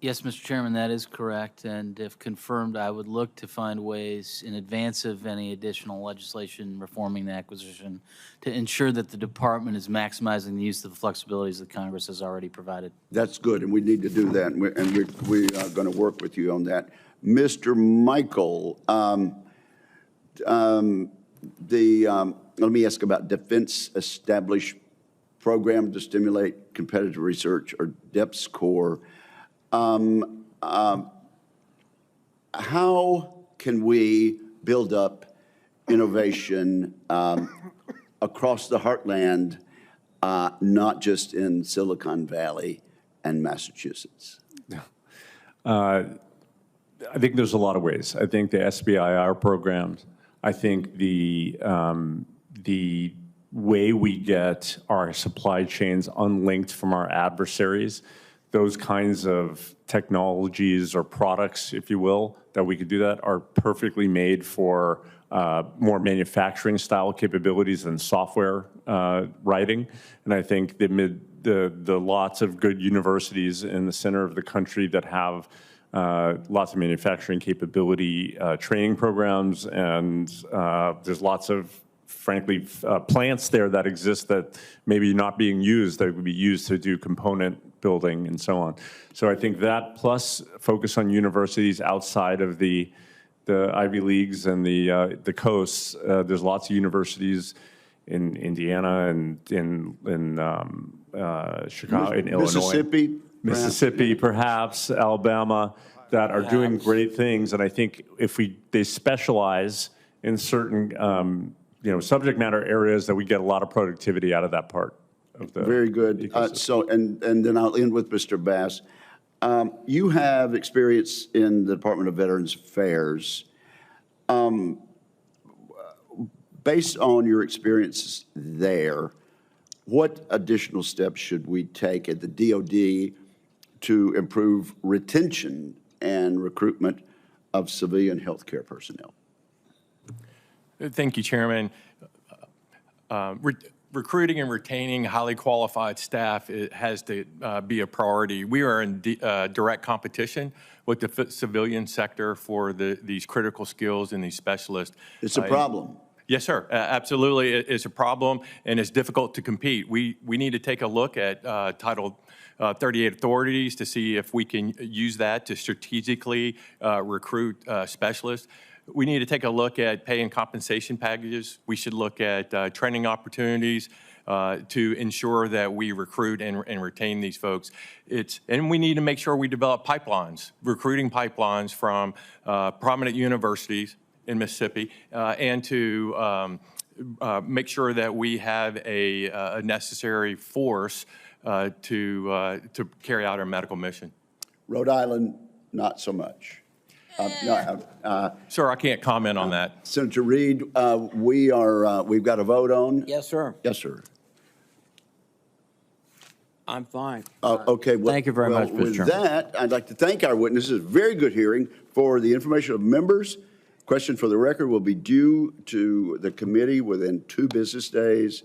F: Yes, Mr. Chairman, that is correct. And if confirmed, I would look to find ways in advance of any additional legislation reforming the acquisition to ensure that the department is maximizing the use of the flexibilities that Congress has already provided.
K: That's good, and we need to do that, and we are going to work with you on that. Mr. Michael, let me ask about Defense Established Program to Stimulate Competitive Research, or DEPS Core. How can we build up innovation across the heartland, not just in Silicon Valley and Massachusetts?
G: I think there's a lot of ways. I think the SBIR programs, I think the way we get our supply chains unlinked from our adversaries, those kinds of technologies or products, if you will, that we could do that are perfectly made for more manufacturing style capabilities than software writing. And I think the lots of good universities in the center of the country that have lots of manufacturing capability training programs, and there's lots of, frankly, plants there that exist that maybe not being used, that would be used to do component building and so on. So I think that, plus focus on universities outside of the Ivy Leagues and the coasts. There's lots of universities in Indiana and in Chicago, in Illinois. Mississippi, perhaps, Alabama, that are doing great things. And I think if they specialize in certain subject matter areas, that we get a lot of productivity out of that part of the
K: Very good. And then I'll end with Mr. Bass. You have experience in the Department of Veterans Affairs. Based on your experiences there, what additional steps should we take at the DoD to improve retention and recruitment of civilian healthcare personnel?
H: Thank you, Chairman. Recruiting and retaining highly qualified staff has to be a priority. We are in direct competition with the civilian sector for these critical skills and these specialists.
K: It's a problem.
H: Yes, sir. Absolutely, it's a problem, and it's difficult to compete. We need to take a look at Title 38 authorities to see if we can use that to strategically recruit specialists. We need to take a look at pay and compensation packages. We should look at training opportunities to ensure that we recruit and retain these folks. And we need to make sure we develop pipelines, recruiting pipelines from prominent universities in Mississippi, and to make sure that we have a necessary force to carry out our medical mission.
K: Rhode Island, not so much.
H: Sir, I can't comment on that.
K: Senator Reed, we've got a vote on.
B: Yes, sir.
K: Yes, sir.
B: I'm fine.
K: Okay. Well,
B: thank you very much, Mr.
K: With
B: Chairman.
K: that, I'd like to thank our witnesses. Very good hearing. For the information of members, question for the record will be due to the committee within 2 business days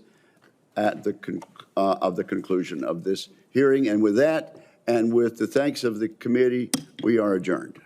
K: at the conclusion of this hearing. And with that, and with the thanks of the committee, we are adjourned.